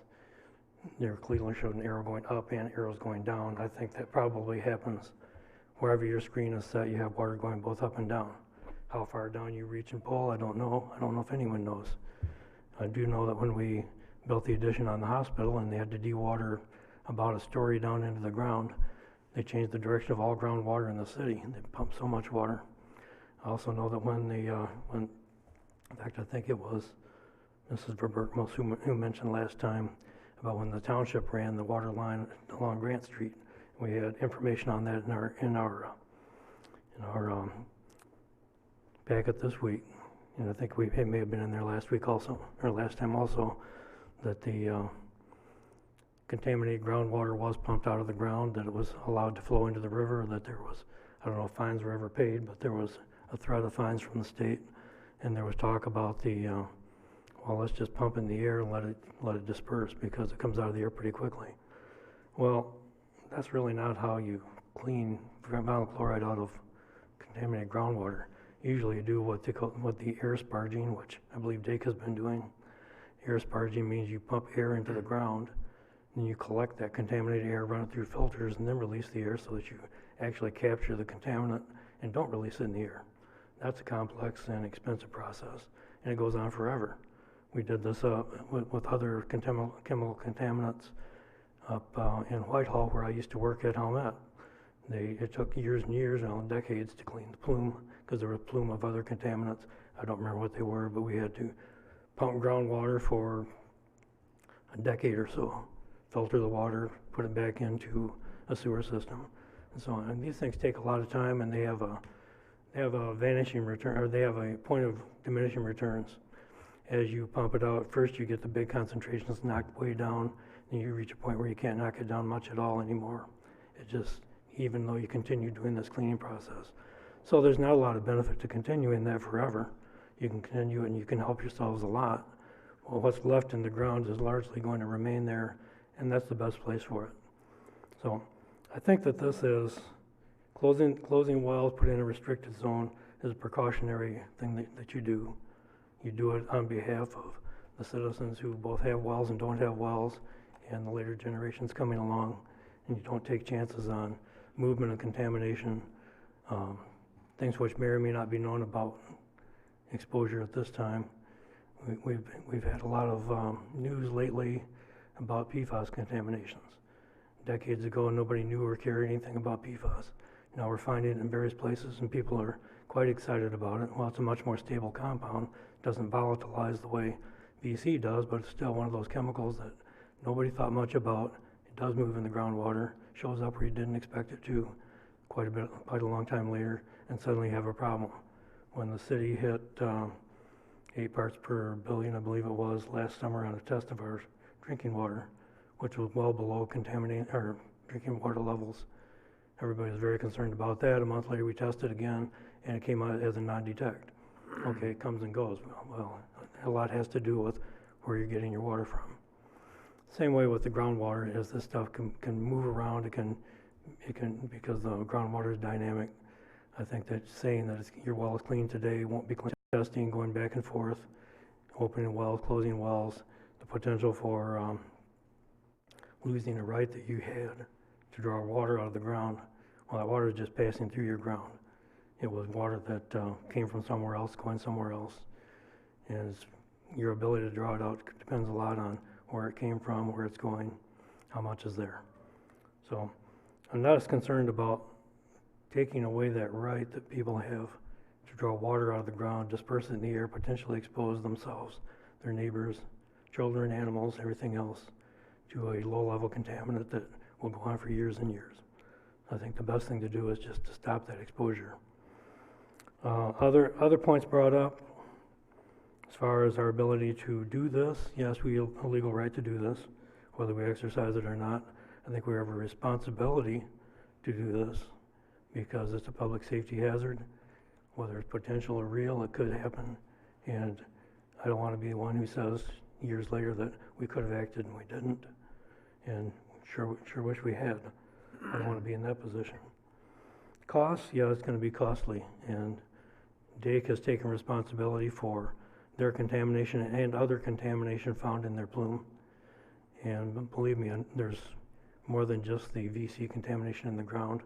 there clearly showed an arrow going up and arrows going down. I think that probably happens wherever your screen is set, you have water going both up and down. How far down you reach and pull, I don't know. I don't know if anyone knows. I do know that when we built the addition on the hospital and they had to dewater about a story down into the ground, they changed the direction of all groundwater in the city. They pumped so much water. I also know that when in fact, I think it was Mrs. Verbertmos who mentioned last time about when the township ran the water line along Grant Street. We had information on that in our packet this week, and I think it may have been in there last week also, or last time also, that the contaminated groundwater was pumped out of the ground, that it was allowed to flow into the river, that there was, I don't know if fines were ever paid, but there was a threat of fines from the state, and there was talk about well, let's just pump in the air and let it disperse because it comes out of the air pretty quickly. Well, that's really not how you clean vinyl chloride out of contaminated groundwater. Usually you do what the air sparging, which I believe Dake has been doing. Air sparging means you pump air into the ground, and you collect that contaminated air, run it through filters, and then release the air so that you actually capture the contaminant and don't release it in the air. That's a complex and expensive process, and it goes on forever. We did this with other chemical contaminants up in Whitehall, where I used to work at Helmet. It took years and years, decades to clean the plume, because there was a plume of other contaminants. I don't remember what they were, but we had to pump groundwater for a decade or so, filter the water, put it back into a sewer system, and so on. And these things take a lot of time, and they have a vanishing return, or they have a point of diminishing returns. As you pump it out, first you get the big concentrations knocked way down, and you reach a point where you can't knock it down much at all anymore. It just, even though you continue doing this cleaning process. So there's not a lot of benefit to continuing that forever. You can continue it and you can help yourselves a lot. Well, what's left in the ground is largely going to remain there, and that's the best place for it. So I think that this is closing wells, putting in a restricted zone is a precautionary thing that you do. You do it on behalf of the citizens who both have wells and don't have wells, and the later generations coming along, and you don't take chances on movement and contamination, things which may or may not be known about exposure at this time. We've had a lot of news lately about PFAS contaminations. Decades ago, nobody knew or cared anything about PFAS. Now we're finding it in various places, and people are quite excited about it. Well, it's a much more stable compound, doesn't volatilize the way VC does, but it's still one of those chemicals that nobody thought much about. It does move in the groundwater, shows up where you didn't expect it to, quite a long time later, and suddenly you have a problem. When the city hit 8 parts per billion, I believe it was, last summer on a test of our drinking water, which was well below contaminated or drinking water levels. Everybody was very concerned about that. A month later, we tested again, and it came out as a non-detect. Okay, it comes and goes. Well, a lot has to do with where you're getting your water from. Same way with the groundwater, as this stuff can move around. It can because the groundwater is dynamic. I think that saying that your well is clean today won't be clean. Testing, going back and forth, opening wells, closing wells, the potential for losing a right that you had to draw water out of the ground. Well, that water is just passing through your ground. It was water that came from somewhere else, going somewhere else. And your ability to draw it out depends a lot on where it came from, where it's going, how much is there. So I'm not as concerned about taking away that right that people have to draw water out of the ground, disperse it in the air, potentially expose themselves, their neighbors, children, animals, everything else to a low-level contaminant that will go on for years and years. I think the best thing to do is just to stop that exposure. Other points brought up, as far as our ability to do this, yes, we have a legal right to do this, whether we exercise it or not. I think we have a responsibility to do this because it's a public safety hazard. Whether it's potential or real, it could happen. And I don't want to be the one who says years later that we could have acted and we didn't. And sure wish we had. I don't want to be in that position. Costs, yeah, it's gonna be costly, and Dake has taken responsibility for their contamination and other contamination found in their plume. And believe me, there's more than just the VC contamination in the ground.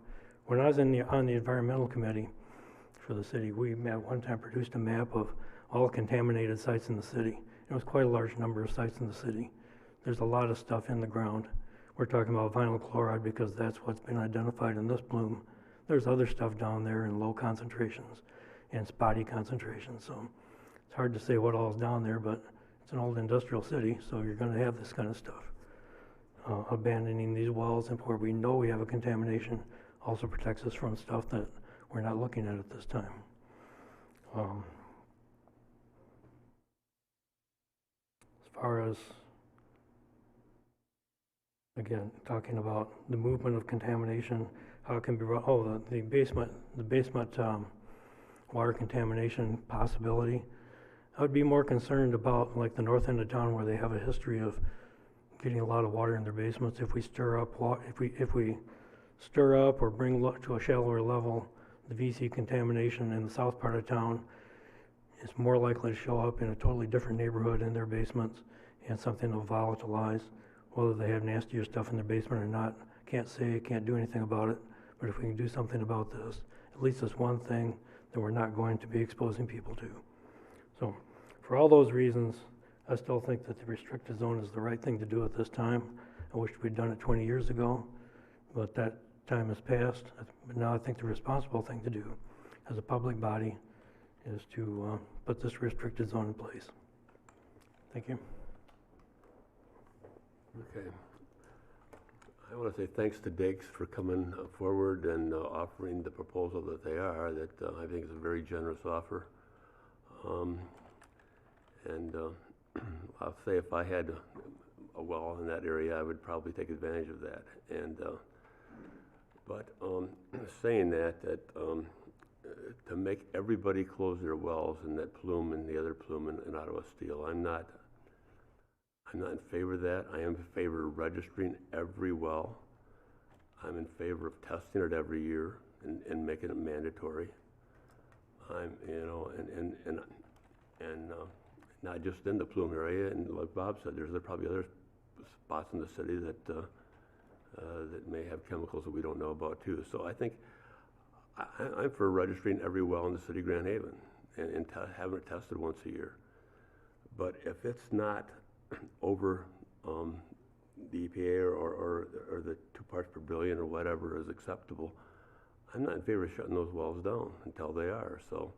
When I was on the environmental committee for the city, we at one time produced a map of all contaminated sites in the city. It was quite a large number of sites in the city. There's a lot of stuff in the ground. We're talking about vinyl chloride because that's what's been identified in this plume. There's other stuff down there in low concentrations and spotty concentrations, so it's hard to say what all is down there, but it's an old industrial city, so you're gonna have this kind of stuff. Abandoning these wells and where we know we have a contamination also protects us from stuff that we're not looking at this time. As far as, again, talking about the movement of contamination, how it can be, the basement water contamination possibility. I would be more concerned about like the north end of town where they have a history of getting a lot of water in their basements. If we stir up if we stir up or bring to a shallower level, the VC contamination in the south part of town is more likely to show up in a totally different neighborhood in their basements, and something will volatilize. Whether they have nastier stuff in their basement or not, can't say, can't do anything about it. But if we can do something about this, at least it's one thing that we're not going to be exposing people to. So for all those reasons, I still think that the restricted zone is the right thing to do at this time. I wish we'd done it 20 years ago, but that time has passed. But now I think the responsible thing to do as a public body is to put this restricted zone in place. Thank you. Okay. I want to say thanks to Dakes for coming forward and offering the proposal that they are, that I think is a very generous offer. I'll say if I had a well in that area, I would probably take advantage of that. But saying that to make everybody close their wells in that plume and the other plume in Ottawa Steel, I'm not in favor of that. I am in favor of registering every well. I'm in favor of testing it every year and making it mandatory. I'm, not just in the plume area, and like Bob said, there's probably other spots in the city that that may have chemicals that we don't know about too. So I think I'm for registering every well in the city of Grand Haven and having it tested once a year. But if it's not over the EPA or the 2 parts per billion or whatever is acceptable, I'm not in favor of shutting those wells down until they are. So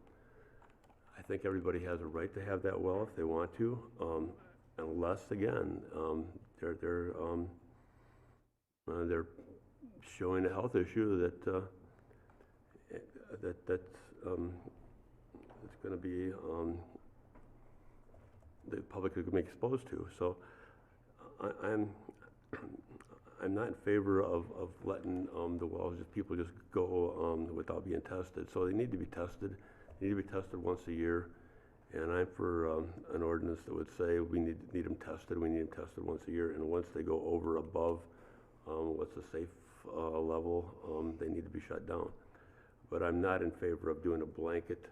I think everybody has a right to have that well if they want to, unless again they're showing a health issue that's going to be the public could be exposed to. So I'm not in favor of letting the wells people just go without being tested. So they need to be tested. They need to be tested once a year. And I'm for an ordinance that would say we need them tested. We need them tested once a year. And once they go above what's the safe level, they need to be shut down. But I'm not in favor of doing a blanket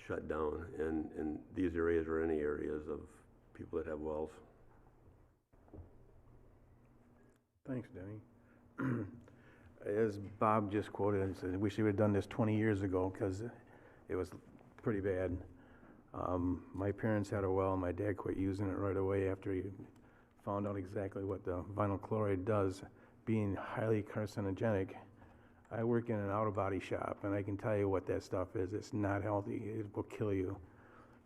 shutdown in these areas or any areas of people that have wells. Thanks, Denny. As Bob just quoted, he said, we should have done this 20 years ago because it was pretty bad. My parents had a well, and my dad quit using it right away after he found out exactly what the vinyl chloride does, being highly carcinogenic. I work in an auto-body shop, and I can tell you what that stuff is. It's not healthy. It will kill you.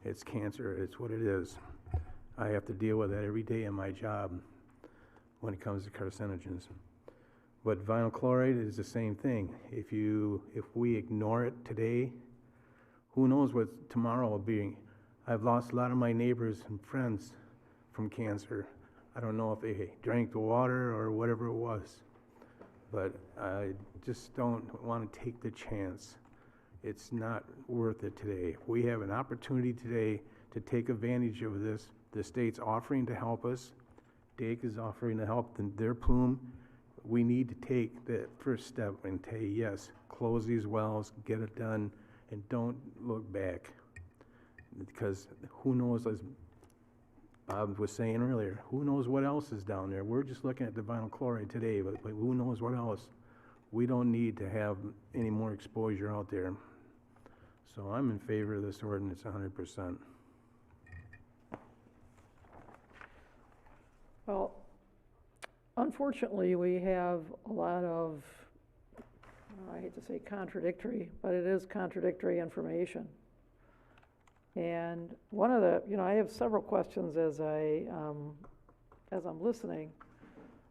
It's cancer. It's what it is. I have to deal with that every day in my job when it comes to carcinogens. But vinyl chloride is the same thing. If we ignore it today, who knows what tomorrow will be. I've lost a lot of my neighbors and friends from cancer. I don't know if they drank the water or whatever it was. But I just don't want to take the chance. It's not worth it today. We have an opportunity today to take advantage of this. The state's offering to help us. Dake is offering to help their plume. we need to take that first step and say, yes, close these wells, get it done, and don't look back. Because who knows, as Bob was saying earlier, who knows what else is down there? We're just looking at the vinyl chloride today, but who knows what else? We don't need to have any more exposure out there. So I'm in favor of this ordinance 100%. Well, unfortunately, we have a lot of, I hate to say contradictory, but it is contradictory information. And one of the, I have several questions as I'm listening,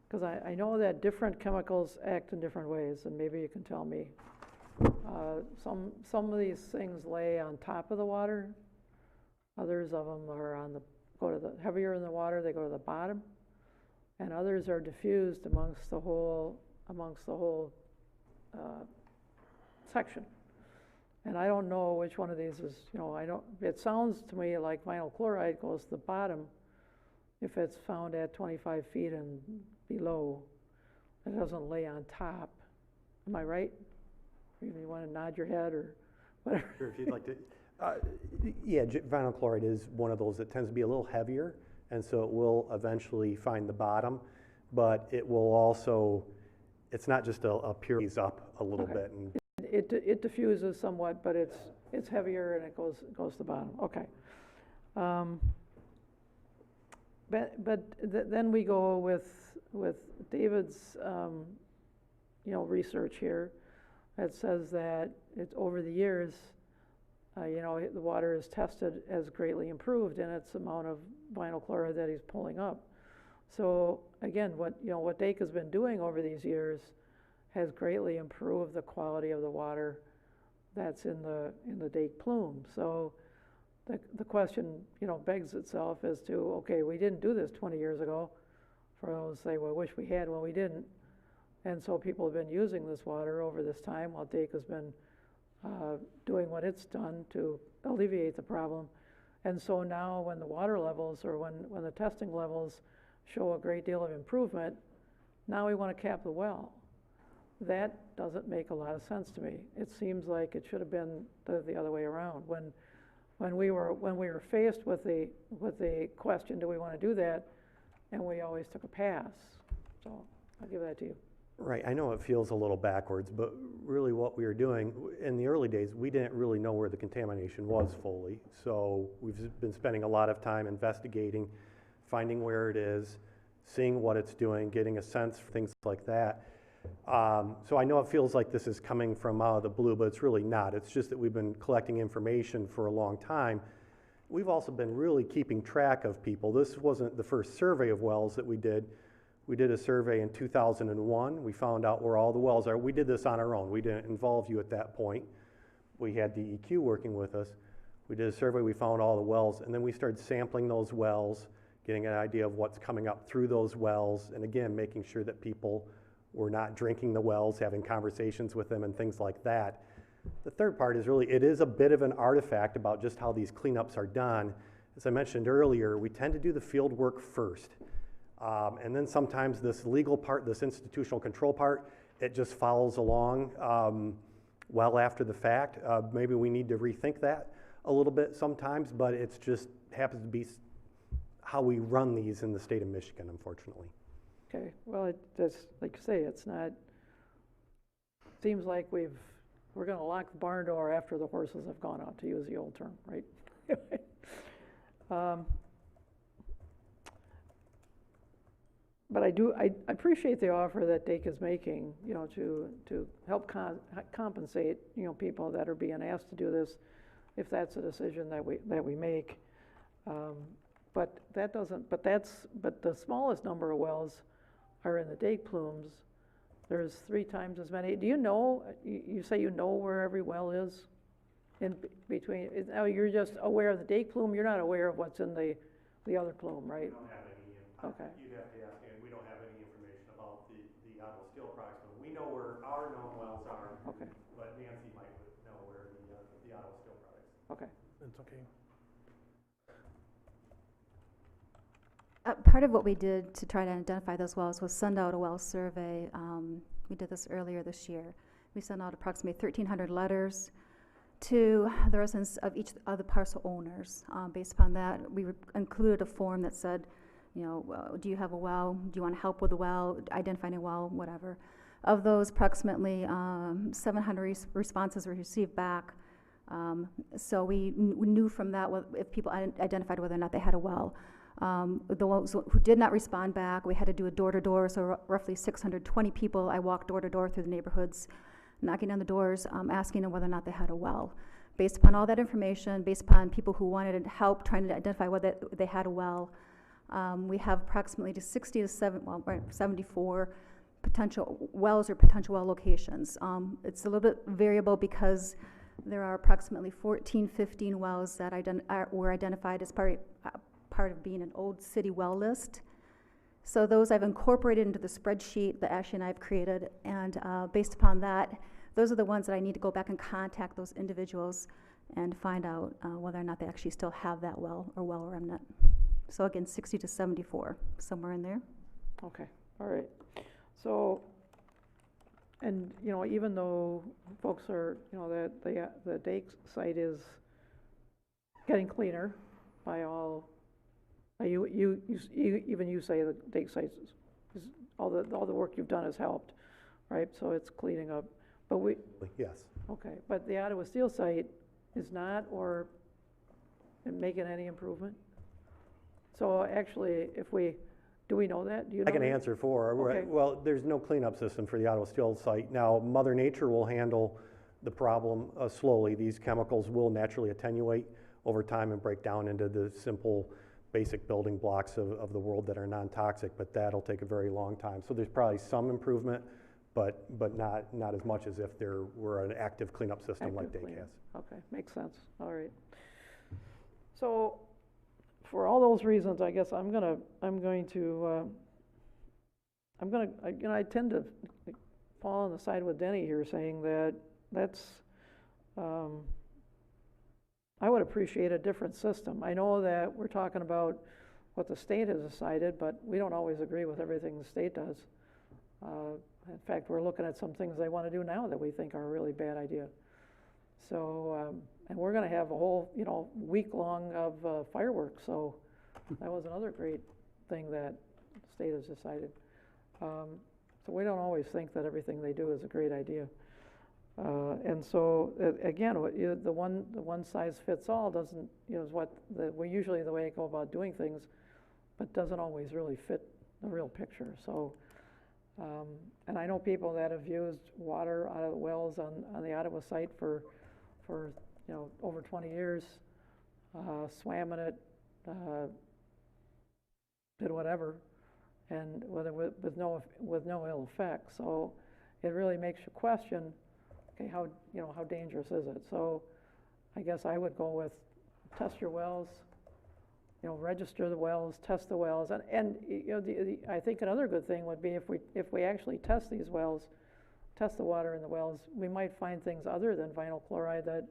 because I know that different chemicals act in different ways, and maybe you can tell me. Some of these things lay on top of the water. Others of them are heavier in the water, they go to the bottom. And others are diffused amongst the whole section. And I don't know which one of these is, it sounds to me like vinyl chloride goes to the bottom if it's found at 25 feet and below. It doesn't lay on top. Am I right? You want to nod your head or whatever? Sure, if you'd like to. Yeah, vinyl chloride is one of those that tends to be a little heavier, and so it will eventually find the bottom, but it will also, it's not just a pure ease up a little bit. And it diffuses somewhat, but it's heavier and it goes to the bottom. Okay. Then we go with David's research here that says that it's over the years, the water is tested as greatly improved in its amount of vinyl chloride that he's pulling up. So again, what Dake has been doing over these years has greatly improved the quality of the water that's in the Dake plume. So the question, begs itself as to, okay, we didn't do this 20 years ago. For those say, well, I wish we had, well, we didn't. And so people have been using this water over this time while Dake has been doing what it's done to alleviate the problem. And so now when the water levels or when the testing levels show a great deal of improvement, now we want to cap the well. That doesn't make a lot of sense to me. It seems like it should have been the other way around. When we were faced with the question, do we want to do that? And we always took a pass. So I'll give that to you. right, I know it feels a little backwards, but really what we were doing, in the early days, we didn't really know where the contamination was fully. So we've been spending a lot of time investigating, finding where it is, seeing what it's doing, getting a sense for things like that. So I know it feels like this is coming from out of the blue, but it's really not. It's just that we've been collecting information for a long time. We've also been really keeping track of people. This wasn't the first survey of wells that we did. We did a survey in 2001. We found out where all the wells are. We did this on our own. We didn't involve you at that point. We had DEQ working with us. We did a survey, we found all the wells, and then we started sampling those wells, getting an idea of what's coming up through those wells, and again, making sure that people were not drinking the wells, having conversations with them and things like that. The third part is really, it is a bit of an artifact about just how these cleanups are done. As I mentioned earlier, we tend to do the field work first. And then sometimes this legal part, this institutional control part, it just follows along well after the fact. Maybe we need to rethink that a little bit sometimes, but it's just happens to be how we run these in the state of Michigan, unfortunately. Okay, well, that's, like you say, it's not, seems like we're gonna lock the barn door after the horses have gone out, to use the old term, right? But I appreciate the offer that Dake is making, to help compensate, people that are being asked to do this, if that's a decision that we make. But the smallest number of wells are in the Dake plumes. There's 3 times as many. Do you know, you say you know where every well is in between? Oh, you're just aware of the Dake plume, you're not aware of what's in the other plume, right? We don't have any, okay. You'd have to ask, and we don't have any information about the Ottawa Steel products, but we know where our known wells are. Okay. But Nancy might know where the Ottawa Steel products. Okay. That's okay. Part of what we did to try to identify those wells was send out a well survey. We did this earlier this year. We sent out approximately 1,300 letters to the residents of each of the parcel owners. Based upon that, we included a form that said, you know, do you have a well? Do you want help with a well? Identifying a well, whatever. Of those, approximately 700 responses were received back. So we knew from that if people identified whether or not they had a well. The ones who did not respond back, we had to do a door-to-door, so roughly 620 people. I walked door-to-door through the neighborhoods, knocking on the doors, asking them whether or not they had a well. Based upon all that information, based upon people who wanted help trying to identify whether they had a well, we have approximately 74 potential wells or potential well locations. It's a little bit variable because there are approximately 15 wells that were identified as part of being an old city well list. So those I've incorporated into the spreadsheet that Ashley and I have created, and based upon that, those are the ones that I need to go back and contact those individuals and find out whether or not they actually still have that well or well remnant. So again, 60 to 74, somewhere in there. Okay, all right. So, and you know, even though folks are, you know, that the Dake site is getting cleaner by all, even you say the Dake site is all the work you've done has helped, right? So it's cleaning up, but Yes. okay, but the Ottawa Steel site is not, or making any improvement? So actually, do we know that? Do you know I can that? answer for her. Okay. Well, there's no cleanup system for the Ottawa Steel site. Now, Mother Nature will handle the problem slowly. These chemicals will naturally attenuate over time and break down into the simple, basic building blocks of the world that are non-toxic, but that'll take a very long time. So there's probably some improvement, but not as much as if there were an active cleanup system like Dake has. Okay, makes sense. All right. So, for all those reasons, I guess I tend to fall on the side with Denny here, saying that I would appreciate a different system. I know that we're talking about what the state has decided, but we don't always agree with everything the state does. In fact, we're looking at some things they want to do now that we think are a really bad idea. So, and we're going to have a whole, week long of fireworks. So that was another great thing that the state has decided. So we don't always think that everything they do is a great idea. And so again, the one size fits all doesn't, is usually the way I go about doing things, but doesn't always really fit the real picture. So, and I know people that have used water out of the wells on the Ottawa site for over 20 years, swam in it, did whatever, and with no ill effect. So it really makes you question, okay, how dangerous is it? So I guess I would go with test your wells, register the wells, test the wells, and I think another good thing would be if we actually test these wells, test the water in the wells, we might find things other than vinyl chloride that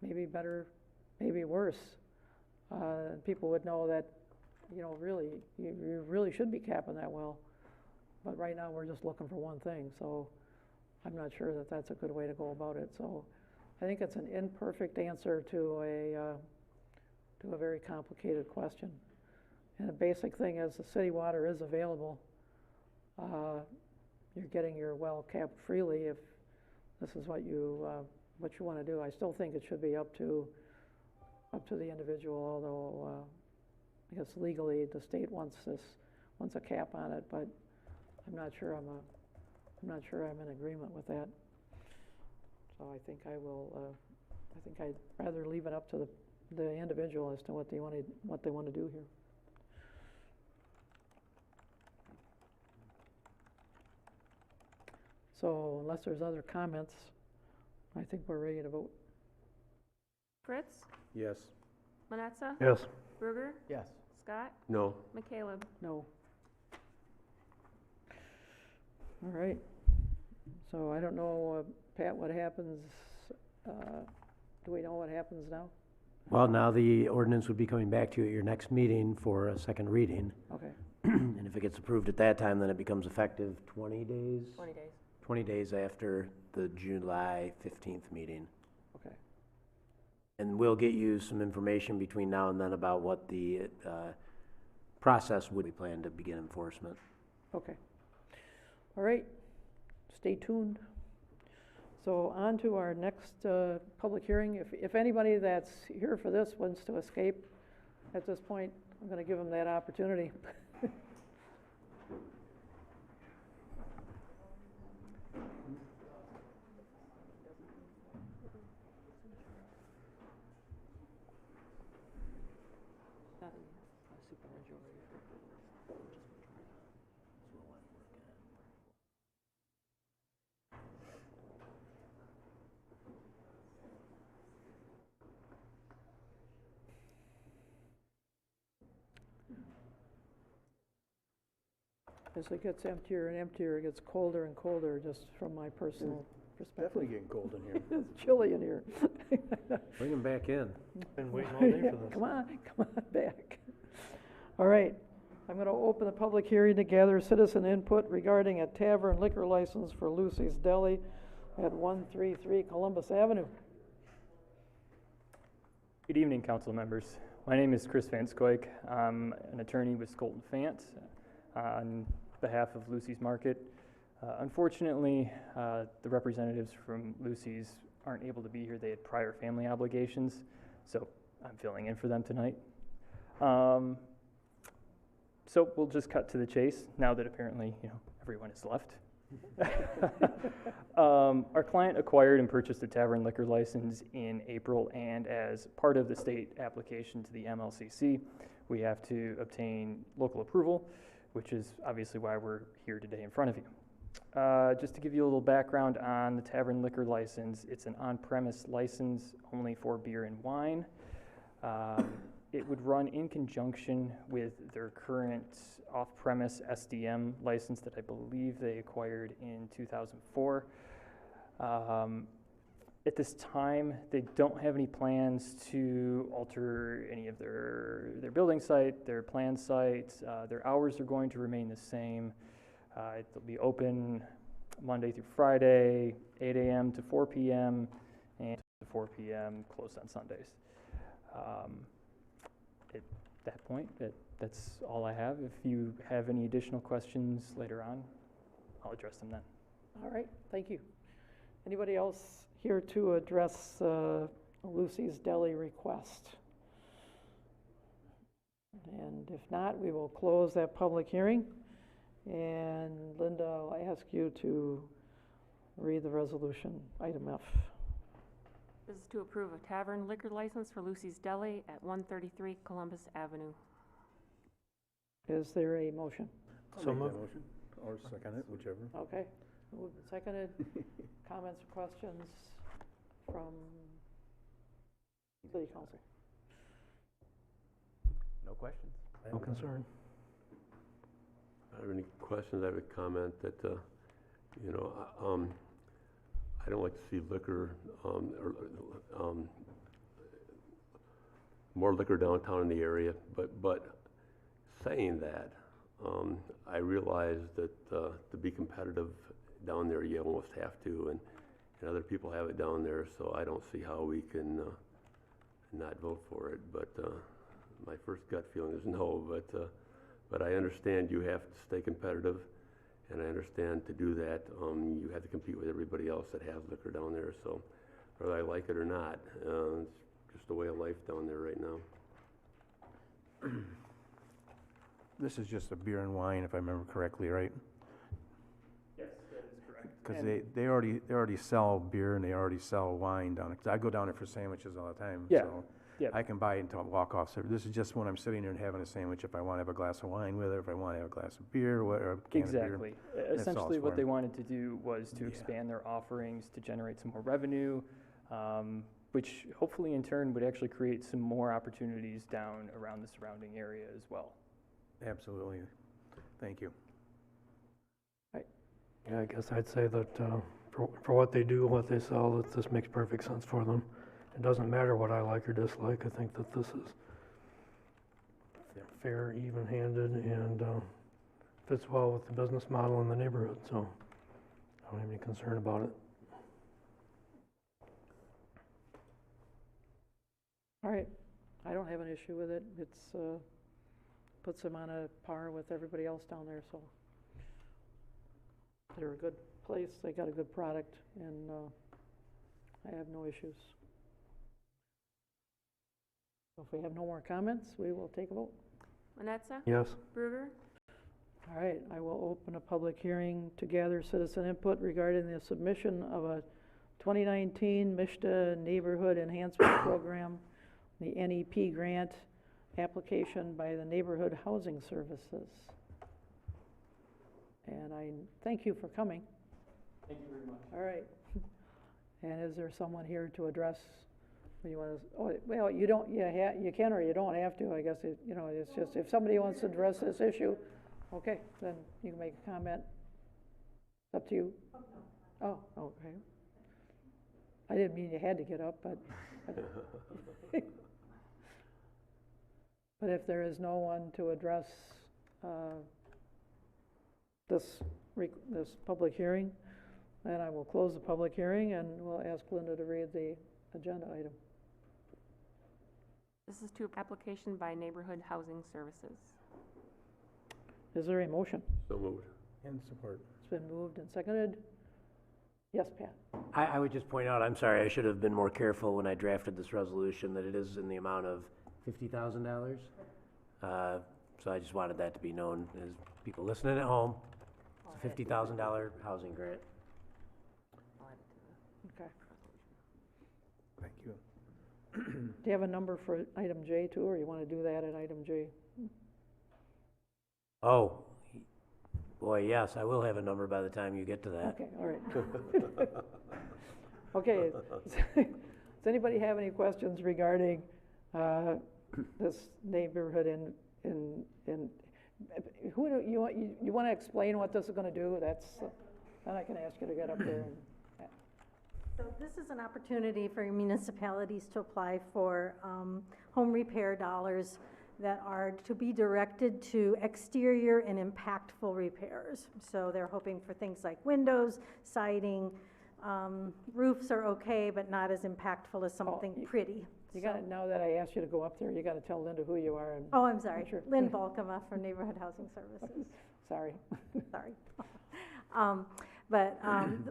may be better, maybe worse. People would know that, really, you really should be capping that well. But right now, we're just looking for one thing, so I'm not sure that that's a good way to go about it. So I think it's an imperfect answer to a very complicated question. And the basic thing is the city water is available. You're getting your well capped freely if this is what you want to do. I still think it should be up to the individual, although I guess legally the state wants a cap on it, but I'm not sure I'm in agreement with that. So I think I'd rather leave it up to the individual as to what they want to do here. So unless there's other comments, I think we're ready to vote. Fritz? Yes. Manetza? Yes. Berger? Yes. Scott? No. McCaleb? No. All right. So I don't know, Pat, what happens, do we know what happens now? Well, now the ordinance would be coming back to you at your next meeting for a second reading. Okay. And if it gets approved at that time, then it becomes effective 20 days? 20 days. 20 days after the July 15th meeting. Okay. And we'll get you some information between now and then about what the process would be planned to begin enforcement. Okay. All right, stay tuned. So on to our next public hearing. If anybody that's here for this wants to escape at this point, I'm going to give them that opportunity. As it gets emptier and emptier, it gets colder and colder, just from my personal perspective. Definitely getting cold in here. It's chilly in here. Bring them back in. Been waiting all day for this. Come on back. All right, I'm going to open the public hearing to gather citizen input regarding a tavern liquor license for Lucy's Deli at 133 Columbus Avenue. Good evening, council members. My name is Chris Van Scoik. I'm an attorney with Skolton Fant on behalf of Lucy's Market. Unfortunately, the representatives from Lucy's aren't able to be here. They had prior family obligations, so I'm filling in for them tonight. So we'll just cut to the chase now that apparently everyone is left. Our client acquired and purchased a tavern liquor license in April, and as part of the state application to the MLCC, we have to obtain local approval, which is obviously why we're here today in front of you. Just to give you a little background on the tavern liquor license, it's an on-premise license only for beer and wine. It would run in conjunction with their current off-premise SDM license that I believe they acquired in 2004. At this time, they don't have any plans to alter any of their building site, their planned site. Their hours are going to remain the same. It'll be open Monday through Friday, 8 a.m. to 4 p.m. and to 4 p.m. closed on Sundays. At that point, that's all I have. If you have any additional questions later on, I'll address them then. All right, thank you. Anybody else here to address Lucy's Deli request? And if not, we will close that public hearing. And Linda, I'll ask you to read the resolution, item F. This is to approve a tavern liquor license for Lucy's Deli at 133 Columbus Avenue. Is there a motion? So moved. Or second it, whichever. Okay, moved and seconded. Comments or questions from City Council? No questions. No concern. I don't have any questions. I have a comment that, I don't like to see liquor, more liquor downtown in the area, but saying that, I realize that to be competitive down there, you almost have to, and other people have it down there, so I don't see how we can not vote for it. But my first gut feeling is no, but I understand you have to stay competitive, and I understand to do that, you have to compete with everybody else that has liquor down there, so whether I like it or not, it's just a way of life down there right now. This is just a beer and wine, if I remember correctly, right? Yes, that is correct. Because they already sell beer and they already sell wine down there. 'Cause I go down there for sandwiches all the time. Yeah. So Yeah. I can buy it until I walk off. So this is just when I'm sitting there and having a sandwich, if I want to have a glass of wine with it, if I want to have a glass of beer, or a can of beer. Exactly. That's all Essentially, it's what for. they wanted to do was to expand their offerings to generate some more revenue, which hopefully in turn would actually create some more opportunities down around the surrounding area as well. Absolutely. Thank you. Yeah, I guess I'd say that for what they do, what they sell, that this makes perfect sense for them. it doesn't matter what I like or dislike. I think that this is fair, even-handed, and fits well with the business model in the neighborhood, so I don't have any concern about it. All right, I don't have an issue with it. It's, puts them on a par with everybody else down there, so. They're a good place, they got a good product, and I have no issues. So if we have no more comments, we will take a vote. Manetza? Yes. Bruder? All right, I will open a public hearing to gather citizen input regarding the submission of a 2019 Mishta Neighborhood Enhancement Program, the NEP grant application by the Neighborhood Housing Services. And I thank you for coming. Thank you very much. All right. And is there someone here to address, you want to, oh, well, you don't, you can or you don't have to, I guess, you know, it's just, if somebody wants to address this issue, okay, then you can make a comment. It's up to you. Oh, okay. I didn't mean you had to get up, but. But if there is no one to address this public hearing, then I will close the public hearing and we'll ask Linda to read the agenda item. This is to application by Neighborhood Housing Services. Is there a motion? So moved. And support. It's been moved and seconded. Yes, Pat? I would just point out, I'm sorry, I should have been more careful when I drafted this resolution, that it is in the amount of $50,000. So I just wanted that to be known as people listening at home. It's a $50,000 housing grant. Okay. Thank you. Do you have a number for item J too, or you want to do that at item J? Oh, boy, yes, I will have a number by the time you get to that. Okay, all right. Okay, does anybody have any questions regarding this neighborhood in who do you want to explain what this is going to do? That's then I can ask you to get up there. So this is an opportunity for municipalities to apply for home repair dollars that are to be directed to exterior and impactful repairs. So they're hoping for things like windows, siding, roofs are okay, but not as impactful as something pretty. You got to, now that I asked you to go up there, you got to tell Linda who you are. And oh, I'm sorry. Sure. Lynn Volkema from Neighborhood Housing Services. Sorry. Sorry.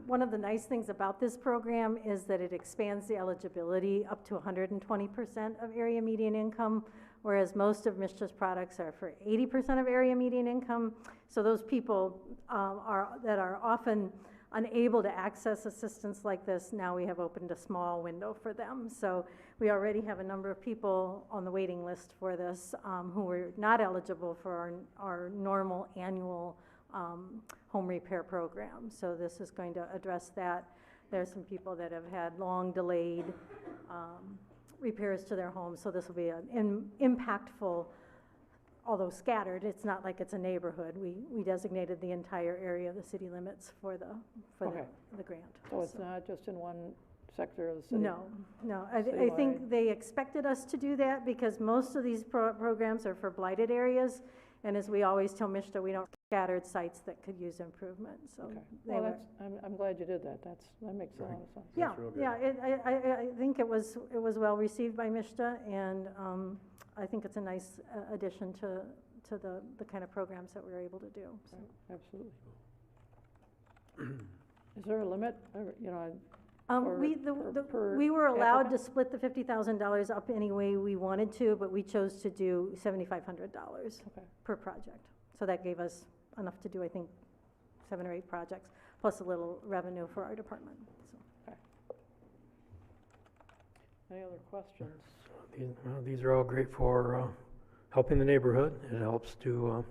One of the nice things about this program is that it expands the eligibility up to 120% of area median income, whereas most of Mishta's products are for 80% of area median income. So those people that are often unable to access assistance like this, now we have opened a small window for them. So we already have a number of people on the waiting list for this who were not eligible for our normal annual home repair program. So this is going to address that. There's some people that have had long delayed repairs to their homes, so this will be an impactful, although scattered. It's not like it's a neighborhood. We designated the entire area of the city limits for the grant. So it's not just in one sector of the city? No. I think they expected us to do that because most of these programs are for blighted areas, and as we always tell Mishta, we don't scattered sites that could use improvement. So well, I'm glad you did that. That makes a lot of sense. Yeah, I think it was well received by Mishta, and I think it's a nice addition to the kind of programs that we're able to do. So. Right. Absolutely. Is there a limit? You know. We were allowed to split the $50,000 up any way we wanted to, but we chose to do $7,500 per project. So that gave us enough to do, I think, 7 or 8 projects, plus a little revenue for our department. So. Any other questions? These are all great for helping the neighborhood. It helps to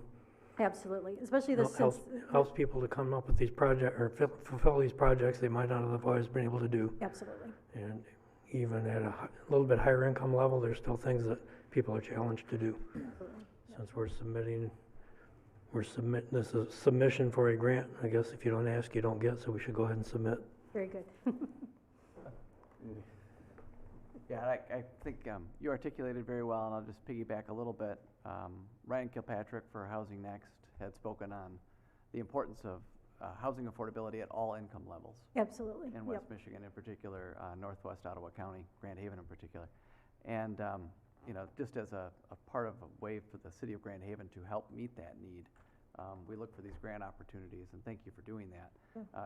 absolutely, especially this helps people to come up with these projects or fulfill these projects they might not have otherwise been able to do. Absolutely. And even at a little bit higher income level, there's still things that people are challenged to do. Absolutely. Since this is a submission for a grant. I guess if you don't ask, you don't get. So we should go ahead and submit. Very good. Yeah, I think you articulated very well, and I'll just piggyback a little bit. Ryan Kilpatrick for Housing Next had spoken on the importance of housing affordability at all income levels. Absolutely. In West Michigan in particular, Northwest Ottawa County, Grand Haven in particular. And, you know, just as a part of a way for the city of Grand Haven to help meet that need, we look for these grant opportunities, and thank you for doing that.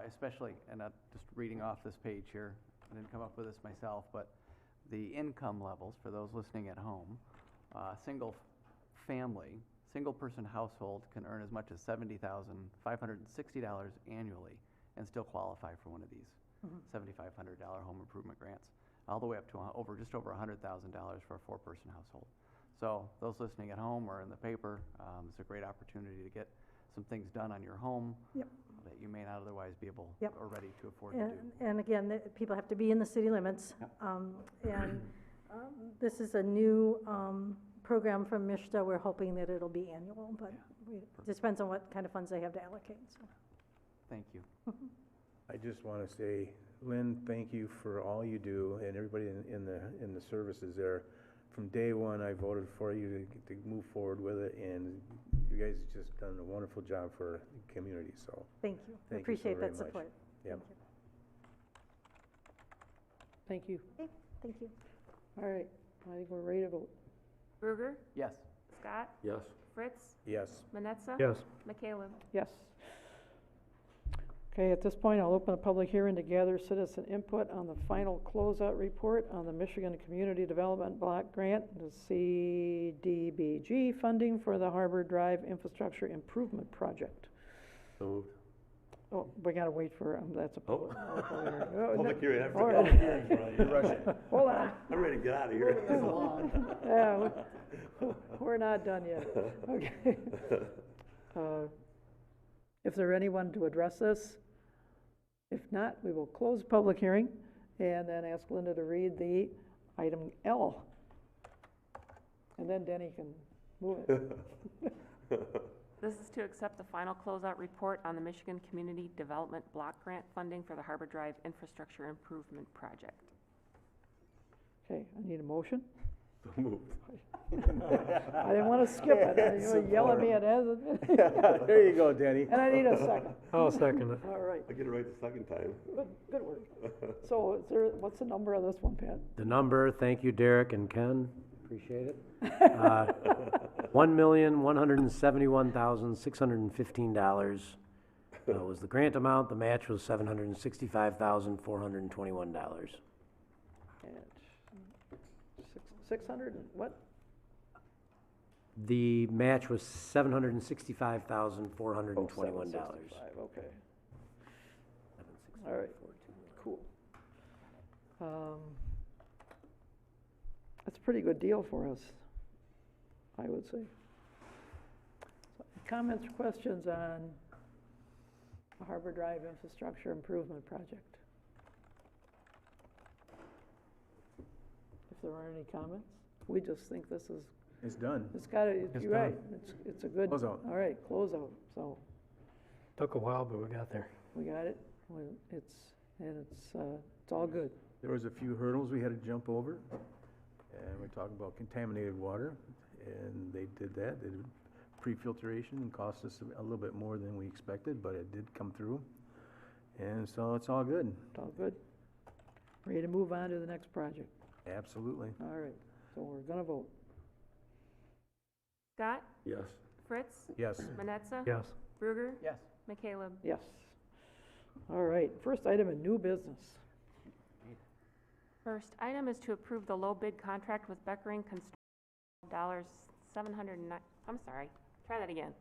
Especially, and just reading off this page here, I didn't come up with this myself, but the income levels for those listening at home, single family, single person household can earn as much as $70,560 annually and still qualify for one of these $7,500 home improvement grants, all the way up to just over $100,000 for a 4-person household. So those listening at home or in the paper, it's a great opportunity to get some things done on your home that you may not otherwise be able or ready to afford to do. And again, people have to be in the city limits. This is a new program from MISHDA. We're hoping that it'll be annual, but it depends on what kind of funds they have to allocate. So. Thank you. I just want to say, Lynn, thank you for all you do, and everybody in the services there. From day one, I voted for you to move forward with it, and you guys have just done a wonderful job for the community. So thank you. I thank appreciate you so very that much. support. Yep. Thank you. Okay, thank you. All right, I think we're ready to vote. Bruger, Yes. Scott, Yes. Fritz, Yes. Manetza. Yes. McCaleb. Yes. Okay, at this point, I'll open a public hearing to gather citizen input on the final closeout report on the Michigan Community Development Block Grant, the CDBG funding for the Harbor Drive Infrastructure Improvement Project. So moved. Oh, we gotta wait for, that's a public. Public hearing, I All forgot right. the hearing's running. You're rushing. Hold on. I'm ready to get out of here. Yeah, we're not done yet. Okay. If there anyone to address this, if not, we will close the public hearing and then ask Linda to read the item L. And then Denny can move it. This is to accept the final closeout report on the Michigan Community Development Block Grant funding for the Harbor Drive Infrastructure Improvement Project. Okay, I need a motion. So moved. I didn't want to skip it. You would yell at me, it hasn't. There you go, Denny. And I need a second. I'll second it. All right, I get it right the second time. good work. So is there, what's the number on this one, Pat? The number, thank you, Derek and Ken, appreciate it. $1,171,615 was the grant amount. The match was $765,421. 600 and what? The match was $765,421. Okay. All right, cool. That's a pretty good deal for us, I would say. Comments or questions on the Harbor Drive Infrastructure Improvement Project? If there aren't any comments, we just think this is, It's done. it's gotta, you're right, it's a good. Closeout. All right, closeout, so Took a while, but we got there. we got it, it's all good. There was a few hurdles we had to jump over, and we're talking about contaminated water, and they did that. They did pre-filtration and cost us a little bit more than we expected, but it did come through, and so it's all good. It's all good. Ready to move on to the next project. Absolutely. All right, so we're gonna vote. Scott, Yes. Fritz, Yes. Manetza. Yes. Bruger, Yes. McCaleb. Yes. All right, first item in new business. First item is to approve the low bid contract with Beckering Construction, $709, I'm sorry, try that again.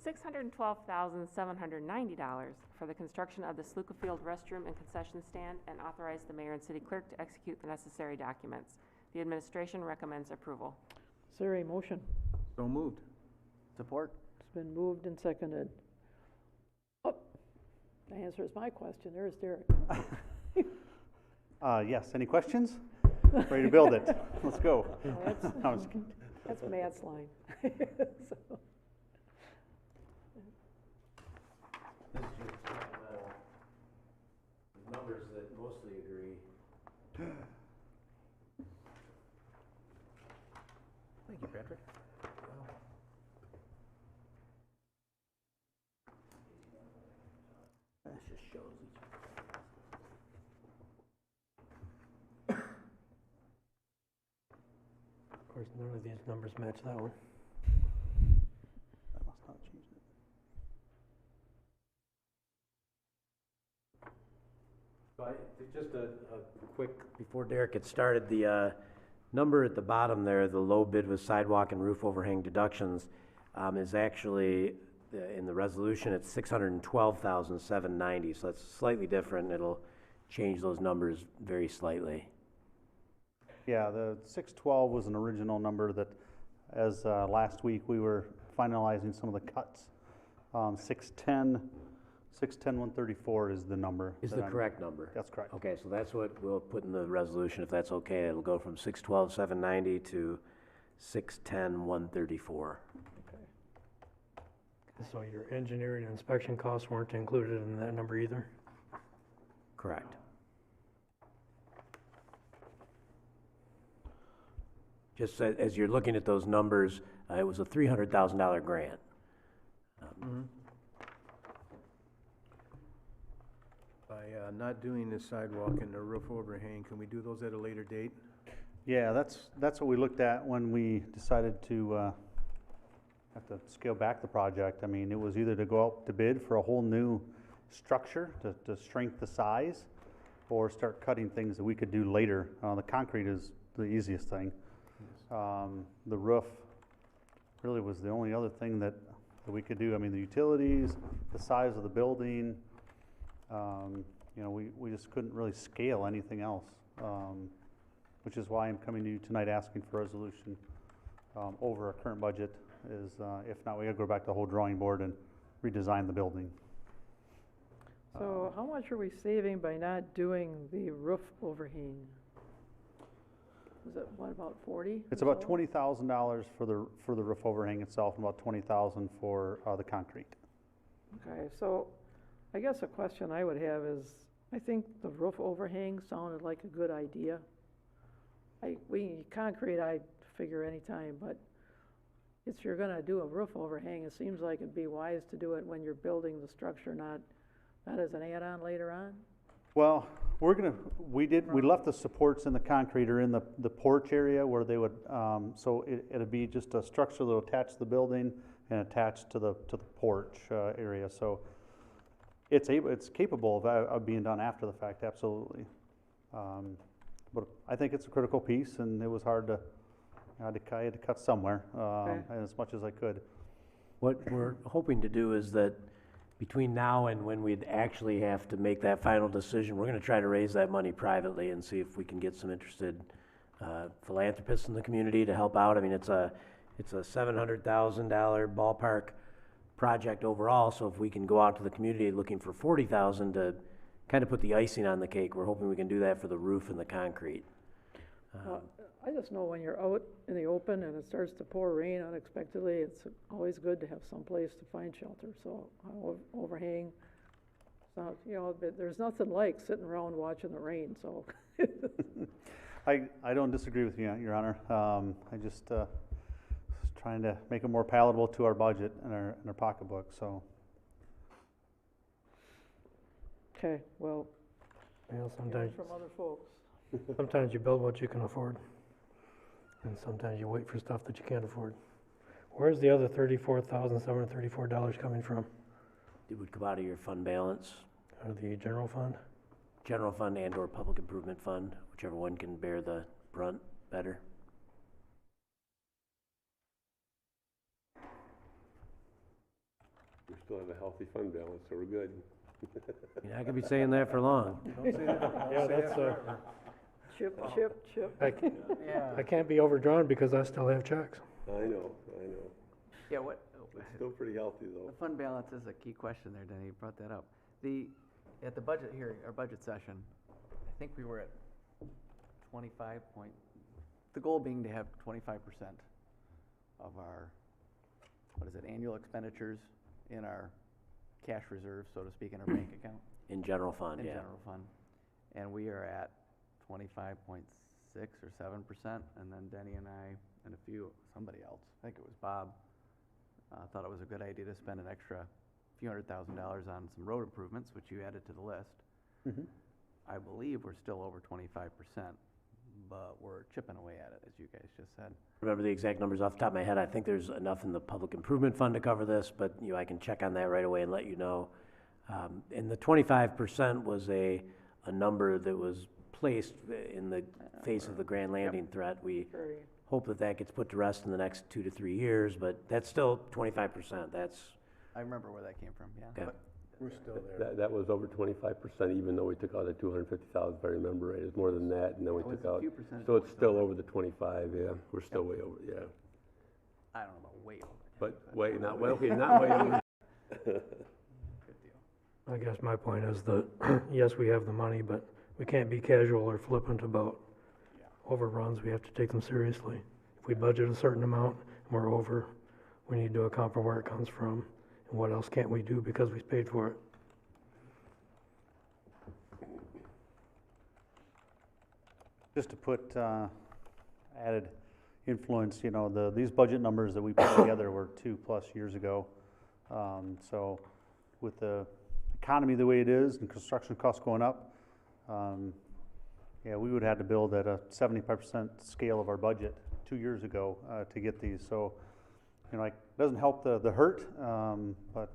$612,790 for the construction of the Sluka Field restroom and concession stand, and authorize the mayor and city clerk to execute the necessary documents. The administration recommends approval. Is there a motion? So moved. Support? It's been moved and seconded. Oh, that answers my question. There's Derek. Yes, any questions? Ready to build it. Let's go. No, No, I'm just kidding. That's Matt's line. So, This is just numbers that mostly agree. Of course, none of these numbers match that one. That must not change it. Just a quick, before Derek gets started, the number at the bottom there, the low bid with sidewalk and roof overhang deductions, is actually, in the resolution, it's $612,790, so that's slightly different. It'll change those numbers very slightly. Yeah, the 612 was an original number that, as last week, we were finalizing some of the cuts. 610,134 is the number. Is the correct number? That's correct. Okay, so that's what we'll put in the resolution, if that's okay. It'll go from 612,790 to 610,134. So your engineering and inspection costs weren't included in that number either? Correct. Just as you're looking at those numbers, it was a $300,000 grant. By not doing the sidewalk and the roof overhang, can we do those at a later date? Yeah, that's what we looked at when we decided to have to scale back the project. I mean, it was either to go out to bid for a whole new structure to shrink the size, or start cutting things that we could do later. The concrete is the easiest thing. The roof really was the only other thing that we could do. I mean, the utilities, the size of the building, you know, we just couldn't really scale anything else, which is why I'm coming to you tonight asking for a resolution over our current budget. Is if not, we gotta go back to the whole drawing board and redesign the building. So how much are we saving by not doing the roof overhang? Was it, what, about 40? It's about $20,000 for the roof overhang itself, and about $20,000 for the concrete. Okay, so I guess a question I would have is, I think the roof overhang sounded like a good idea. Concrete, I figure anytime, but if you're gonna do a roof overhang, it seems like it'd be wise to do it when you're building the structure, not as an add-on later on. Well, we left the supports in the concrete or in the porch area where they would, so it'd be just a structure that'll attach to the building and attach to the porch area. So it's capable of being done after the fact, absolutely. But I think it's a critical piece, and it was hard to, I had to cut somewhere, and as much as I could. What we're hoping to do is that between now and when we'd actually have to make that final decision, we're going to try to raise that money privately and see if we can get some interested philanthropists in the community to help out. I mean, it's a $700,000 ballpark project overall, so if we can go out to the community looking for $40,000 to kind of put the icing on the cake, we're hoping we can do that for the roof and the concrete. I just know when you're out in the open and it starts to pour rain unexpectedly, it's always good to have some place to find shelter. So overhang, so, you know, but there's nothing like sitting around watching the rain, so. I don't disagree with you, Your Honor. I just was trying to make it more palatable to our budget and our pocketbook, so. Okay, well, sometimes from other folks. Sometimes you build what you can afford, and sometimes you wait for stuff that you can't afford. Where's the other $34,734 coming from? It would come out of your fund balance. Out of the general fund? General fund and or public improvement fund, whichever one can bear the brunt better. We still have a healthy fund balance, so we're good. I could be saying that for long. Yeah, that's Chip. I can't be overdrawn because I still have checks. I know. Yeah, It's still pretty healthy, though. The fund balance is a key question there, Denny, you brought that up. At the budget hearing, our budget session, I think we were at 25 point, the goal being to have 25% of our, annual expenditures in our cash reserve, so to speak, in our bank account. In general fund, In yeah. general fund. And we are at 25.6 or 7%, and then Denny and I and somebody else, I think it was Bob, thought it was a good idea to spend an extra few $100,000 on some road improvements, which you added to the list. Mhm. I believe we're still over 25%, but we're chipping away at it, as you guys just said. Remember the exact numbers off the top of my head. I think there's enough in the public improvement fund to cover this, but, you know, I can check on that right away and let you know. And the 25% was a number that was placed in the face of the Grand Landing threat. We hope that that gets put to rest in the next 2 to 3 years, but that's still 25%. That's. I remember where that came from, yeah. Okay. But We're still there. That was over 25%, even though we took out the 250,000, if I remember right. It was more than that, and then we It was took a out. few percentage So it's points still over. over the 25, yeah. We're still way over, yeah. I don't know about way over. But not way over. I guess my point is that, yes, we have the money, but we can't be casual or flippant about overruns. We have to take them seriously. If we budget a certain amount and we're over, we need to account for where it comes from and what else can't we do because we paid for it. Just to put added influence, you know, these budget numbers that we put together were 2+ years ago. So with the economy the way it is and construction costs going up, yeah, we would have had to build at a 75% scale of our budget 2 years ago to get these. So, you know, it doesn't help the hurt, but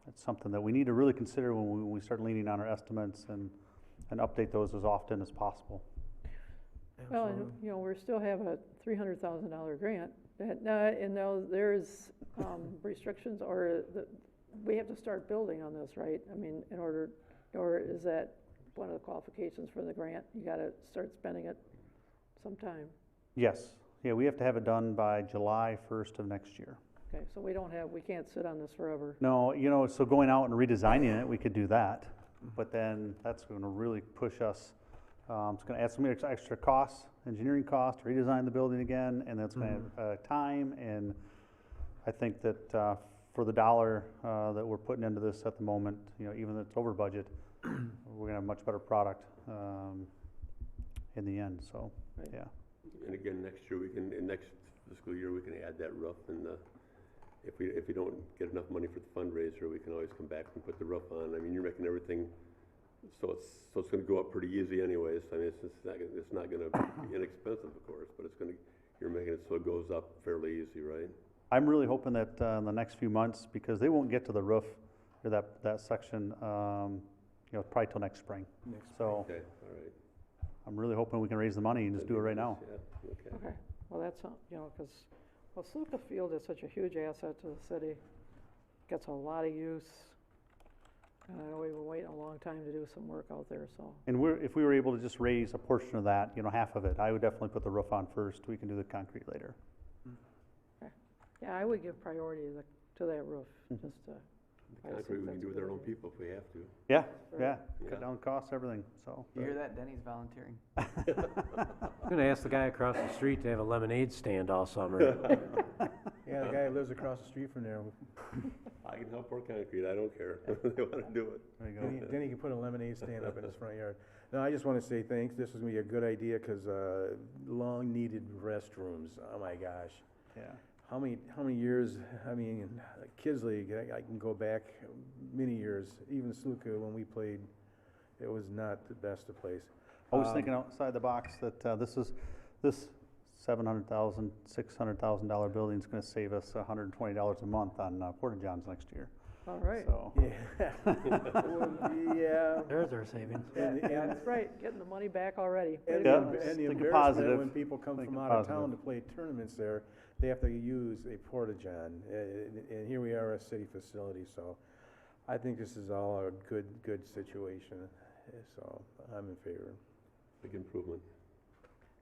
it's something that we need to really consider when we start leaning on our estimates and update those as often as possible. Well, and, you know, we still have a $300,000 grant that, and now there's restrictions, or we have to start building on this, right? I mean, or is that one of the qualifications for the grant? You gotta start spending it sometime. Yes, yeah, we have to have it done by July 1st of next year. Okay, so we can't sit on this forever. No, you know, so going out and redesigning it, we could do that, but then that's gonna really push us. It's gonna add some extra costs, engineering costs, to redesign the building again, and that's gonna add time, and I think that for the dollar that we're putting into this at the moment, you know, even though it's over budget, we're gonna have a much better product in the end, so, yeah. And again, next fiscal year, we can add that roof, and if we don't get enough money for the fundraiser, we can always come back and put the roof on. I mean, you're making everything, so it's gonna go up pretty easy anyways. I mean, it's not gonna be inexpensive, of course, but you're making it so it goes up fairly easy, right? I'm really hoping that in the next few months, because they won't get to the roof, or that section, you know, probably till next spring. So, Okay, all right. I'm really hoping we can raise the money and just do it right now. Yeah, okay. Okay, well, that's, you know, because, well, Sluka Field is such a huge asset to the city. Gets a lot of use. And I know we've been waiting a long time to do some work out there, so. And if we were able to just raise a portion of that, you know, half of it, I would definitely put the roof on first. We can do the concrete later. Okay. Yeah, I would give priority to that roof, just to. The concrete we can do with our own people if we have to. Yeah, yeah, cut down costs, everything, so. You hear that? Denny's volunteering. I'm gonna ask the guy across the street to have a lemonade stand all summer. Yeah, the guy who lives across the street from there. I can help pour concrete, I don't care. They wanna do it. There you go. Then he can put a lemonade stand up in his front yard. No, I just want to say thanks. This is gonna be a good idea, because long-needed restrooms. Oh my gosh. Yeah. How many years? I mean, Kids League, I can go back many years. Even Sluka, when we played, it was not the best of place. I was thinking outside the box that this $700,000, $600,000 building is going to save us $120 a month on porta johns next year. All right. So. Yeah. Yeah. There's our savings. Yeah, that's right, getting the money back already. And Yeah, the thinking embarrassment positive. when people come Thinking from out of positive. town to play tournaments there, they have to use a porta-john. And here we are, a city facility, so I think this is all a good situation. So I'm in favor. Big improvement.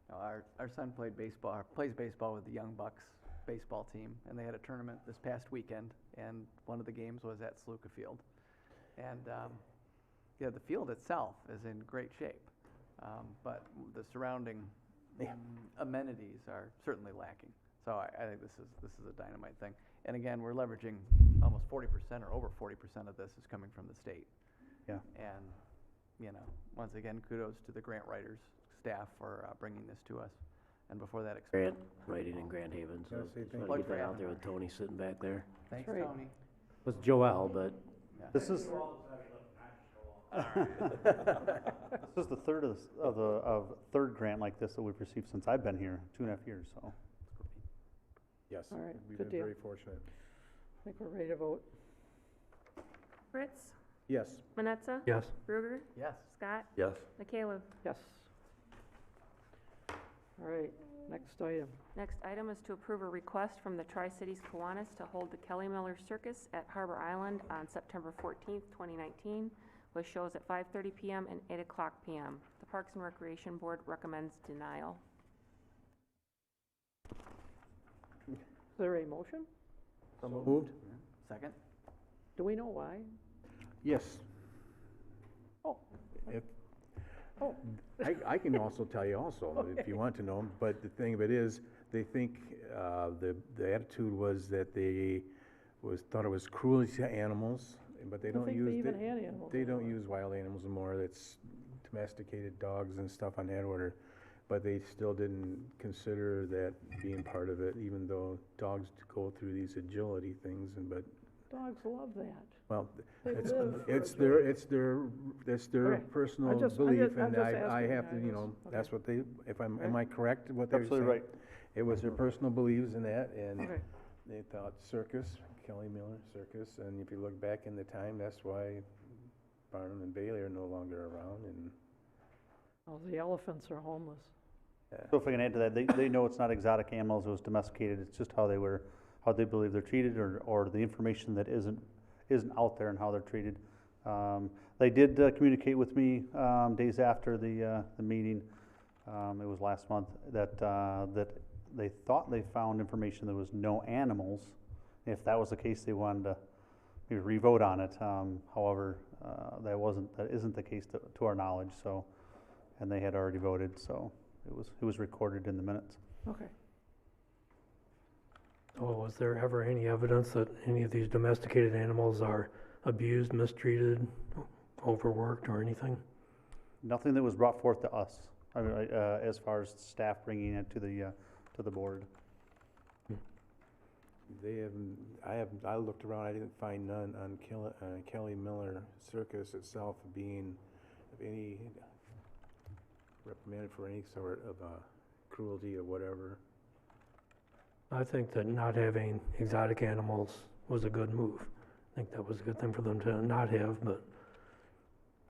Now, our son plays baseball with the Young Bucks baseball team, and they had a tournament this past weekend, and one of the games was at Sluka Field. And yeah, the field itself is in great shape, but the surrounding amenities are certainly lacking. So I think this is a dynamite thing. And again, we're leveraging almost 40% or over 40% of this is coming from the state. Yeah. And, you know, once again, kudos to the grant writers staff for bringing this to us. and before that Grant, experience. writing in Grand Haven, so Yeah, say just thank wanna you. get that out there with Tony sitting back there. Thanks, right. Tony. It was Joel, but This is. This is the third of third grant like this that we've received since I've been here, 2.5 years, so. Yes, All right, we've good been deal. very fortunate. I think we're ready to vote. Fritz? Yes. Manetza? Yes. Bruegger? Yes. Scott? Yes. McCaleb? Yes. All right, next item. Next item is to approve a request from the Tri-Cities Kiwanis to hold the Kelly Miller Circus at Harbor Island on September 14th, 2019, with shows at 5:30 PM and 8 o'clock PM. The Parks and Recreation Board recommends denial. Is there a motion? Moved? Second? Do we know why? Yes. Oh. If, Oh. I can also tell you also, if you want to know, but the thing of it is, they think, the attitude was that thought it was cruelty to animals, but they I don't don't think use. they even had animals They don't anymore. use wild animals anymore, that's domesticated dogs and stuff on that order. But they still didn't consider that being part of it, even though dogs go through these agility things but, Dogs love that. well, They it's, live for it's a their, joy. it's their Okay. personal I'm just belief, and asking, I have to, I you just- know, okay. that's what they, if am Okay. I correct, what they were saying? Absolutely right. It was their personal beliefs in that, and Okay. they thought circus, Kelly Miller Circus, and if you look back in the time, that's why Barnum and Bailey are no longer around, and, Oh, the elephants are homeless. So if I can add to that, they know it's not exotic animals, it was domesticated, it's just how they believe they're treated, or the information that isn't out there and how they're treated. They did communicate with me days after the meeting, it was last month, that they thought they found information there was no animals. If that was the case, they wanted to maybe re-vote on it. However, that isn't the case to our knowledge, so, and they had already voted, so it was recorded in the minutes. Okay. So was there ever any evidence that any of these domesticated animals are abused, mistreated, overworked, or anything? Nothing that was brought forth to us, I mean, as far as staff bringing it to the board. they haven't, I looked around, I didn't find none on Kelly Miller Circus itself being of any reprimanded for any sort of cruelty or whatever. I think that not having exotic animals was a good move. I think that was a good thing for them to not have, but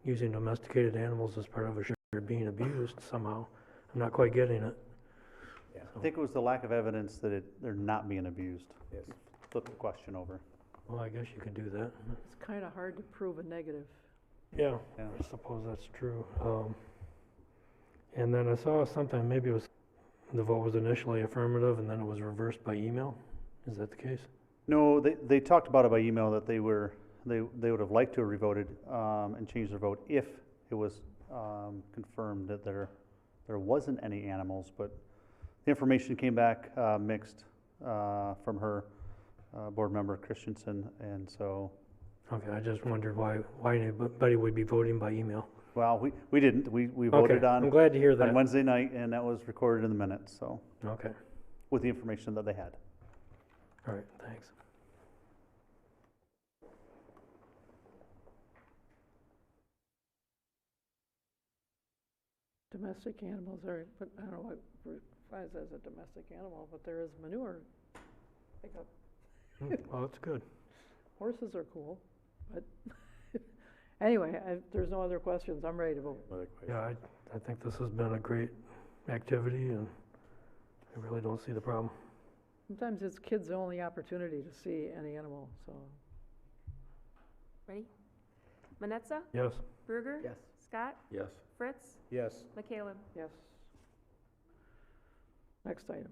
using domesticated animals as part of a show being abused somehow, I'm not quite getting it. Yeah. I think it was the lack of evidence that they're not being abused. Yes. Flip the question over. Well, I guess you could do that. It's kind of hard to prove a negative. Yeah, Yeah. I suppose that's true. And then I saw something, maybe it was, the vote was initially affirmative and then it was reversed by email. Is that the case? No, they talked about it by email that they would have liked to have revoted and changed their vote if it was confirmed that there wasn't any animals, but the information came back mixed from her board member Christensen, and so. Okay, I just wondered why anybody would be voting by email. Well, we didn't. We voted Okay, on. I'm glad to hear that. On Wednesday night, and that was recorded in the minutes, so. Okay, With the information that they had. all right, thanks. Domestic animals are, but I don't know what qualifies as a domestic animal, but there is manure. Like Well, that's good. horses are cool, but anyway, there's no other questions. I'm ready to vote. Yeah, I think this has been a great activity and I really don't see the problem. Sometimes it's kids' only opportunity to see any animal, so. Ready? Manetza? Yes. Bruegger? Yes. Scott? Yes. Fritz? Yes. McCaleb? Yes. Next item.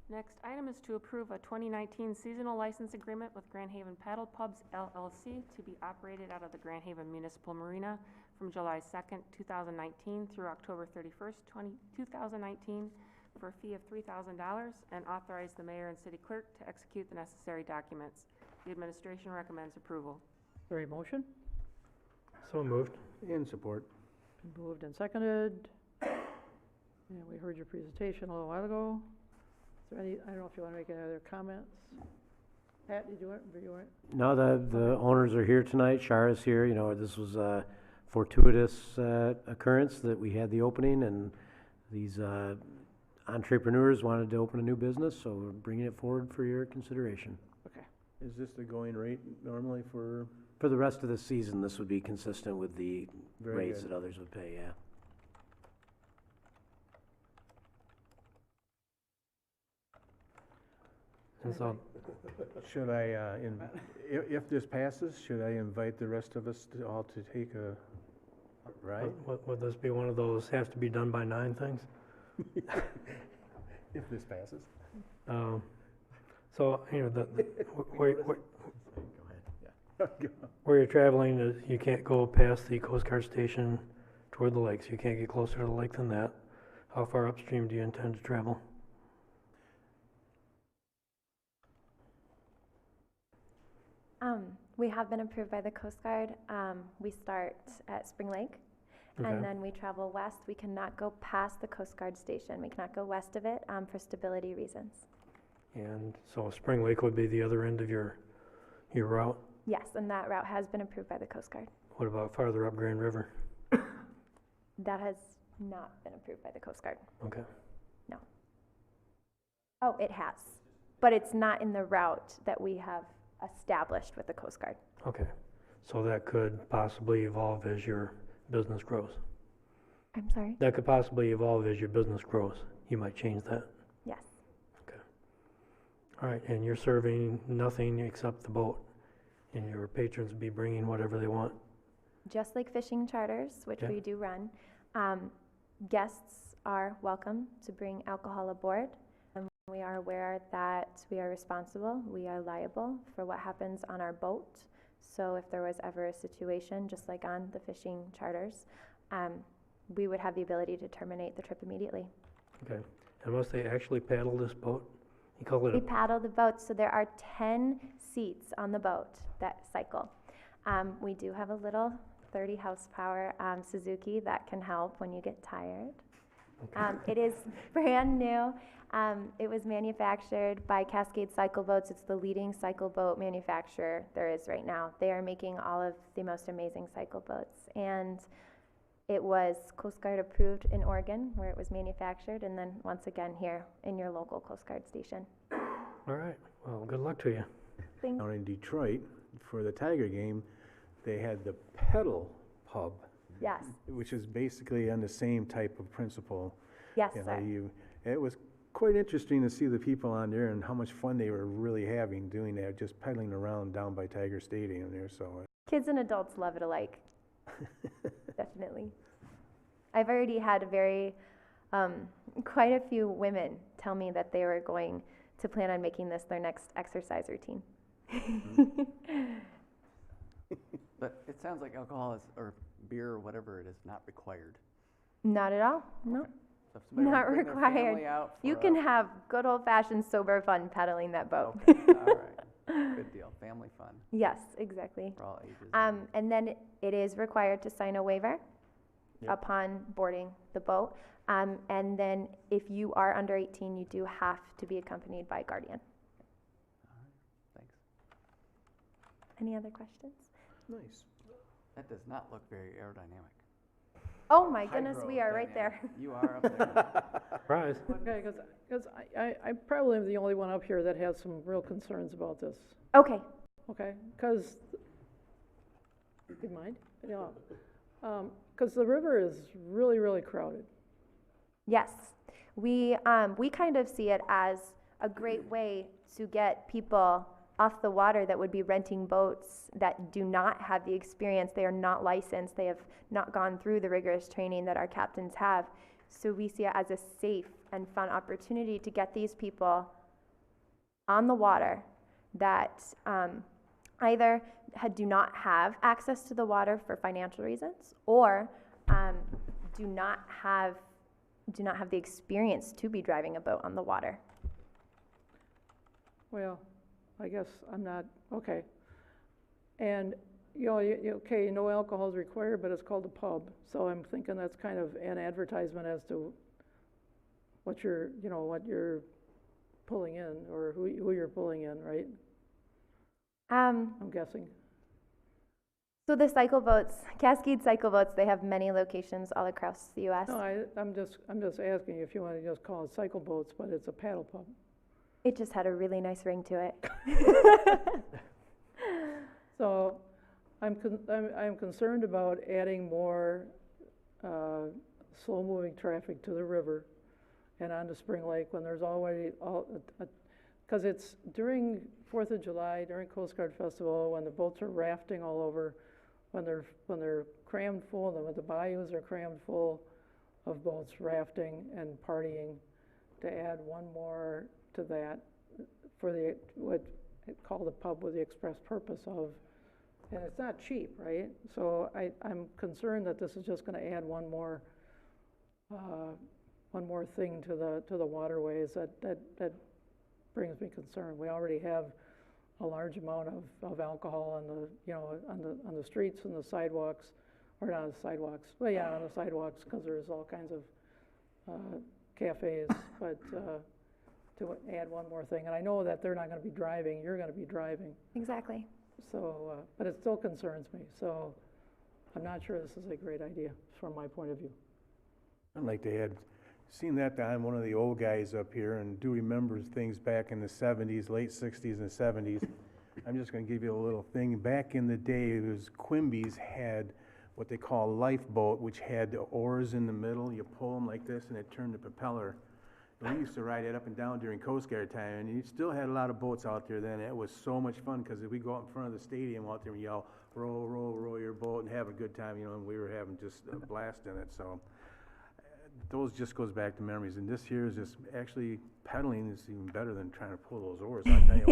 Next item is to approve a 2019 seasonal license agreement with Grand Haven Paddle Pubs LLC to be operated out of the Grand Haven Municipal Marina from July 2nd, 2019 through October 31st, 2019 for a fee of $3,000 and authorize the mayor and city clerk to execute the necessary documents. The administration recommends approval. Is there a motion? So moved. In support. Been moved and seconded. And we heard your presentation a little while ago. Is there any, I don't know if you want to make any other comments? Pat, did you want? No, the owners are here tonight. Shara's here. You know, this was a fortuitous occurrence that we had the opening, and these entrepreneurs wanted to open a new business, so we're bringing it forward for your consideration. Okay. Is this the going rate normally for? For the rest of the season, this would be consistent with the Very rates good. that others would pay, yeah. And so, Should I, if this passes, should I invite the rest of us to all to take a ride? would this be one of those has to be done by 9 things? If this passes. So, you know, where Yeah. where you're traveling, you can't go past the Coast Guard station toward the lakes. You can't get closer to the lake than that. How far upstream do you intend to travel? We have been approved by the Coast Guard. We start at Spring Lake, Okay. and then we travel west. We cannot go past the Coast Guard station. We cannot go west of it for stability reasons. And so Spring Lake would be the other end of your route? Yes, and that route has been approved by the Coast Guard. What about farther up Grand River? That has not been approved by the Coast Guard. Okay. No. Oh, it has, but it's not in the route that we have established with the Coast Guard. Okay. So that could possibly evolve as your business grows? I'm sorry? That could possibly evolve as your business grows. You might change that? Yes. Okay. All right, and you're serving nothing except the boat, and your patrons will be bringing whatever they want? Just like fishing charters, which Okay. we do run, guests are welcome to bring alcohol aboard. And we are aware that we are responsible, we are liable for what happens on our boat. So if there was ever a situation, just like on the fishing charters, we would have the ability to terminate the trip immediately. Okay. And must they actually paddle this boat? You call it We a, paddle the boat, so there are 10 seats on the boat that cycle. We do have a little 30 horsepower Suzuki that can help when you get tired. It is brand new. It was manufactured by Cascade Cycle Boats. It's the leading cycle boat manufacturer there is right now. They are making all of the most amazing cycle boats. And it was Coast Guard approved in Oregon, where it was manufactured, and then once again here in your local Coast Guard station. all right. Well, good luck to you. Thank Down in Detroit, for the Tiger game, they had the pedal pub. Yes. Which is basically on the same type of principle. Yes, You know, sir. it was quite interesting to see the people on there and how much fun they were really having doing that, just pedaling around down by Tiger Stadium there, so. Kids and adults love it alike. Definitely. I've already had quite a few women tell me that they were going to plan on making this their next exercise routine. But it sounds like alcohol is, or beer or whatever it is, not required. Not at all, no. Okay. So if somebody Not wants to bring their family required. out You for can have good old-fashioned sober fun pedaling that boat. Okay, all right. Good deal. Family fun Yes, exactly. for all ages. And then it is required to sign a waiver Yep. upon boarding the boat. And then if you are under 18, you do have to be accompanied by a guardian. Thanks. Any other questions? Nice. That does not look very aerodynamic. Oh my goodness, we are right there. You are up there. Surprise. Okay, because I probably am the only one up here that has some real concerns about this. Okay. Okay, because, do you mind? Yeah. Because the river is really, really crowded. Yes, we kind of see it as a great way to get people off the water that would be renting boats that do not have the experience. They are not licensed. They have not gone through the rigorous training that our captains have. So we see it as a safe and fun opportunity to get these people on the water that either do not have access to the water for financial reasons, or do not have the experience to be driving a boat on the water. Well, I guess I'm not, okay. And, okay, no alcohol is required, but it's called a pub. So I'm thinking that's kind of an advertisement as to what you're pulling in, or who you're pulling in, right? I'm guessing. So the cycle boats, Cascade Cycle Boats, they have many locations all across the U.S. No, I'm just asking if you want to just call it cycle boats, but it's a paddle pub. It just had a really nice ring to it. So I'm concerned about adding more slow-moving traffic to the river and onto Spring Lake when there's already because it's during 4th of July, during Coast Guard Festival, when the boats are rafting all over, when they're crammed full, and when the bayous are crammed full of boats rafting and partying, to add one more to that for what called a pub with the express purpose of, and it's not cheap, right? So I'm concerned that this is just going to add one more thing to the waterways that brings me concern. We already have a large amount of alcohol on the streets and the sidewalks, or not on the sidewalks. Well, yeah, on the sidewalks, because there's all kinds of cafes. But to add one more thing, and I know that they're not going to be driving. You're going to be driving. Exactly. So, but it still concerns me. So, I'm not sure this is a great idea from my point of view. I'd like to add, seeing that I'm one of the old guys up here and do remember things back in the 70s, late 60s and 70s. I'm just going to give you a little thing. Back in the day, it was Quimby's had what they call a lifeboat, which had the oars in the middle. You pull them like this, and it turned the propeller. And we used to ride it up and down during Coast Guard time, and you still had a lot of boats out there then. It was so much fun because if we go out in front of the stadium out there and yell, row, row, row your boat, and have a good time, and we were having just a blast in it. So those just goes back to memories. And this here is just actually pedaling is even better than trying to pull those oars. I tell you,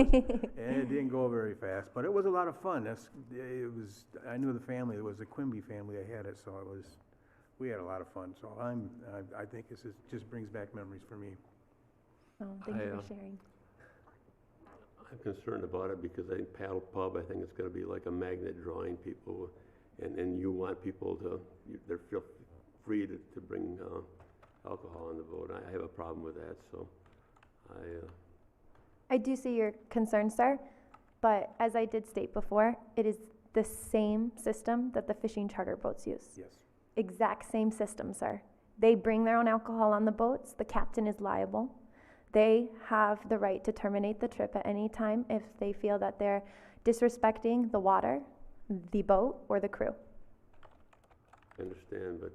and it didn't go very fast, but it was a lot of fun. I knew the family. It was a Quimby family that had it, so we had a lot of fun. So I think this just brings back memories for me. Oh, thank you for sharing. I'm concerned about it because I think paddle pub, I think it's going to be like a magnet drawing people, and you want people they feel free to bring alcohol on the boat. I have a problem with that, so I do see your concern, sir, but as I did state before, it is the same system that the fishing charter boats use. Yes. Exact same system, sir. They bring their own alcohol on the boats. The captain is liable. They have the right to terminate the trip at any time if they feel that they're disrespecting the water, the boat, or the crew. I understand, but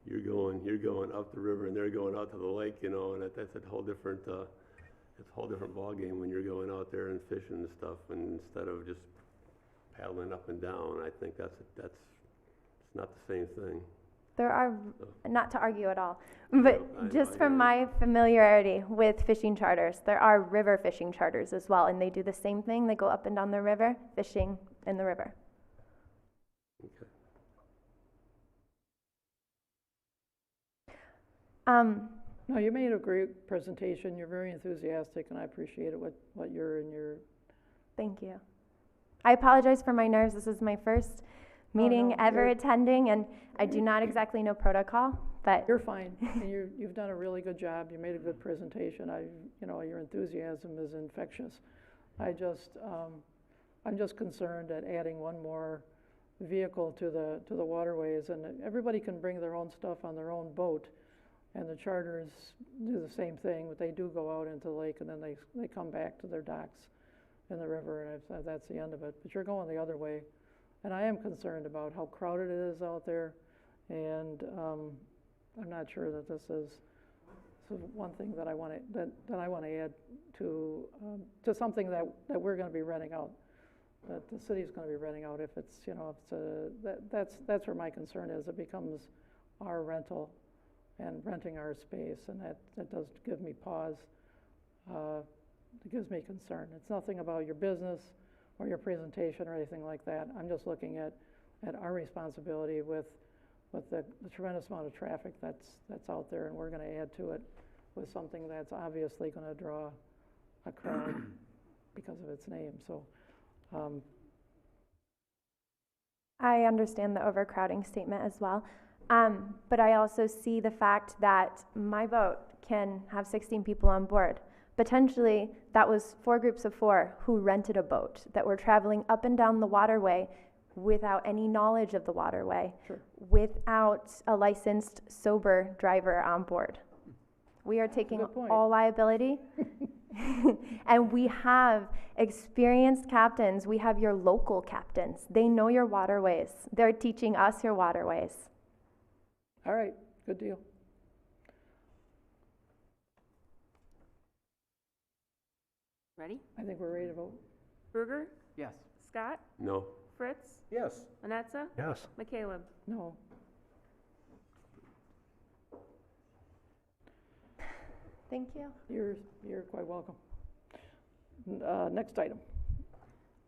you're going up the river and they're going out to the lake, and that's a whole different ball game when you're going out there and fishing and stuff, and instead of just paddling up and down. I think that's it's not the same thing. There are, not to argue at all, but just from my familiarity with fishing charters, there are river fishing charters as well, and they do the same thing. They go up and down the river, fishing in the river. Okay. No, you made a great presentation. You're very enthusiastic, and I appreciate it, what you're in your... Thank you. I apologize for my nerves. This is my first meeting ever attending, and I do not exactly know protocol, but... You're fine, and you've done a really good job. You made a good presentation. Your enthusiasm is infectious. I'm just concerned at adding one more vehicle to the waterways, and everybody can bring their own stuff on their own boat, and the charters do the same thing, but they do go out into the lake, and then they come back to their docks in the river, and that's the end of it. But you're going the other way, and I am concerned about how crowded it is out there, and I'm not sure that this is one thing that I want to add to something that we're going to be renting out, that the city's going to be renting out. If it's that's where my concern is. It becomes our rental and renting our space, and that does give me pause. It gives me concern. It's nothing about your business or your presentation or anything like that. I'm just looking at our responsibility with the tremendous amount of traffic that's out there, and we're going to add to it with something that's obviously going to draw a crowd because of its name. So I understand the overcrowding statement as well. But I also see the fact that my boat can have 16 people on board. Potentially, that was 4 groups of 4 who rented a boat that were traveling up and down the waterway without any knowledge of the waterway, without a licensed sober driver on board. We are taking all liability. And we have experienced captains. We have your local captains. They know your waterways. They're teaching us your waterways. All right, good deal. Ready? I think we're ready to vote. Bruger? Yes. Scott? No. Fritz? Yes. Manetza? Yes. McCaleb? No. Thank you. You're quite welcome. Next item.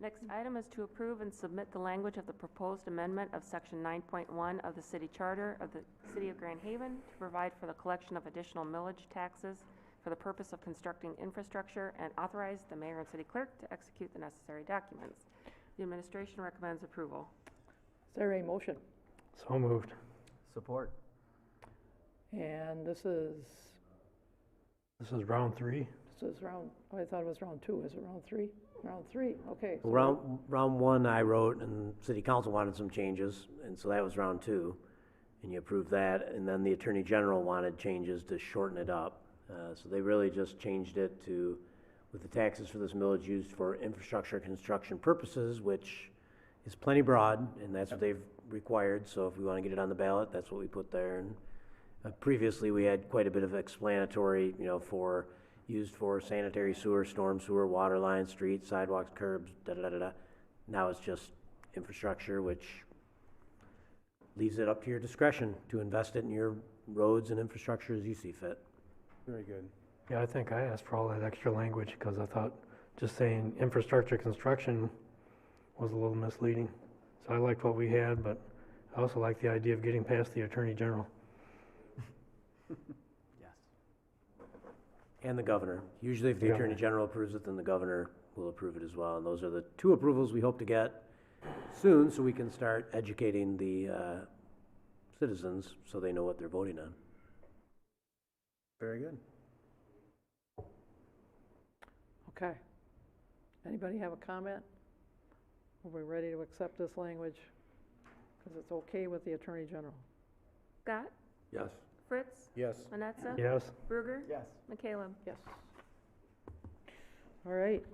Next item is to approve and submit the language of the proposed amendment of Section 9.1 of the City Charter of the City of Grand Haven to provide for the collection of additional millage taxes for the purpose of constructing infrastructure and authorize the mayor and city clerk to execute the necessary documents. The administration recommends approval. Is there a motion? So moved. Support. And this is round 3. This is round, oh, I thought it was round 2. Is it round 3? Round 3, okay. So Round 1 I wrote, and city council wanted some changes, and so that was round 2. And you approved that, and then the attorney general wanted changes to shorten it up. So they really just changed it to, with the taxes for this millage used for infrastructure construction purposes, which is plenty broad, and that's what they've required. So if we want to get it on the ballot, that's what we put there. And previously, we had quite a bit of explanatory, for used for sanitary sewer, storm sewer, water lines, streets, sidewalks, curbs, da-da-da-da-da. Now it's just infrastructure, which leaves it up to your discretion to invest it in your roads and infrastructure as you see fit. Very good. Yeah, I think I asked for all that extra language because I thought just saying infrastructure construction was a little misleading. So I liked what we had, but I also like the idea of getting past the attorney general. Yes. And the governor. Usually if the attorney general approves it, then the governor will approve it as well. And those are the 2 approvals we hope to get soon so we can start educating the citizens so they know what they're voting on. Very good. Okay. Anybody have a comment? Are we ready to accept this language? Because it's okay with the attorney general. Scott? Yes. Fritz? Yes. Manetza? Yes. Bruger? Yes. McCaleb? Yes. All right,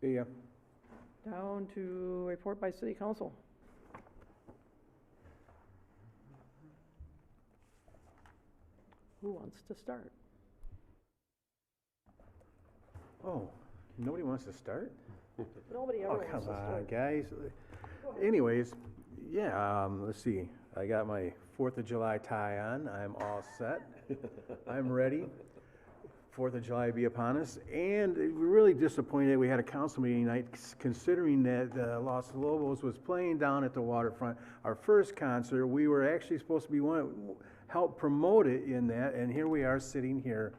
See ya. down to report by city council. Who wants to start? Oh, nobody wants to start? Nobody ever Oh, wants come to on, start. guys. Anyways, yeah, let's see. I got my 4th of July tie on. I'm all set. I'm ready. 4th of July be upon us. And we're really disappointed we had a council meeting tonight considering that Los Lobos was playing down at the waterfront. Our first concert, we were actually supposed to be help promote it in that, and here we are sitting here.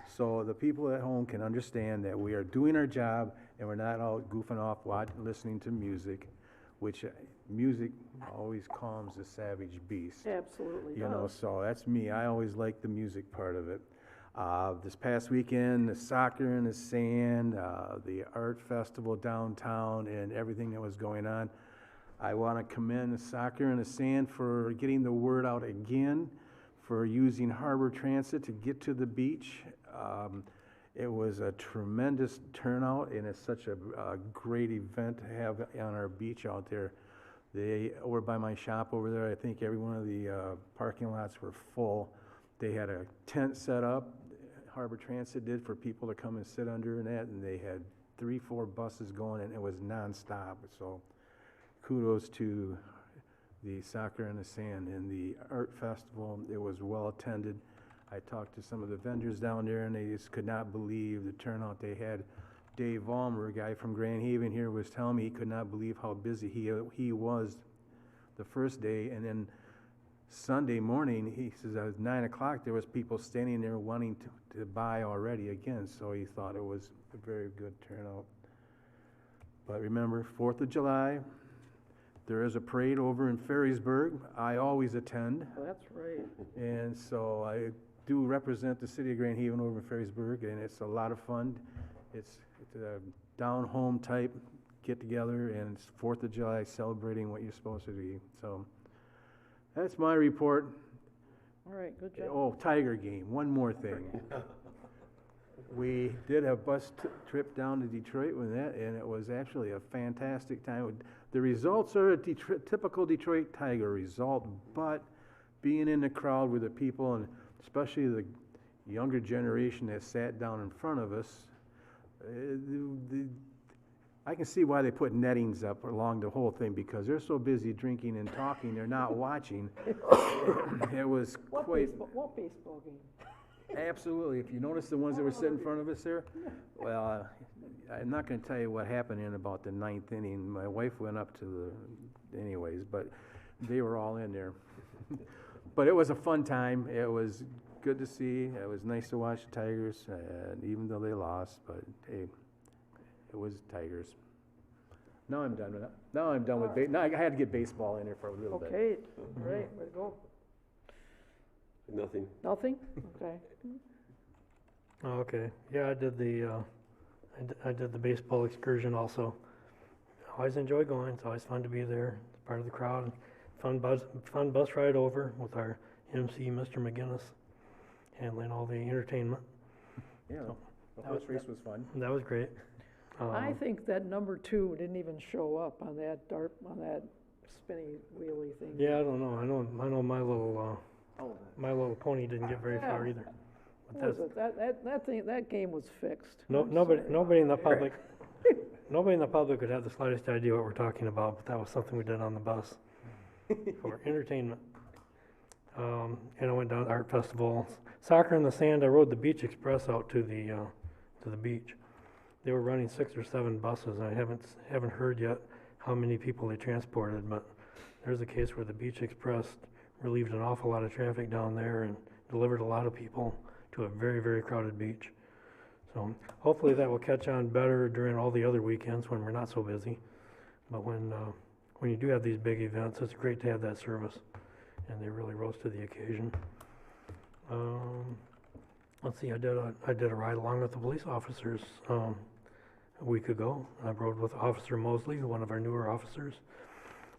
So the people at home can understand that we are doing our job and we're not all goofing off listening to music, which music always calms the savage beast. Absolutely You know, does. so that's me. I always like the music part of it. This past weekend, the soccer in the sand, the art festival downtown, and everything that was going on. I want to commend the Soccer in the Sand for getting the word out again, for using Harbor Transit to get to the beach. It was a tremendous turnout, and it's such a great event to have on our beach out there. Over by my shop over there, I think every one of the parking lots were full. They had a tent set up, Harbor Transit did, for people to come and sit under and that, and they had 3-4 buses going, and it was nonstop. So kudos to the Soccer in the Sand and the art festival. It was well attended. I talked to some of the vendors down there, and they just could not believe the turnout they had. Dave Vollmer, a guy from Grand Haven here, was telling me he could not believe how busy he was the first day, and then Sunday morning, he says at 9 o'clock, there was people standing there wanting to buy already again, so he thought it was a very good turnout. But remember, 4th of July, there is a parade over in Ferrisburg. I always attend. Oh, that's right. And so I do represent the city of Grand Haven over in Ferrisburg, and it's a lot of fun. It's a down-home type get-together, and it's 4th of July celebrating what you're supposed to be. So that's my report. All right, good job. Oh, Tiger game, one more thing. We did a bus trip down to Detroit with that, and it was actually a fantastic time. The results are a typical Detroit Tiger result, but being in the crowd with the people, and especially the younger generation that sat down in front of us, I can see why they put nettings up along the whole thing, because they're so busy drinking and talking, they're not watching. It was quite... What baseball game? Absolutely. If you notice the ones that were sitting in front of us there, well, I'm not going to tell you what happened in about the 9th inning. My wife went up to the... anyways, but they were all in there. But it was a fun time. It was good to see. It was nice to watch the Tigers, even though they lost, but hey, it was Tigers. Now I'm done with that. Now I'm done with now I had to get baseball in there for a little bit. Okay, great, way to go. Nothing. Nothing? Okay. Okay, yeah, I did the baseball excursion also. I always enjoy going, it's always fun to be there, it's part of the crowd. Fun bus ride over with our MC, Mr. McGinnis, handling all the entertainment. Yeah, So, the horse race was fun. that was great. I think that number 2 didn't even show up on that spinny wheelie thing. Yeah, I don't know, I know my little pony didn't get very far Yeah. either. But What was it? That game was fixed. I'm Nobody sorry. in the public, nobody in the public would have the slightest idea what we're talking about, but that was something we did on the bus for entertainment. And I went down to art festival, soccer in the sand. I rode the Beach Express out to the beach. They were running 6 or 7 buses. I haven't heard yet how many people they transported, but there's a case where the Beach Express relieved an awful lot of traffic down there and delivered a lot of people to a very, very crowded beach. So hopefully that will catch on better during all the other weekends when we're not so busy. But when you do have these big events, it's great to have that service, and they really rose to the occasion. Let's see, I did a ride along with the police officers a week ago. I rode with Officer Mosley, one of our newer officers.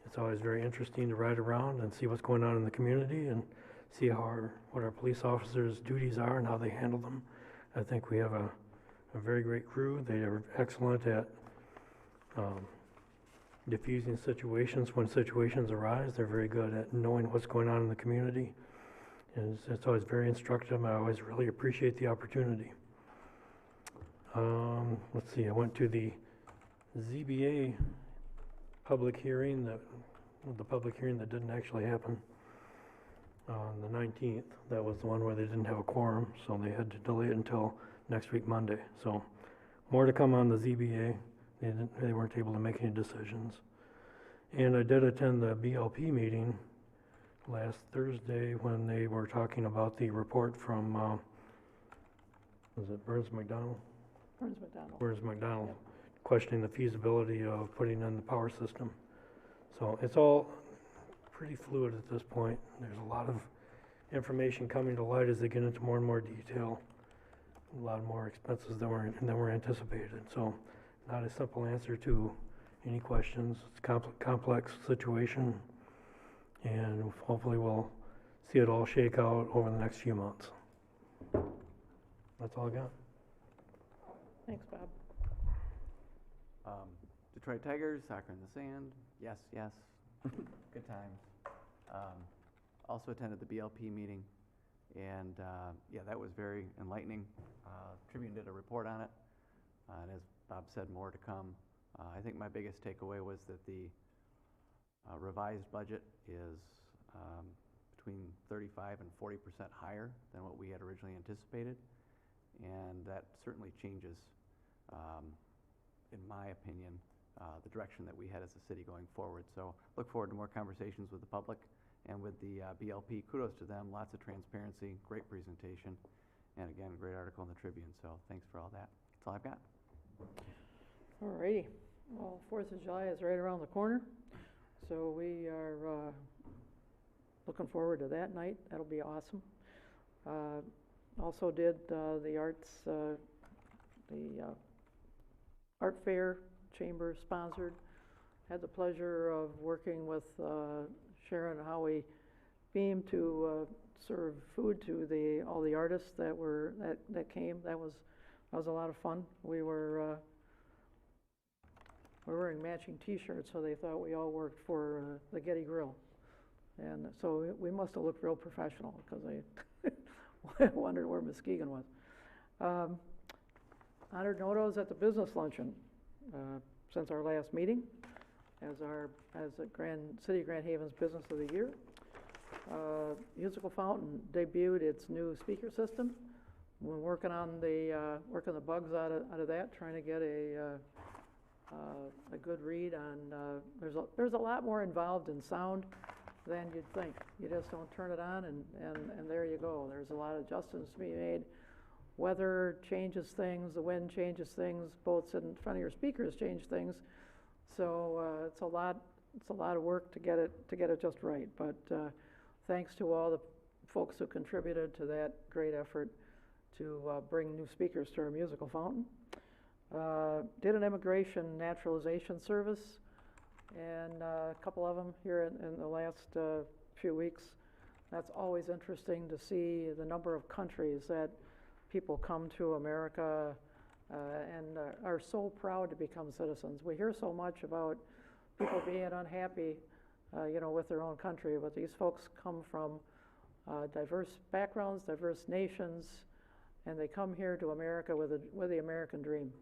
It's always very interesting to ride around and see what's going on in the community and see what our police officers' duties are and how they handle them. I think we have a very great crew. They are excellent at diffusing situations when situations arise. They're very good at knowing what's going on in the community. And it's always very instructive. I always really appreciate the opportunity. Let's see, I went to the ZBA public hearing that didn't actually happen on the 19th. That was the one where they didn't have a quorum, so they had to delay it until next week, Monday. So more to come on the ZBA. They weren't able to make any decisions. And I did attend the BLP meeting last Thursday when they were talking about the report from, was it Burns McDonnell? Burns McDonnell, questioning the feasibility of putting in the power system. So it's all pretty fluid at this point. There's a lot of information coming to light as they get into more and more detail. A lot more expenses than were anticipated. So not a simple answer to any questions. It's a complex situation, and hopefully we'll see it all shake out over the next few months. That's all I got. Thanks, Bob. Detroit Tigers, soccer in the sand, yes, yes, good times. Also attended the BLP meeting, and yeah, that was very enlightening. Tribune did a report on it, and as Bob said, more to come. I think my biggest takeaway was that the revised budget is between 35% and 40% higher than what we had originally anticipated, and that certainly changes, in my opinion, the direction that we head as a city going forward. So look forward to more conversations with the public and with the BLP. Kudos to them, lots of transparency, great presentation, and again, a great article in the Tribune. So thanks for all that. That's all I've got. All righty. Well, 4th of July is right around the corner. So we are looking forward to that night. That'll be awesome. Also did the arts, the art fair, chamber sponsored. Had the pleasure of working with Sharon Howie Beam to serve food to all the artists that came. That was a lot of fun. We were wearing matching T-shirts, so they thought we all worked for the Getty Grill, and so we must have looked real professional because I wondered where Muskegon was. Honored Notos at the business luncheon since our last meeting as the City of Grand Haven's Business of the Year. Musical Fountain debuted its new speaker system. We're working on working the bugs out of that, trying to get a good read on. There's a lot more involved in sound than you'd think. You just don't turn it on and there you go. There's a lot of adjustments to be made. Weather changes things, the wind changes things, boats in front of your speakers change things. So it's a lot of work to get it just right. But thanks to all the folks who contributed to that great effort to bring new speakers to our musical fountain. Did an immigration naturalization service, and a couple of them here in the last few weeks. That's always interesting to see the number of countries that people come to America and are so proud to become citizens. We hear so much about people being unhappy, with their own country, but these folks come from diverse backgrounds, diverse nations, and they come here to America with the American dream.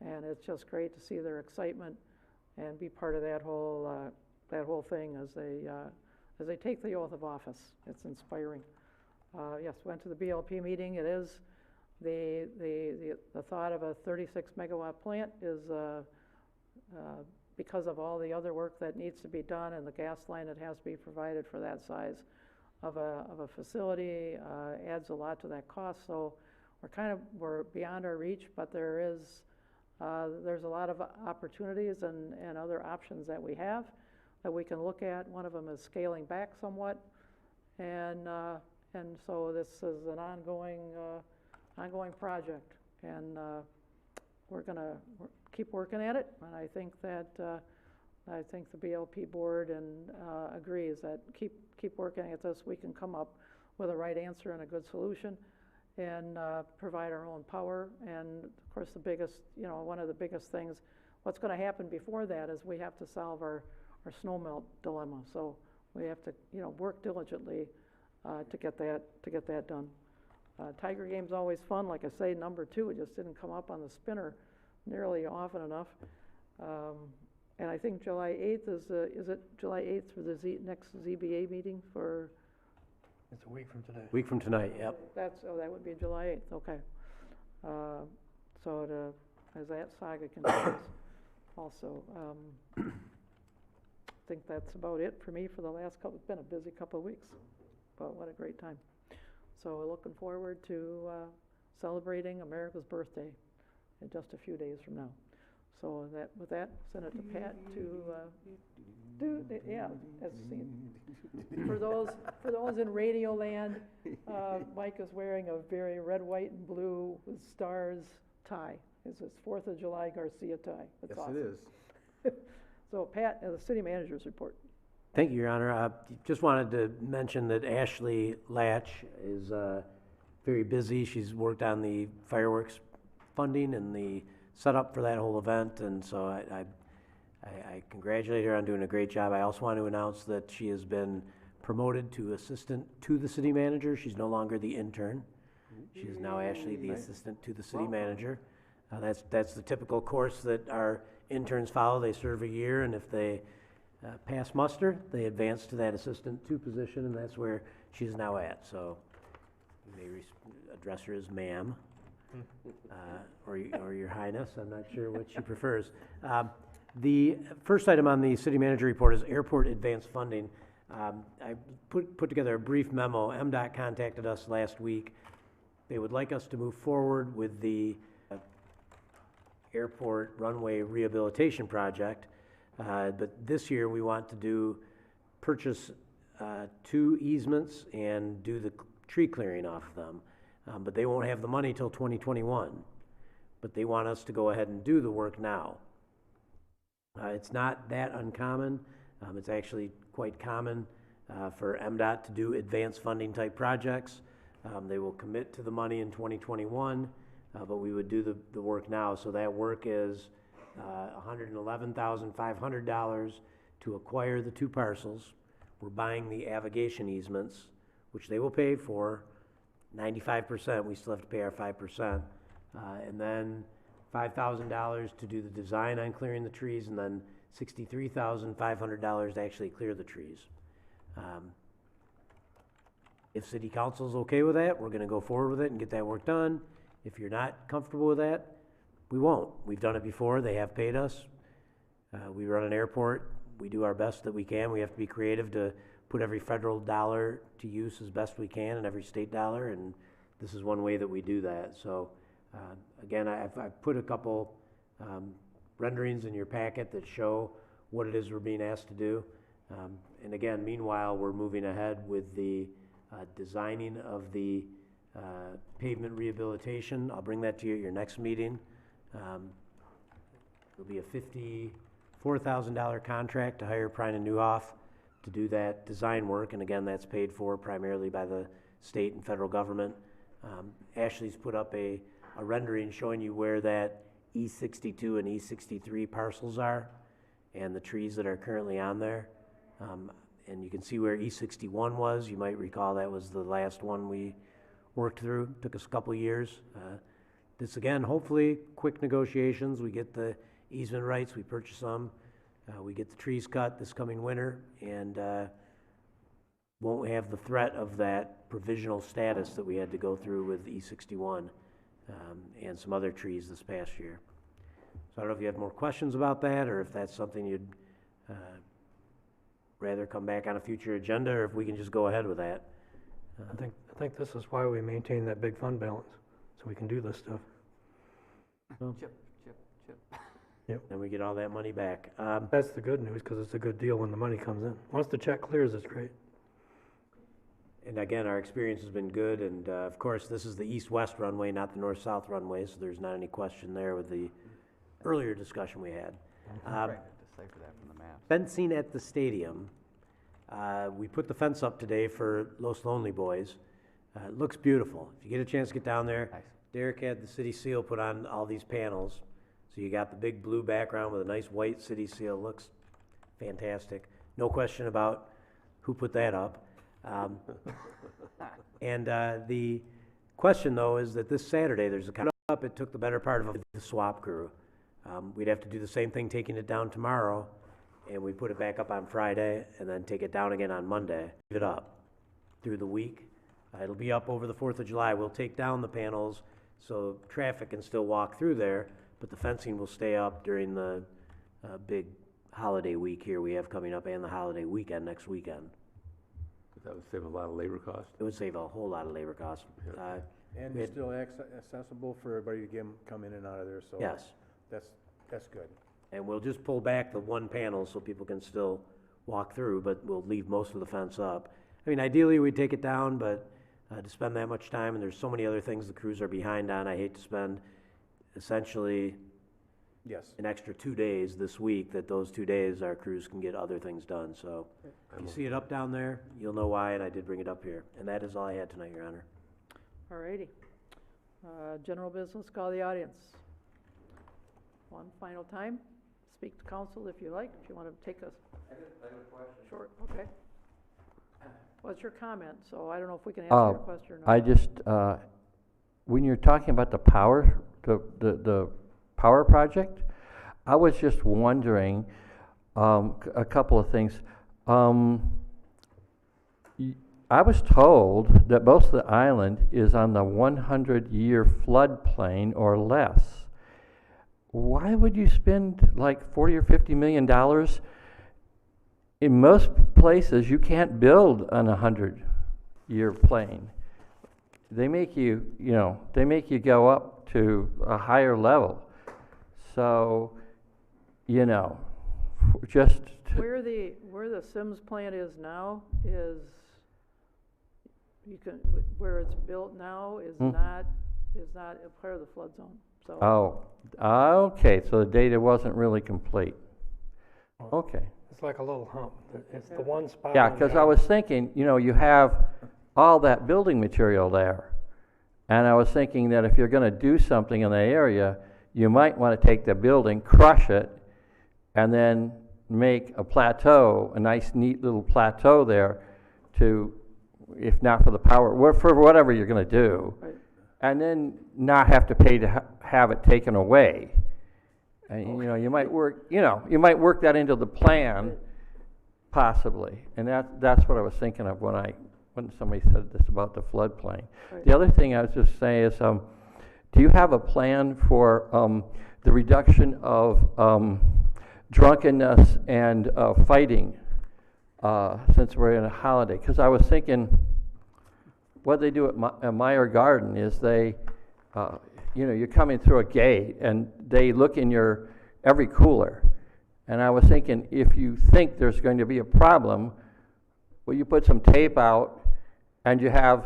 And it's just great to see their excitement and be part of that whole thing as they take the oath of office. It's inspiring. Yes, went to the BLP meeting. It is the thought of a 36 megawatt plant is because of all the other work that needs to be done and the gas line that has to be provided for that size of a facility adds a lot to that cost. So we're beyond our reach, but there's a lot of opportunities and other options that we have that we can look at. One of them is scaling back somewhat, and so this is an ongoing project, and we're gonna keep working at it. And I think that the BLP board agrees that keep working at this. We can come up with a right answer and a good solution, and provide our own power. And of course, one of the biggest things, what's going to happen before that is we have to solve our snow melt dilemma. So we have to work diligently to get that done. Tiger Game's always fun. Like I say, number 2, it just didn't come up on the spinner nearly often enough. And I think July 8th is it July 8th for the next ZBA meeting for? It's a week from today. Week from tonight, yep. That would be July 8th, okay. As that saga continues also. I think that's about it for me for the last couple, it's been a busy couple of weeks, but what a great time. So we're looking forward to celebrating America's birthday in just a few days from now. So with that, send it to Pat to that's seen. For those in Radio Land, Mike is wearing a very red, white, and blue with stars tie. It's his 4th of July Garcia tie. That's yes, awesome. It is. So Pat, the city manager's report. Thank you, Your Honor. Just wanted to mention that Ashley Latch is very busy. She's worked on the fireworks funding and the setup for that whole event, and so I congratulate her on doing a great job. I also want to announce that she has been promoted to assistant to the city manager. She's no longer the intern. She is now Ashley, the assistant to the city manager. That's the typical course that our interns follow. They serve a year, and if they pass muster, they advance to that assistant 2 position, and that's where she's now at. So you may address her as ma'am. Or Your Highness, I'm not sure what she prefers. The first item on the city manager report is airport advance funding. I put together a brief memo. MDOT contacted us last week. They would like us to move forward with the airport runway rehabilitation project. But this year, we want to purchase 2 easements and do the tree clearing off of them. But they won't have the money till 2021. But they want us to go ahead and do the work now. It's not that uncommon. It's actually quite common for MDOT to do advanced funding type projects. They will commit to the money in 2021, but we would do the work now. So that work is $111,500 to acquire the 2 parcels. We're buying the avigation easements, which they will pay for 95%. We still have to pay our 5%. And then $5,000 to do the design on clearing the trees, and then $63,500 to actually clear the trees. If City Council's okay with that, we're gonna go forward with it and get that work done. If you're not comfortable with that, we won't. We've done it before, they have paid us. We run an airport, we do our best that we can. We have to be creative to put every federal dollar to use as best we can and every state dollar, and this is one way that we do that. So, again, I've put a couple renderings in your packet that show what it is we're being asked to do. And again, meanwhile, we're moving ahead with the designing of the pavement rehabilitation. I'll bring that to you at your next meeting. It'll be a $54,000 contract to hire Prine and Newhoff to do that design work, and again, that's paid for primarily by the state and federal government. Ashley's put up a rendering showing you where that E62 and E63 parcels are and the trees that are currently on there. And you can see where E61 was. You might recall that was the last one we worked through. Took us a couple years. This again, hopefully, quick negotiations. We get the easement rights, we purchase them. We get the trees cut this coming winter, and won't have the threat of that provisional status that we had to go through with E61 and some other trees this past year. So I don't know if you have more questions about that, or if that's something you'd rather come back on a future agenda, or if we can just go ahead with that. I think this is why we maintain that big fund balance, so we can do this stuff. Chip. Yep. And we get all that money back. That's the good news, because it's a good deal when the money comes in. Once the check clears, it's great. And again, our experience has been good, and of course, this is the east-west runway, not the north-south runway, so there's not any question there with the earlier discussion we had. Right, decipher that from the map. Fencing at the stadium. We put the fence up today for Los Lonely Boys. It looks beautiful. If you get a chance to get down there, Nice. Derek had the city seal put on all these panels. So you got the big blue background with a nice white city seal. Looks fantastic. No question about who put that up. And the question, though, is that this Saturday there's a up. It took the better part of the swap crew. We'd have to do the same thing, taking it down tomorrow, and we put it back up on Friday, and then take it down again on Monday. Leave it up through the week. It'll be up over the 4th of July. We'll take down the panels so traffic can still walk through there, but the fencing will stay up during the big holiday week here we have coming up, and the holiday weekend next weekend. That would save a lot of labor costs. It would save a whole lot of labor costs. And we it's had- still accessible for everybody to come in and out of there, so. Yes. That's good. And we'll just pull back the one panel so people can still walk through, but we'll leave most of the fence up. I mean, ideally, we'd take it down, but to spend that much time, and there's so many other things the crews are behind on, I hate to spend essentially Yes. an extra 2 days this week, that those 2 days our crews can get other things done. So if you see it up down there, you'll know why, and I did bring it up here. And that is all I had tonight, Your Honor. All righty. General business, call the audience. One final time. Speak to council if you like, if you want to take a short, okay. What's your comment? So I don't know if we can answer your question or not. I just, when you're talking about the power, the power project, I was just wondering a couple of things. I was told that most of the island is on the 100-year floodplain or less. Why would you spend like $40 or $50 million? In most places, you can't build on a 100-year plain. They make you, they make you go up to a higher level. So, just, Where the Sims plant is now is, where it's built now is not a part of the flood zone, so. oh, okay, so the data wasn't really complete. Okay. It's like a little hump. It's the one spot. Yeah, on because the- I was thinking, you know, you have all that building material there. And I was thinking that if you're gonna do something in the area, you might wanna take the building, crush it, and then make a plateau, a nice neat little plateau there to, if not for the power, for whatever you're gonna do. Right. And then not have to pay to have it taken away. And, you know, you might work that into the plan, possibly. And that's what I was thinking of when somebody said this about the floodplain. Right. The other thing I was just saying is, do you have a plan for the reduction of drunkenness and fighting since we're in a holiday? Because I was thinking, what they do at Meyer Garden is they, you know, you're coming through a gate and they look in your every cooler. And I was thinking, if you think there's going to be a problem, well, you put some tape out and you have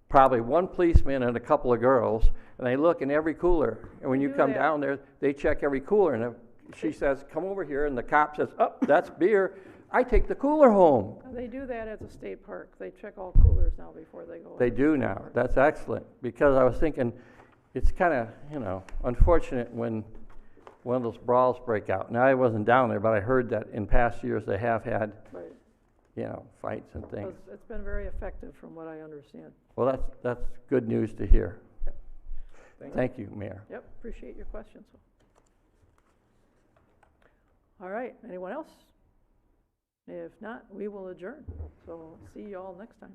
probably one policeman and a couple of girls, and they look in every cooler. And when you come down there, they check every cooler. And if she says, come over here, and the cop says, oh, that's beer, I take the cooler home. They do that at the state park. They check all coolers now before they go in. They do now. That's excellent. Because I was thinking, it's kind of, you know, unfortunate when one of those brawls break out. Now, I wasn't down there, but I heard that in past years they have had, Right. you know, fights and things. It's been very effective from what I understand. Well, that's good news to hear. Yep. Thank you, Mayor. Yep, appreciate your questions. All right, anyone else? If not, we will adjourn. So see you all next time.